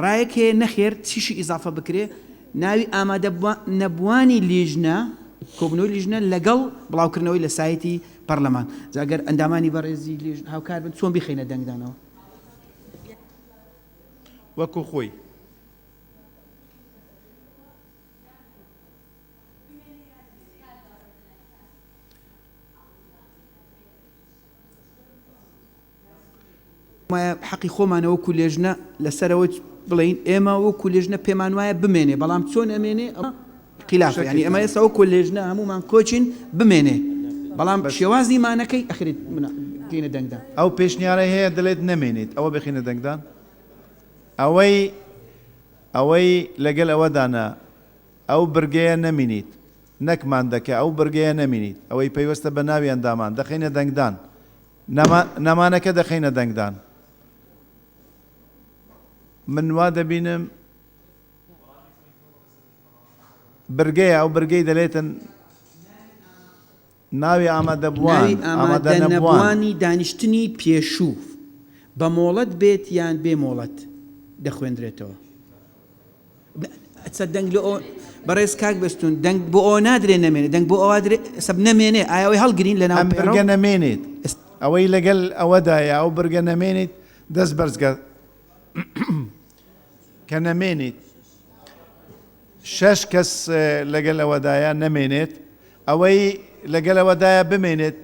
ڕایەک هەیە نەخێر چیشی ئیزافە بکرێ ناوی ئامادە نەبوانی لیژنە کۆبنەوەی لیژنە لەگەڵ بڵاوکردنەوەی لە سایتی پەرلەمان جاگەر ئەندامانی بەڕێزی لیژن هاوکار بن چۆن بخینە دەنگدانەوە وەکو خۆی حەقی خۆمانە وەکو لێژنە لەسەرەوە بڵین ئێمە وەکو لێژنە پێمان وایە بمێنێ بەڵام چۆن ئەمێنێ خلاف ینی ئەمە ئێستا وەکو لێژنە هەمومان کۆچین بمێنێ بەڵام شێوازی مانەکەی ئەخرێت بخینە دەنگدان ئەو پێشنیارە هەیە دەڵێت نەمێنێت ئەوە بخینە دەنگدان ئەوەی لەگەڵ ئەوەدانە ئەو برگەیە نەمینیت نەکمان دەکە ئەو برگەیە نەمینیت ئەوەی پەیوەستە بە ناوی ئەندامان دەخینە دەنگدان نەمانەکە دەخینە دەنگدان من وا دەبینم برگەیە ئەو برگەی دەلێتن ناوی ئامادەنەبوانی دانیشتنی پێشوو بە مۆڵەت بێت یان بێ مۆڵەت دەخوێندرێتەوە دەنگ لە بەڕێز کاک بەستون دەنگ بۆ ئەو نادرێ نەمێنێت دەنگ بۆ ئەوە سەب نەمێنێ ئایاوەی هەڵگرین لە ناو برگە نەمێنێت ئەوەی لەگەڵ ئەوەدایە ئەو برگە نەمێنێت دەست بەرزگە کە نەمێنیت شەش کەس لەگەڵ ئەوەدایە نەمێنێت ئەوەی لەگەڵ ئەوەدایە بمێنێت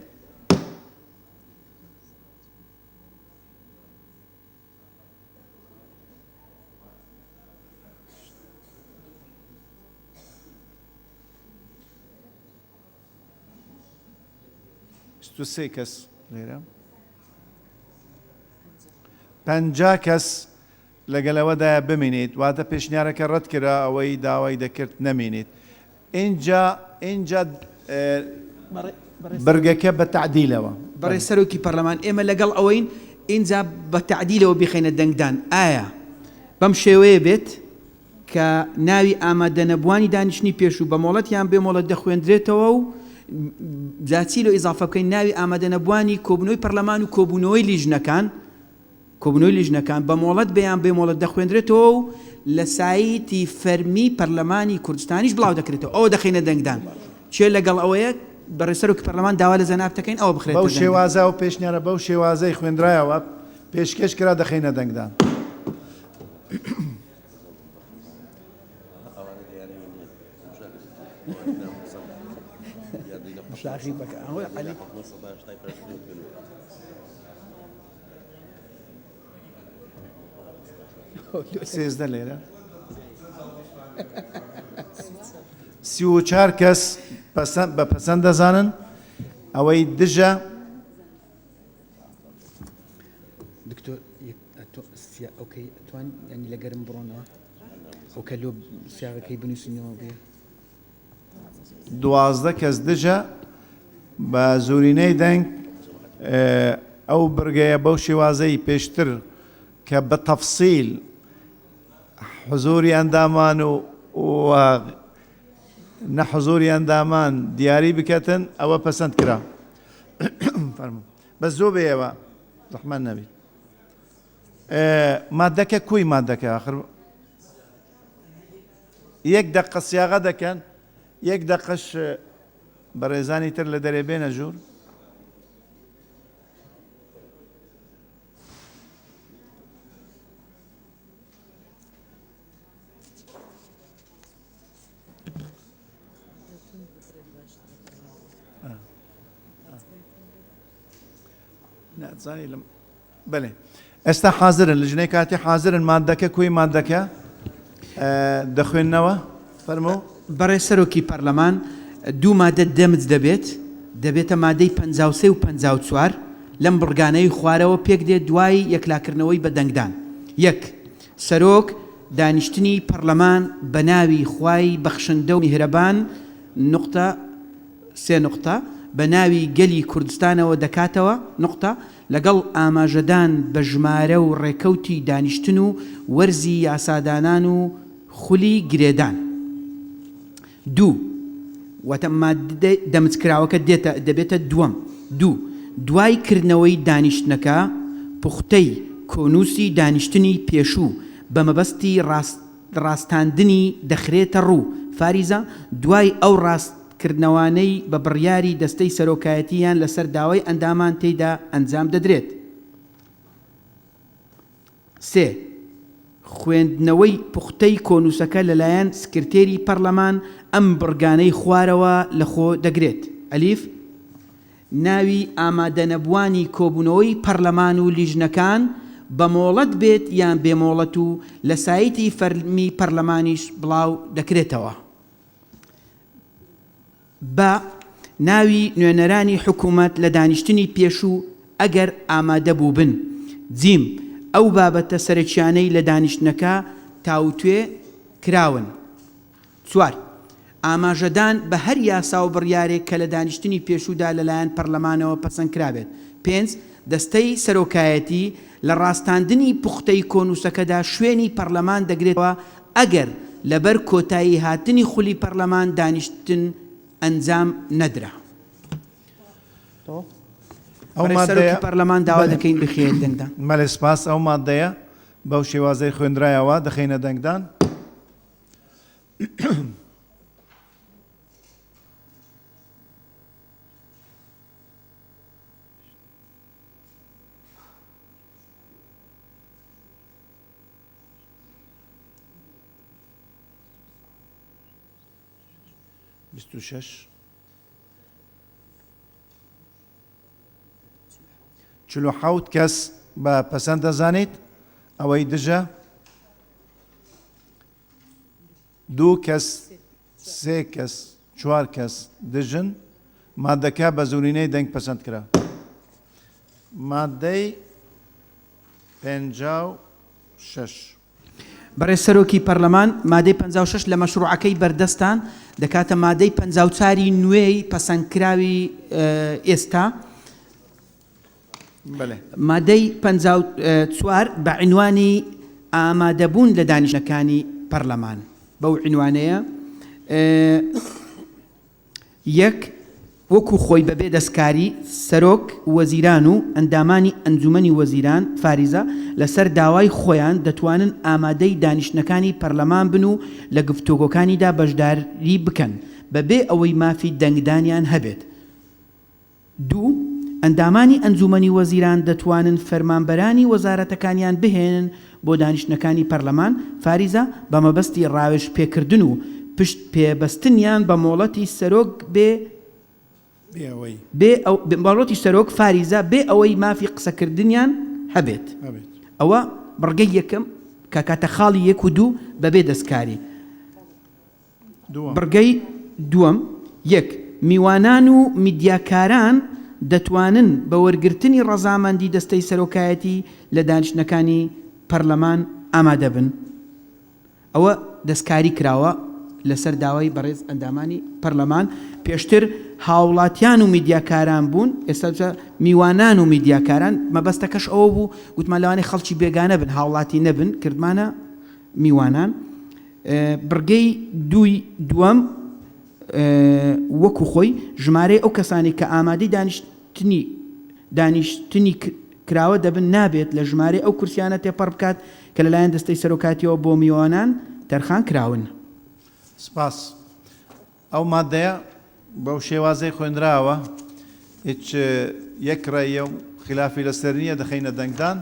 23 کەس لێرە 50 کەس لەگەلەوەدایە بمێنیت واتە پێشنیارەکە ڕەت کرا ئەوەی داوای دەکرد نەمێنیت اینجا بەرگەکە بە تعدیلەوە بەڕێ سەرۆکی پەرلەمان ئێمە لەگەڵ ئەوەین اینجا بە تعدیلەوە بخینە دەنگدان ئایا بەم شێوەیە بێت کە ناوی ئامادەنەبوانی دانیشتنی پێشوو بە مۆڵەت یان بێ مۆڵەت دەخوێندرێتەوە و جاچی لە ئیزافە بکەین ناوی ئامادەنەبوانی کۆبوونەوەی پەرلەمان و کۆبوونەوەی لیژنەکان بە مۆڵەت بەیان بێ مۆڵەت دەخوێندرێتەوە و لە سایتی فەرمی پەرلەمانی کوردستانیش بڵاو دەکرێتەوە ئەوە دەخینە دەنگدان چێ لەگەڵ ئەوەیە بەڕێ سەرۆکی پەرلەمان داوا لە زەناب دەکەین ئەوە بخرێت بەو شێوازە و پێشنیارە بەو شێوازەی خوێندرایەوە پێشکەش کرا دەخینە دەنگدان سێزدە لێرە 34 کەس بە پەسەند دەزانن ئەوەی دژە دکتۆر ئەوکەی توان ینی لەگەرم بڕۆنەوە ئەو کە لۆ سیاغەکەی بنووسینەوە بێ 12 کەس دژە بە زۆرینەی دەنگ ئەو بڕگەیە بەو شێوازەی پێشتر کە بە تەفسیل حزوری ئەندامان و نەحزوری ئەندامان دیاری بکەتن ئەوە پەسەند کرا بە زۆ بێەوە ڕحمان نەبیت مادەکە کوی مادەکە آخر یەک دەقە سیاغە دەکەن یەک دەقەش بەڕێزانی تر لە دەرێ بێنە ژوور ناتزانی لەم بەێ ئێستا حاضرن لە ژنەی کاتی حاضرن مادەکە کوی مادەکە دەخوێننەوە فەرمو بەڕێ سەرۆکی پەرلەمان دوو مادە دەمج دەبێتە مادەی 53 و 54 لەم بڕگانەی خوارەوە پێک دێت دوای یەکلاکردنەوەی بە دەنگدان یەک سەرۆک دانیشتنی پەرلەمان بە ناوی خوای بەخشندە و میهرەبان نقطە سێ نقطە بە ناوی گەلی کوردستانەوە دەکاتەوە نقطە لەگەڵ ئاماژەدان بە ژمارە و ڕێکەوتی دانیشتن و وەرزی یاسادانان و خولی گرێدان دوو واتە مادەی دەمجکراوەکە دەبێتە دوای کردنەوەی دانیشتنەکە پوختەی کۆنووسی دانیشتنی پێشوو بە مەبەستی ڕاستاندنی دەخرێتە ڕوو فاریزە دوای ئەو ڕاستکردنەوانەی بە بڕیاری دەستەی سەرۆکایەتیان لەسەر داوای ئەندامان تێیدا ئەنجام دەدرێت سێ خوێندنەوەی پوختەی کۆنووسەکە لەلایەن سکرتێری پەرلەمان ئەم بڕگانەی خوارەوە لەخۆ دەگرێت ئەلیف ناوی ئامادەنەبوانی کۆبوونەوەی پەرلەمان و لیژنەکان بە مۆڵەت بێت یان بێمۆڵەت و لە سایتی فەرمی پەرلەمانیش بڵاو دەکرێتەوە بە ناوی نوێنەرانی حکوومەت لە دانیشتنی پێشوو ئەگەر ئامادە بوو بن جیم ئەو بابەتە سەرچیانەی لە دانیشتنەکە تاوتوێ کراون چوار ئاماژەدان بە هەر یاسا و بڕیارێک کە لە دانیشتنی پێشوودا لەلایەن پەرلەمانەوە پەسەند کرابێت پێنج دەستەی سەرۆکایەتی لە ڕاستاندنی پوختەی کۆنووسەکەدا شوێنی پەرلەمان دەگرێتەوە ئەگەر لەبەر کۆتایی هاتنی خولی پەرلەمان دانیشتن ئەنجام نەدرا ئەو مادەیە پەرلەمان داوا دەکەین بخێت دەنگدان مەلێ سپاس ئەو مادەیە بەو شێوازەی خوێندرایەوە دەخینە دەنگدان بیست و شەش چلو حەوت کەس بە پەسەند دەزانیت ئەوەی دژە دوو کەس سێ کەس چوار کەس دژن مادەکە بە زوورینەی دەنگ پەسەند کرا. مادەی 56 بەڕێز سەرۆکی پەرلەمان مادەی 56 لە مەشروعەکەی بەردەستان دەکاتە مادەی 54 نوێی پەسەندکراوی ئێستا. مادەی 54 بە عنوانی ئامادەبوون لە دانیشتەکانی پەرلەمان بەو عنوانەیە یەک وەکو خۆی بەبێ دەستکاری سەرۆک وەزیران و ئەندامانی ئەنجومەنی وەزیران فاریزە لەسەر داوای خۆیان دەتوانن ئامادەی دانیشتەکانی پەرلەمان بن و لە گفتوگۆکانیدا بەشداری بکەن بەبێ ئەوەی مافی دەنگدانیان هەبێت. دوو ئەندامانی ئەنجومەنی وەزیران دەتوانن فەرمانبەرانی وەزارەتەکانیان بهێنن بۆ دانیشتەکانی پەرلەمان فاریزە بە مەبەستی ڕاوێژ پێکردن و پشت پێبەستنیان بە مۆڵەتی سەرۆک باڵۆتی سەرۆک فاریزە بێ ئەوەی مافی قسەکردنیان هەبێت. ئەوە بڕگەی یەکەم کە کاتە خاڵی 1 و 2 بەبێ دەستکاری. بڕگەی دووەم یەک میوانان و میدیاکاران دەتوانن بە وەرگرتنی ڕەزامەندی دەستەی سەرۆکایەتی لە دانیشتەکانی پەرلەمان ئامادە بن. ئەوە دەستکاری کراوە لەسەر داوای بەڕێز ئەندامانی پەرلەمان. پێشتر هاوڵاتیان و میدیاکاران بوون، ئێستا میوانان و میدیاکاران مەبەستەکەش ئەوە بوو گوتمان لەوانەیە خەڵکی بێگانە بن هاوڵاتی نەبن کردمانە میوانان. بڕگەی دووەم وەکو خۆی ژمارەی ئەو کەسانی کە ئامادەی دانیشتنی کراوە دەبن نابێت لە ژمارەی ئەو کورسیانە تێپەڕ بکات کە لەلایەن دەستەی سەرۆکاتیەوە بۆ میوانان تەرخان کراون. سپاس. ئەو مادەیە بەو شێوازەی خوێنراوە هیچ یەک ڕێیە و خلافی لەسەر نییە دەخینە دەنگدان.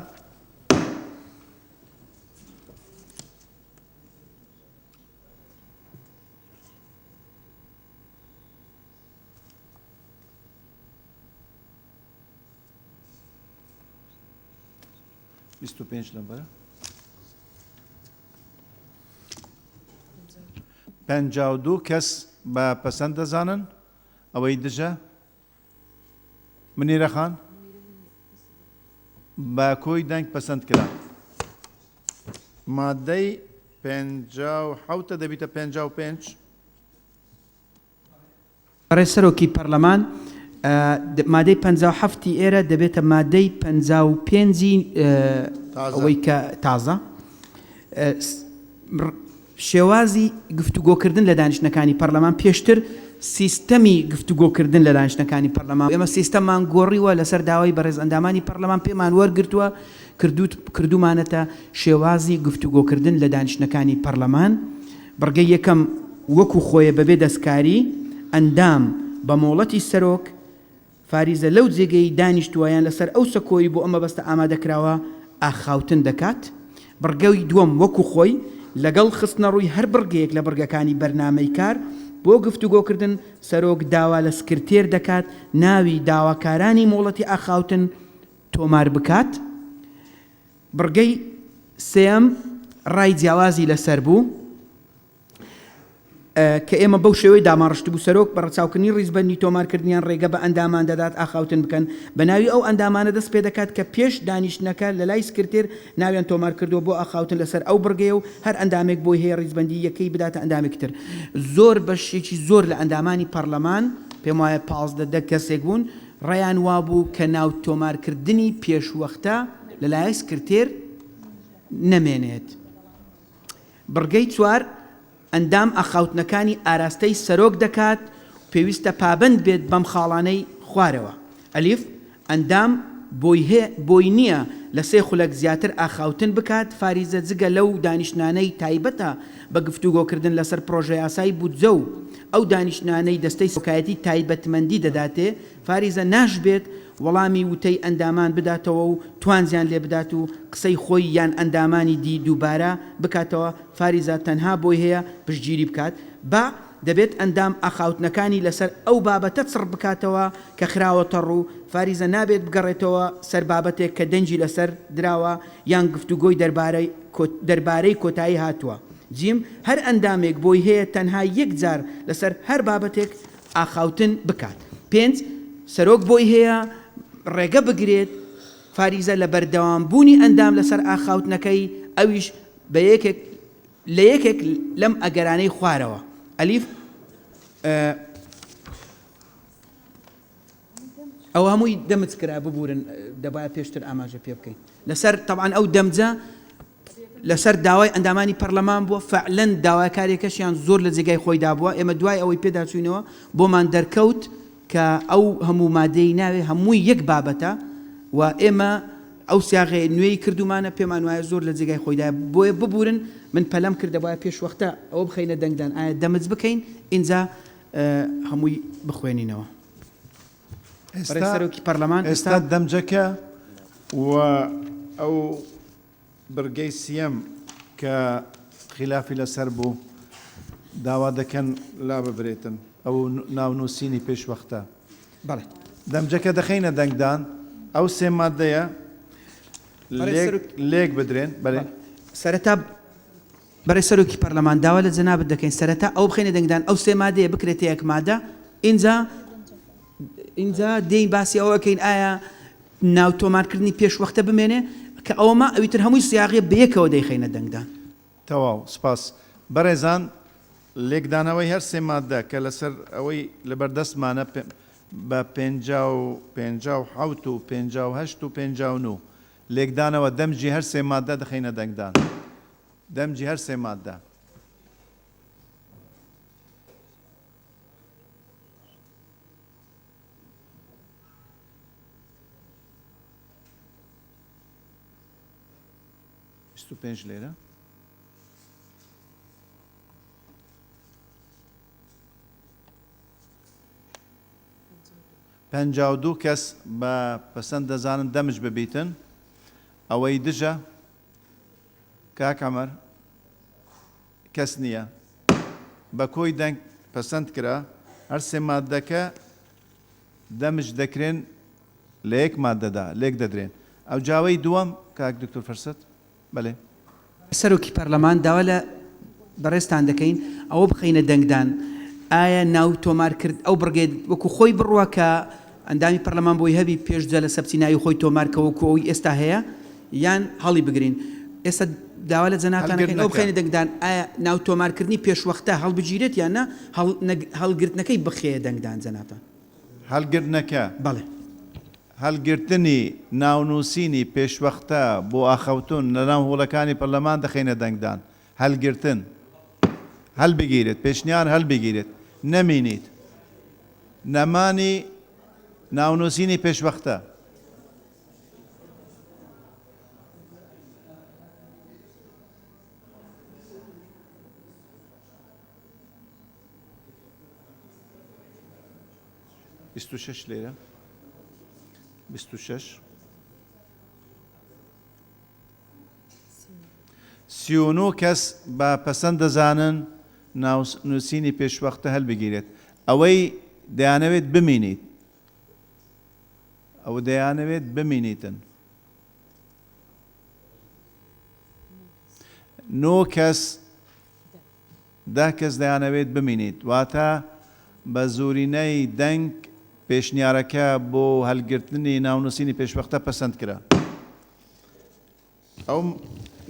بیست و پێنج لەمبەرە 52 کەس بە پەسەند دەزانن ئەوەی دژە منیرەخان بە کۆی دەنگ پەسەند کرا. مادەی 57 دەبیتە 55. بەڕێز سەرۆکی پەرلەمان مادەی 57 ئێرە دەبێتە مادەی 55 ئەوەی کە تازە شێوازی گفتوگۆکردن لە دانیشتەکانی پەرلەمان. پێشتر سیستەمی گفتوگۆکردن لە دانیشتەکانی پەرلەمان ئێمە سیستەممان گۆڕیوە لەسەر داوای بەڕێز ئەندامانی پەرلەمان پێمان وەرگرتووە کردومانەتە شێوازی گفتوگۆکردن لە دانیشتەکانی پەرلەمان. بڕگەی یەکەم وەکو خۆیە بەبێ دەستکاری ئەندام بە مۆڵەتی سەرۆک فاریزە لەو جێگەی دانیشتووایان لەسەر ئەو سەکۆی بۆ ئەمە بەستە ئامادەکراوە ئاخاوتن دەکات. بڕگەی دووەم وەکو خۆی لەگەڵ خستنە ڕووی هەر بڕگەیەک لە بڕگەکانی بەرنامەی کار بۆ گفتوگۆکردن سەرۆک داوا لە سکرتێر دەکات ناوی داواکارانی مۆڵەتی ئاخاوتن تۆمار بکات. بڕگەی سێەم ڕای جیاوازی لەسەر بوو کە ئێمە بەو شێوەی داماڕشت بوو سەرۆک بە ڕەچاوکردنی ڕیزبەندی تۆمارکردنیان ڕێگە بە ئەندامان دەدات ئاخاوتن بکەن بە ناوی ئەو ئەندامانە دەست پێ دەکات کە پێش دانیشتنەکە لە لای سکرتێر ناویان تۆمار کردووە بۆ ئاخاوتن لەسەر ئەو بڕگەیە و هەر ئەندامێک بۆی هەیە ڕیزبەندی یەکەی بداتە ئەندامێک تر. زۆر بەشێکی زۆر لە ئەندامانی پەرلەمان پێم وایە 15 کەسێک بوون ڕێیان وابوو کە ناو تۆمارکردنی پێشوەختە لە لای سکرتێر نەمێنێت. بڕگەی چوار ئەندام ئاخاوتنەکانی ئاراستەی سەرۆک دەکات پێویستە پابند بێت بەم خاڵانەی خوارەوە. ئەلیف ئەندام بۆی نییە لە سێ خولەک زیاتر ئاخاوتن بکات فاریزە جگە لەو دانیشتانەی تایبەتە بە گفتوگۆکردن لەسەر پرۆژە یاسای بودجە و ئەو دانیشتانەی دەستەی سۆکایەتی تایبەتمەندی دەداتێ فاریزە ناشبێت وەڵامی وتەی ئەندامان بداتەوە و توانزیان لێ بدات و قسەی خۆی یان ئەندامانی دی دووبارە بکاتەوە فاریزە تەنها بۆی هەیە پشتگیری بکات با دەبێت ئەندام ئاخاوتنەکانی لەسەر ئەو بابەتە چڕ بکاتەوە کە خراوەتە ڕوو فاریزە نابێت بگەڕێتەوە سەر بابەتێک کە دەنجی لەسەر دراوە یان گفتوگۆی دەربارەی کۆتایی هاتووە. جیم هەر ئەندامێک بۆی هەیە تەنها یەک جار لەسەر هەر بابەتێک ئاخاوتن بکات. 5 سەرۆک بۆی هەیە ڕێگە بگرێت فاریزە لە بەردەوامبوونی ئەندام لەسەر ئاخاوتنەکەی ئەویش بە لە یەکێک لەم ئەگەرانەی خوارەوە ئەلیف ئەو هەمووی دەمت کرا ببورن دەبایە پێشتر ئاماژە پێ بکەین لەسەر طبعاً ئەو دەمجە لەسەر داوای ئەندامانی پەرلەمان بووە فعلەن داواکارێکەشیان زۆر لە جێگای خۆیدا بووە ئێمە دوای ئەوەی پێداچوینەوە بۆمان دەرکەوت کە ئەو هەموو مادەی ناوێ هەمووی یەک بابەتە و ئێمە ئەو سیاغی نوێی کردومانە پێمان وایە زۆر لە جێگای خۆیدا بۆیە ببورن من پەلەم کردە وایە پێش وەختە ئەوە بخەینە دەنگدان ئایا دەمز بکەین ئینجا هەمووی بخوێنینەوە سەرۆکی پەرلەمان ئێستا دەمجەکە و ئەو بەرگەی سیەم کە خلافی لەسەر بوو داوا دەکەن لا ببرێتن ئەو ناونووسینی پێشوەختە بەڵێ دەمجەکە دەخەینە دەنگدان ئەو سێ مادەیە لێک بدرێن بەڵێ سەرەتا بەڕێ سەرۆکی پەرلەمان داوا لە جەنابەت دەکەین سەرەتا ئەو بخەینە دەنگدان ئەو سێ مادەیە بکرێتە یەک مادە اینجا دێین باسی ئەوەکەین ئایا ناو تۆمارکردنی پێشوەختە بمێنێ کە ئەوەمە ئەویتر هەمووی سیاغی بەیەکەوە دەیخەینە دەنگدان تەواو سپاس بەڕێزان لێکدانەوەی هەر سێ مادە کە لەسەر ئەوەی لەبەردەستمانە بە 57 و 58 و 59 لێکدانەوە دەمجی هەر سێ مادە دەخەینە دەنگدان دەمجی هەر سێ مادە پێنج لێرە پەنجاو دوو کەس بە پەسەند دەزانن دەمج ببیتن ئەوەی دژە کاک عەمەر کەس نییە بە کۆی دەنگ پەسەند کرا هەر سێ مادەکە دەمج دەکرێن لە یەک مادەدا لێک دەدرێن ئەو جاوەی دووەم کاک دکتۆر فەرسەت بەڵێ سەرۆکی پەرلەمان داوا لە بەڕێستان دەکەین ئەوە بخەینە دەنگدان ئایا ناو تۆمار کرد ئەو بڕگێت وەکو خۆی بڕوە کە ئەندامی پەرلەمان بۆی هەبی پێشجە لە سەبتی ناوی خۆی تۆمارکە وەکو ئەوی ئێستا هەیە یان هەڵی بگرین ئێستا داوا لە جەنابەتان ئەو بخەینە دەنگدان ئایا ناو تۆمارکردنی پێشوەختە هەڵبگیرێت یان نە هەڵگرتنەکەی بخەیە دەنگدان جەنابەتان هەڵگرتنەکە بەڵێ هەڵگرتنی ناونووسینی پێشوەختە بۆ ئاخەوتون لە ناو هۆڵەکانی پەرلەمان دەخەینە دەنگدان هەلگرتن هەڵبگیرێت پێشنیار هەڵبگیرێت نەمینیت نەمانی ناونووسینی پێشوەختە بیست و شەش لێرە 26 39 کەس بە پەسەند دەزانن ناونووسینی پێشوەختە هەڵبگیرێت ئەوەی دەیانەوێت بمینیت ئەو دەیانەوێت بمینیتن 9 کەس 10 کەس دەیانەوێت بمینیت واتە بە زۆرینەی دەنگ پێشنیارەکە بۆ هەلگرتنی ناونووسینی پێشوەختە پەسەند کرا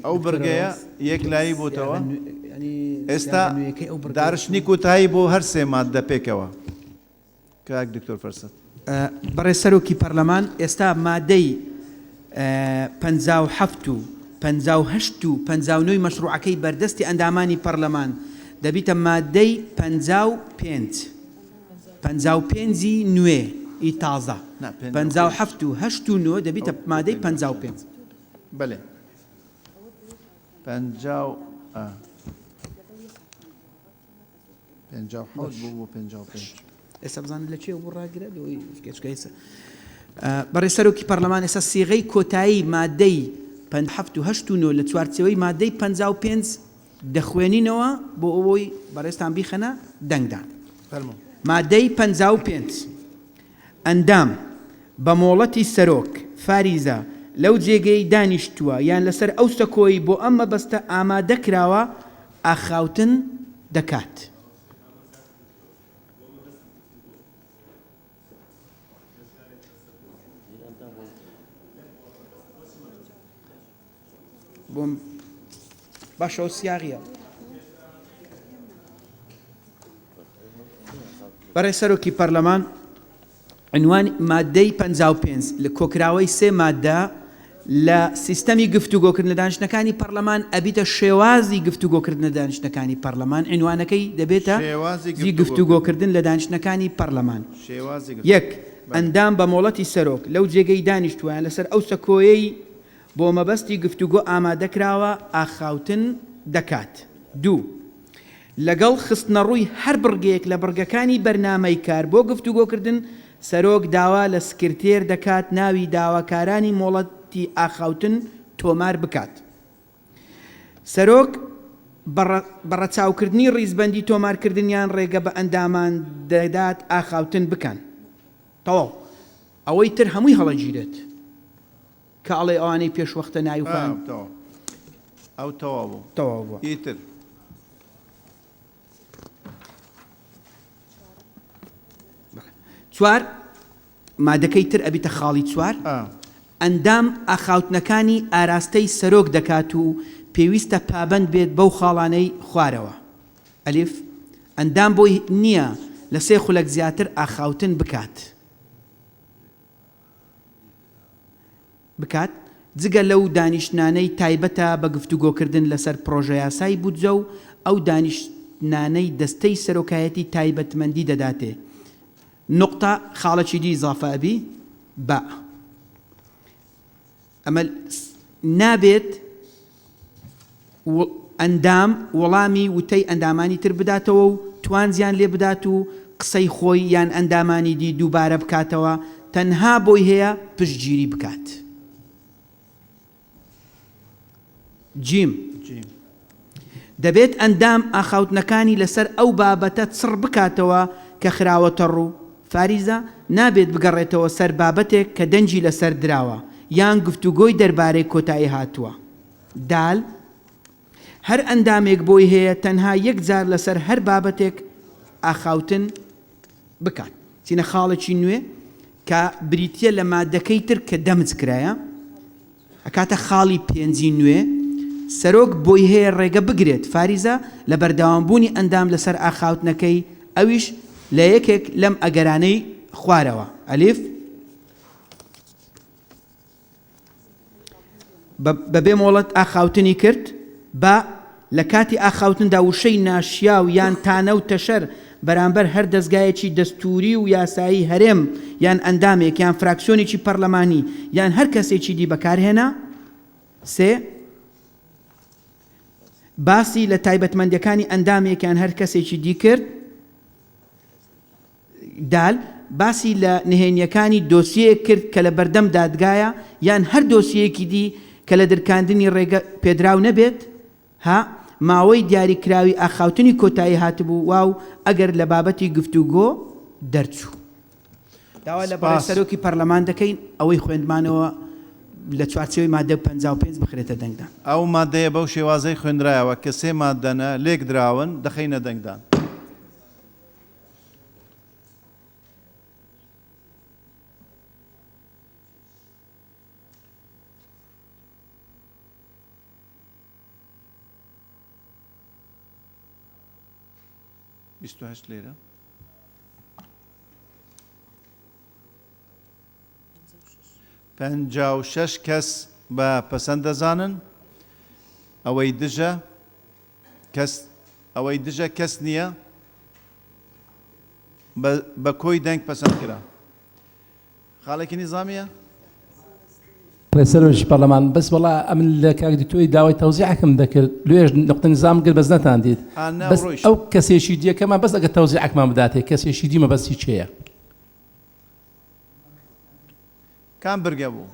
ئەو بەرگەیە یەک لایی بووتەوە ئێستا دارشتنی کوتایی بۆ هەر سێ مادە پێکەوە کاک دکتۆر فەرسەت بەڕێ سەرۆکی پەرلەمان ئێستا مادەی 57 و 58 و 59 مەشروعەکەی بەردەستی ئەندامانی پەرلەمان دەبیتە مادەی 55 55 نوێ ئی تازە 57 و 8 و 9 دەبیتە مادەی 55 بەڵێ 50 بوو 55 ئێستا بزانن لە چێ بوو ڕاگرە بەڕێ سەرۆکی پەرلەمان ئێستا سیغەی کۆتایی مادەی 57 و 8 و 9 لە چوارچەوەی مادەی 55 دەخوێنینەوە بۆ ئەوەی بەڕێستان بیخەنە دەنگدان مادەی 55 ئەندام بە مۆڵەتی سەرۆک فاریزە لەو جێگەی دانیشتووە یان لەسەر ئەو سەکۆی بۆ ئەم مەبەستە ئامادە کراوە ئاخاوتن دەکات بۆم باشەوە سیاغیە بەڕێ سەرۆکی پەرلەمان عنوان مادەی 55 لە کۆکراوەی سێ مادە لە سیستەمی گفتوگۆکردن لە دانیشتەکانی پەرلەمان ئەبیتە شێوازی گفتوگۆکردن لە دانیشتەکانی پەرلەمان عنوانەکەی دەبێتە گفتوگۆکردن لە دانیشتەکانی پەرلەمان یەک ئەندام بە مۆڵەتی سەرۆک لەو جێگەی دانیشتویان لەسەر ئەو سەکۆیەی بۆ مەبەستی گفتوگۆ ئامادەکراوە ئاخاوتن دەکات. دوو لەگەڵ خستنە ڕووی هەر بڕگەیەک لە بڕگەکانی بەرنامەی کار بۆ گفتوگۆکردن سەرۆک داوا لە سکرتێر دەکات ناوی داواکارانی مۆڵەتی ئاخاوتن تۆمار بکات. سەرۆک بەڕەچاوکردنی ڕیزبەندی تۆمارکردنیان ڕێگە بە ئەندامان دەدات ئاخاوتن بکەن. تەواو ئەوەی تر هەمووی هەڵەگیرێت کە ئەڵێ ئەوانەی پێشوەختە ناویخوان ئەو تەواو بوو تەواو بووە. ئیتر چوار مادەکەی تر ئەبیتە خاڵی چوار ئەندام ئاخاوتنەکانی ئاراستەی سەرۆک دەکات و پێویستە پابەند بێت بەو خاڵانەی خوارەوە. ئەلیف ئەندام بۆی نییە لە سێ خولەک زیاتر ئاخاوتن بکات جگە لەو دانیشتنانەی تایبەتە بە گفتوگۆکردن لەسەر پرۆژە یاسای بودجە و ئەو دانیشتنانەی دەستەی سەرۆکایەتی تایبەتمەندی دەداتێ. نقطة خاڵەکی دی ئیزافە ئەبی بە ئەمە نابێت ئەندام وەڵامی وتەی ئەندامانی تر بداتەوە و توانزیان لێ بدات و قسەی خۆی یان ئەندامانی دی دووبارە بکاتەوە تەنها بۆی هەیە پشتگیری بکات. جیم دەبێت ئەندام ئاخاوتنەکانی لەسەر ئەو بابەتە چڕ بکاتەوە کە خراوەتە ڕوو. فاریزە نابێت بگەڕێتەوە سەر بابەتێک کە دەنجی لەسەر دراوە یان گفتوگۆی دەربارەی کۆتایی هاتووە. دال هەر ئەندامێک بۆی هەیە تەنها یەک جار لەسەر هەر بابەتێک ئاخاوتن بکات. چینە خاڵێکی نوێ کە بریتە لە مادەکەی تر کە دەمج کرایە ئەکاتە خاڵی پێنجی نوێ سەرۆک بۆی هەیە ڕێگە بگرێت فاریزە لە بەردەوامبوونی ئەندام لەسەر ئاخاوتنەکەی ئەویش لە یەکێک لەم ئەگەرانەی خوارەوە. ئەلیف بەبێ مۆڵەت ئاخاوتنی کرد بە لە کاتی ئاخاوتندا وشەی ناشیاو یان تانە و تەشەر بەرامبەر هەر دەستگایەکی دەستوری و یاسایی هەرێم یان ئەندامێک یان فراکسیۆنێکی پەرلەمانی یان هەر کەسێکی دی بەکارهێنا. سێ باسی لە تایبەتمەندیەکانی ئەندامێکیان هەر کەسێکی دی کرد. دال باسی لە نهێنیەکانی دۆسیەیەک کرد کە لە بەردەم دادگایە یان هەر دۆسیەکی دی کە لە دەرکاندنی ڕێگە پێدراو نەبێت. ها ماوەی دیاریکراوی ئاخاوتنی کۆتایی هاتبوو واو ئەگەر لە بابەتی گفتوگۆ دەرچوو. داوا لە بەڕێ سەرۆکی پەرلەمان دەکەین ئەوەی خوێندمانەوە لە چوارچێوەی مادە 55 بخرێتە دەنگدان. ئەو مادەیە بەو شێوازەی خوێنرایەوە کە سێ مادەنە لێک دراون دەخەینە دەنگدان. لێرە پەنجا و شەش کەس بە پەسەند دەزانن ئەوەی دژە کەس نییە بە کۆی دەنگ پەسەند کرا. خاڵێکی نیزامیە ڕێسەرۆکی پەرلەمان بەس وەڵا ئەمن لە کاکدکتۆری داوای تەوزیعەکەم دەکرد لێژ نقطە نظام کرد بەس نەتان دیت بەس ئەو کەسێکی دیەکەمان بەس ئەگە تەوزیعەکمان بداتێ کەسێکی دیمە بەسی چێیە کام برگە بوو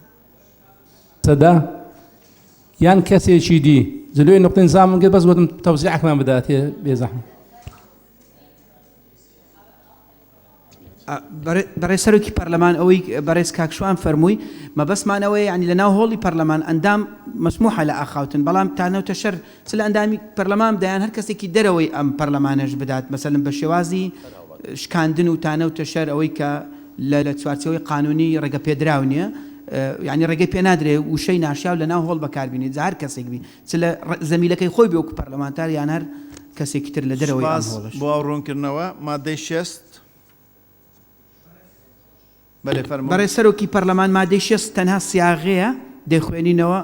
سەدا یان کەسێکی دی زلوی نقطە نظام کرد بەس گوتم تەوزیعەکمان بداتێ بێزەحمەت. بەڕێ سەرۆکی پەرلەمان ئەوەی بەڕێز کاکشوان فەرمووی مەبەسمانەوەی ینی لە ناو هۆڵی پەرلەمان ئەندام مەسموحە لە ئاخاوتن بەڵام تانەوتە شەر چ لە ئەندامی پەرلەمان دەیان هەر کەسێکی دەرەوەی ئەم پەرلەمانەش بدات مەسەلەن بە شێوازی شکاندن و تانەوتە شەر ئەوەی کە لە چوارچەوەی قانونی ڕێگە پێدراو نییە یعنی ڕێگەی پێ نادرێ وشەی ناشیا و لە ناو هۆڵ بەکاربینێت جا هەر کەسێک بی چ لە زەمیلەکەی خۆی بێ وەکو پەرلەمانتار یان هەر کەسێکی تر لە دەرەوەی ئەم هۆڵەش بۆ ئاوڕۆنکردنەوە مادەی 6 بەڕێ سەرۆکی پەرلەمان مادەی 6 تەنها سیاغەیە دەیخوێنینەوە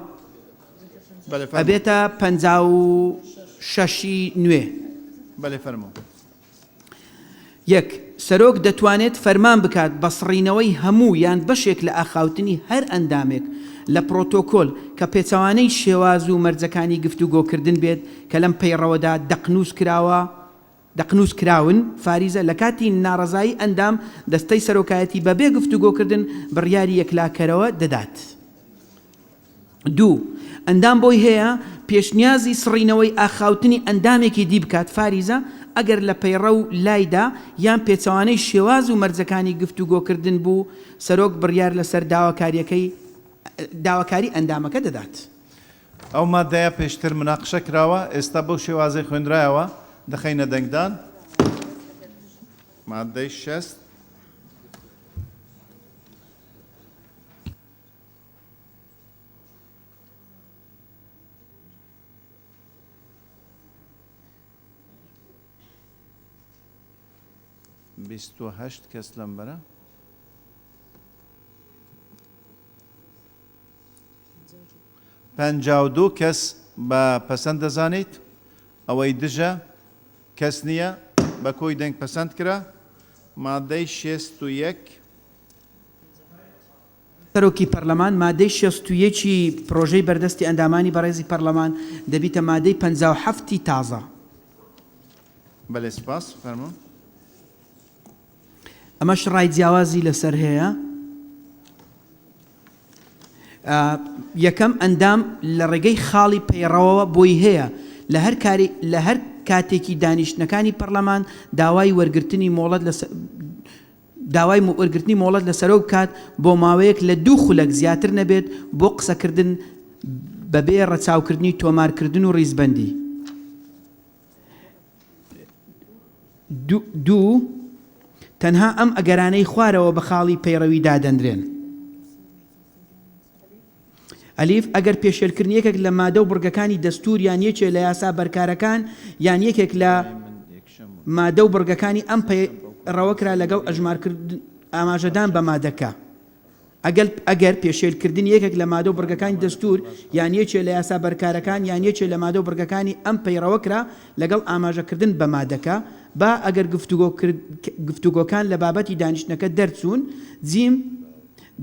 ئەبێتە 56 نوێ بەڵێ فەرموو یەک سەرۆک دەتوانێت فەرمان بکات بەسڕینەوەی هەموو یان بەشێک لە ئاخاوتنی هەر ئەندامێک لە پرۆتۆکۆل کە پێچەوانەی شێواز و مەرجەکانی گفتوگۆکردن بێت کە لەم پەیڕەوەدا دەقنووس کراون فاریزە لە کاتی ناڕەزایی ئەندام دەستەی سەرۆکایەتی بەبێ گفتوگۆکردن بڕیاری یەکلاکەرەوە دەدات. دوو ئەندام بۆی هەیە پێشنیازی سڕینەوەی ئاخاوتنی ئەندامێکی دی بکات فاریزە ئەگەر لە پەیڕە و لایدا یان پێچەوانەی شێواز و مەرجەکانی گفتوگۆکردن بوو سەرۆک بڕیار لەسەر داواکاری ئەندامەکە دەدات. ئەو مادەیە پێشتر مناقشە کراوە ئێستا بەو شێوازەی خوێنرایەوە دەخەینە دەنگدان مادەی 6 28 کەس لەم بەرە پەنجاو دوو کەس بە پەسەند دەزانیت ئەوەی دژە کەس نییە بە کۆی دەنگ پەسەند کرا مادەی 61 سەرۆکی پەرلەمان مادەی 61 پرۆژەی بەردەستی ئەندامانی بەڕێزی پەرلەمان دەبیتە مادەی 57 تازە. بەڵێ سپاس فەرموو. ئەمەش ڕای جیاوازی لەسەر هەیە. یەکەم ئەندام لە ڕێگەی خاڵی پەیڕەوە بۆی هەیە لە هەر کاتێکی دانیشتنەکانی پەرلەمان داوای وەرگرتنی مۆڵەت لە سەرۆک بکات بۆ ماوەیەک لە 2 خولەک زیاتر نەبێت بۆ قسەکردن بەبێ ڕەچاوکردنی تۆمارکردن و ڕیزبەندی. دوو تەنها ئەم ئەگەرانەی خوارەوە بە خاڵی پەیڕەوی دادەندرێن. ئەلیف ئەگەر پێشێلکردن یەکێک لە مادە و بڕگەکانی دەستور یان یەکێک لە یاسا بەرکارەکان یان یەکێک لە مادە و بڕگەکانی ئەم پەیڕەوەکرا لەگەڵ ئەژمارکردن ئاماژەدان بە مادەکە. ئەگەر پێشێلکردن یەکێک لە مادە و بڕگەکانی دەستور یان یەکێک لە یاسا بەرکارەکان یان یەکێک لە مادە و بڕگەکانی ئەم پەیڕەوەکرا لەگەڵ ئاماژەکردن بە مادەکە با ئەگەر گفتوگۆکان لە بابەتی دانیشتنەکە دەرچوون جیم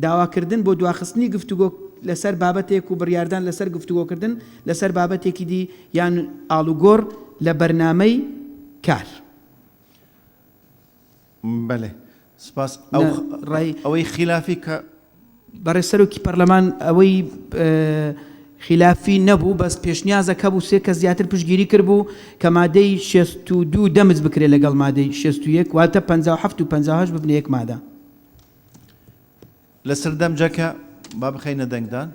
داواکردن بۆ دواخستنی گفتوگۆ لەسەر بابەتێک و بڕیاردان لەسەر گفتوگۆکردن لەسەر بابەتێکی دی یان ئاڵوگۆڕ لە بەرنامەی کار. بەڵێ سپاس ئەوەی خلافی کە بەڕێ سەرۆکی پەرلەمان ئەوەی خلافی نەبوو بەس پێشنیازەکە بوو 3 کەس زیاتر پشتگیری کردبوو کە مادەی 62 دەمز بکرێت لەگەڵ مادەی 61 واتە 57 و 58 ببنە یەک مادە. لەسەر دەمجەکە با بخەینە دەنگدان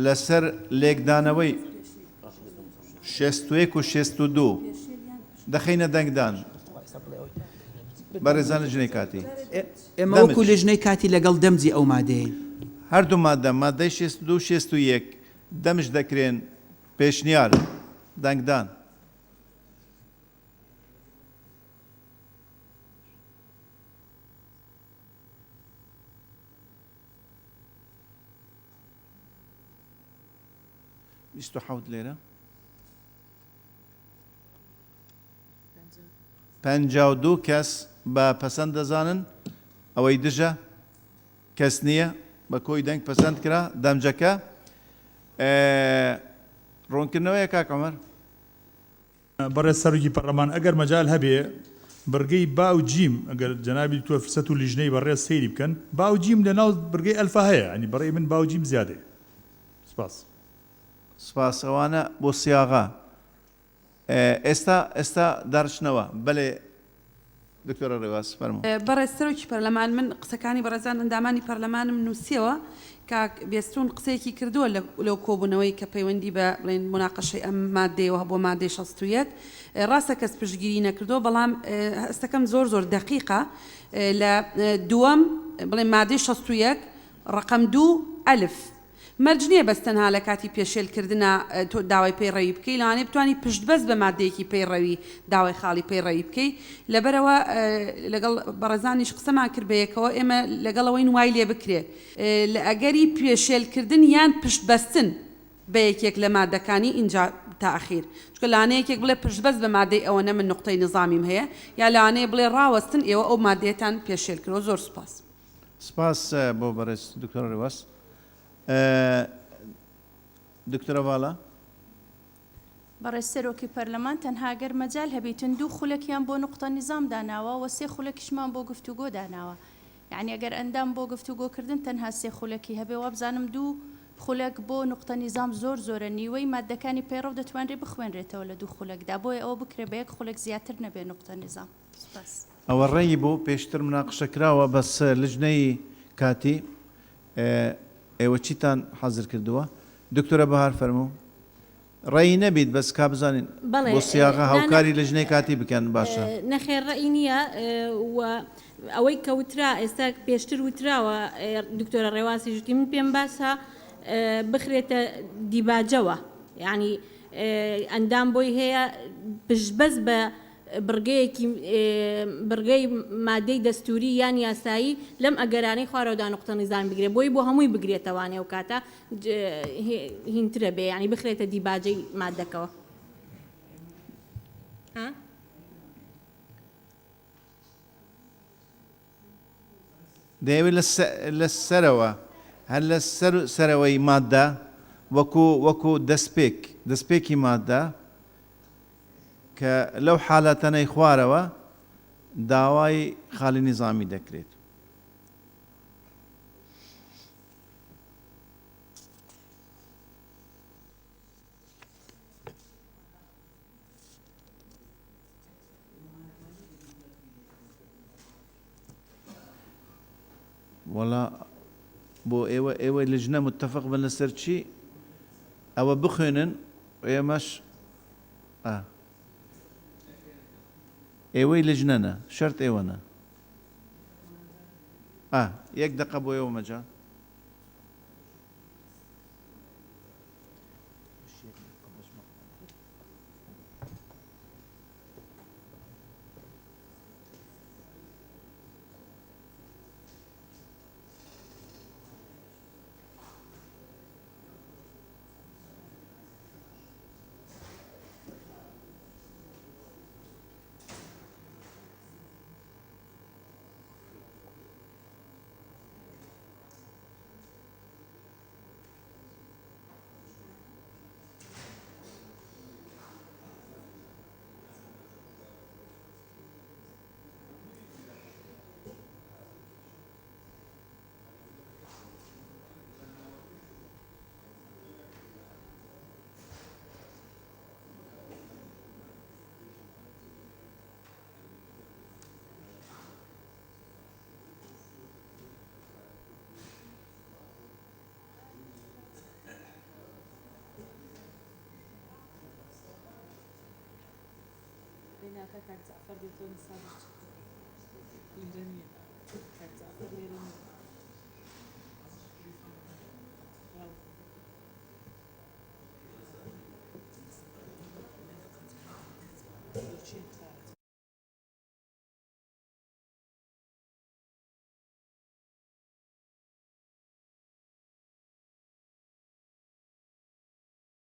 لەسەر لێکدانەوەی 61 و 62 دەخەینە دەنگدان بەڕێزانە ژنەی کاتی ئێمە وەکو لە ژنەی کاتی لەگەڵ دەمجی ئەو مادەیە هەردوو مادە مادەی 62 و 61 دەمش دەکرێن پێشنیار دەنگدان. حوت لێرە 52 کەس بە پەسەند دەزانن ئەوەی دژە کەس نییە بە کۆی دەنگ پەسەند کرا دەمجەکە ڕوونکردنەوەیە کاک عومەر. بەڕێز سەرۆکی پەرلەمان ئەگەر مەجال هەبێ بڕگەی با و جیم ئەگەر جەنابی توە فرسەت و لیژنەی بەڕێز سەیری بکەن با و جیم لەناو بڕگەی ئەلفا هەیە ئەنی بەڕێی من با و جیم زیادێ. سپاس. سپاس ئەوانە بۆ سیاغا ئێستا دارچنەوە بەڵێ دکتۆرە ڕێواز فەرموو. بەڕێز سەرۆکی پەرلەمان من قسەکانی بەڕێزان ئەندامانی پەرلەمانم نووسیەوە کاک بێستون قسەیەکی کردووە لەو کۆبوونەوەی کە پەیوەندی بە بڵێن مناقەشەی ئەم مادەیەوە بۆ مادەی 61 ڕاستە کەس پشتگیری نەکردو بەڵام هەستەکەم زۆر دەقیقە لە دووەم بڵێ مادەی 61 ڕقم 2 ئەلف مەرج نییە بەس تەنها لە کاتی پێشێلکردنە تۆ داوای پەیڕەوی بکەی لەوانەیە بتوانانی پشت بەس بە مادەیەکی پەیڕەوی داوای خاڵی پەیڕەوی بکەی لەبەرەوە لەگەڵ بەڕێزانیش قسەمان کرد بەیەکەوە ئێمە لەگەڵەوەی وای لێ بکرێت لە ئەگەری پێشێلکردن یان پشت بەستن بە یەکێک لە مادەکانی اینجا تاخیر چکە لانەیەکێک بڵێ پشت بەس بە مادەی ئەوەنە من نقطەی نظامیم هەیە یا لانەیە بڵێ ڕاوەستن ئێوە ئەو مادەیەتان پێشێلکردەوە زۆر سپاس سپاس بۆ بەڕێز دکتۆر ڕێواز دکتۆرە ڤاڵا بەڕێز سەرۆکی پەرلەمان تەنها گەر مەجال هەبیتن 2 خولەکیان بۆ نقطە نیزام داناوە و 3 خولەکیشمان بۆ گفتوگۆ داناوە یعنی ئەگەر ئەندام بۆ گفتوگۆکردن تەنها 3 خولەکی هەبێ و بزانم 2 خولەک بۆ نقطە نیزام زۆرە نیوەی مادەکانی پەیڕەو دەتوانرێت بخوێنرێتەوە لە 2 خولەکدا بۆیە ئەوە بکرێ بە 1 خولەک زیاتر نەبێ نقطە نیزام سپاس ئەوە ڕێی بۆ پێشتر مناقشەکراوە بەس لجنەی کاتی ئێوە چیتان حەزر کردووە دکتۆرە بەهار فەرموو ڕێی نەبیت بەس کا بزانین بۆ سیاغا هاوکاری لجنەی کاتی بکەن باشە نەخێر ڕێی نییە ئەوەی کەوترا ئێستا پێشتر وتراوە دکتۆرە ڕێواسی ژوتی من پێم باسە بخرێتە دیباجەوە یعنی ئەندام بۆی هەیە پشت بەس بە بڕگەی مادەی دەستوری یان یاسایی لەم ئەگەرانەی خوارەوەدا نقطە نیزان بگرێت بۆی بۆ هەمووی بگرێتەوانێ و کاتە هینترە بێ ینی بخرێتە دیباجەی مادەکەوە دەیەوێت لە سەرەوە هەر لە سەرەوەی مادە وەکو دەستپێکی مادە کە لەو حالەتەنەی خوارەوە داوای خاڵی نظامی دەکرێت وەڵا بۆ ئێوە لجنە متتەفق بن لەسەر چی ئەوە بخوێنن ئێمەش ئێوەی لجنەنە شەرت ئێوەنە یەک دقە بۆ ئێوە مەجال كان جعفر بيتون صار لجنة كان جعفر ليرون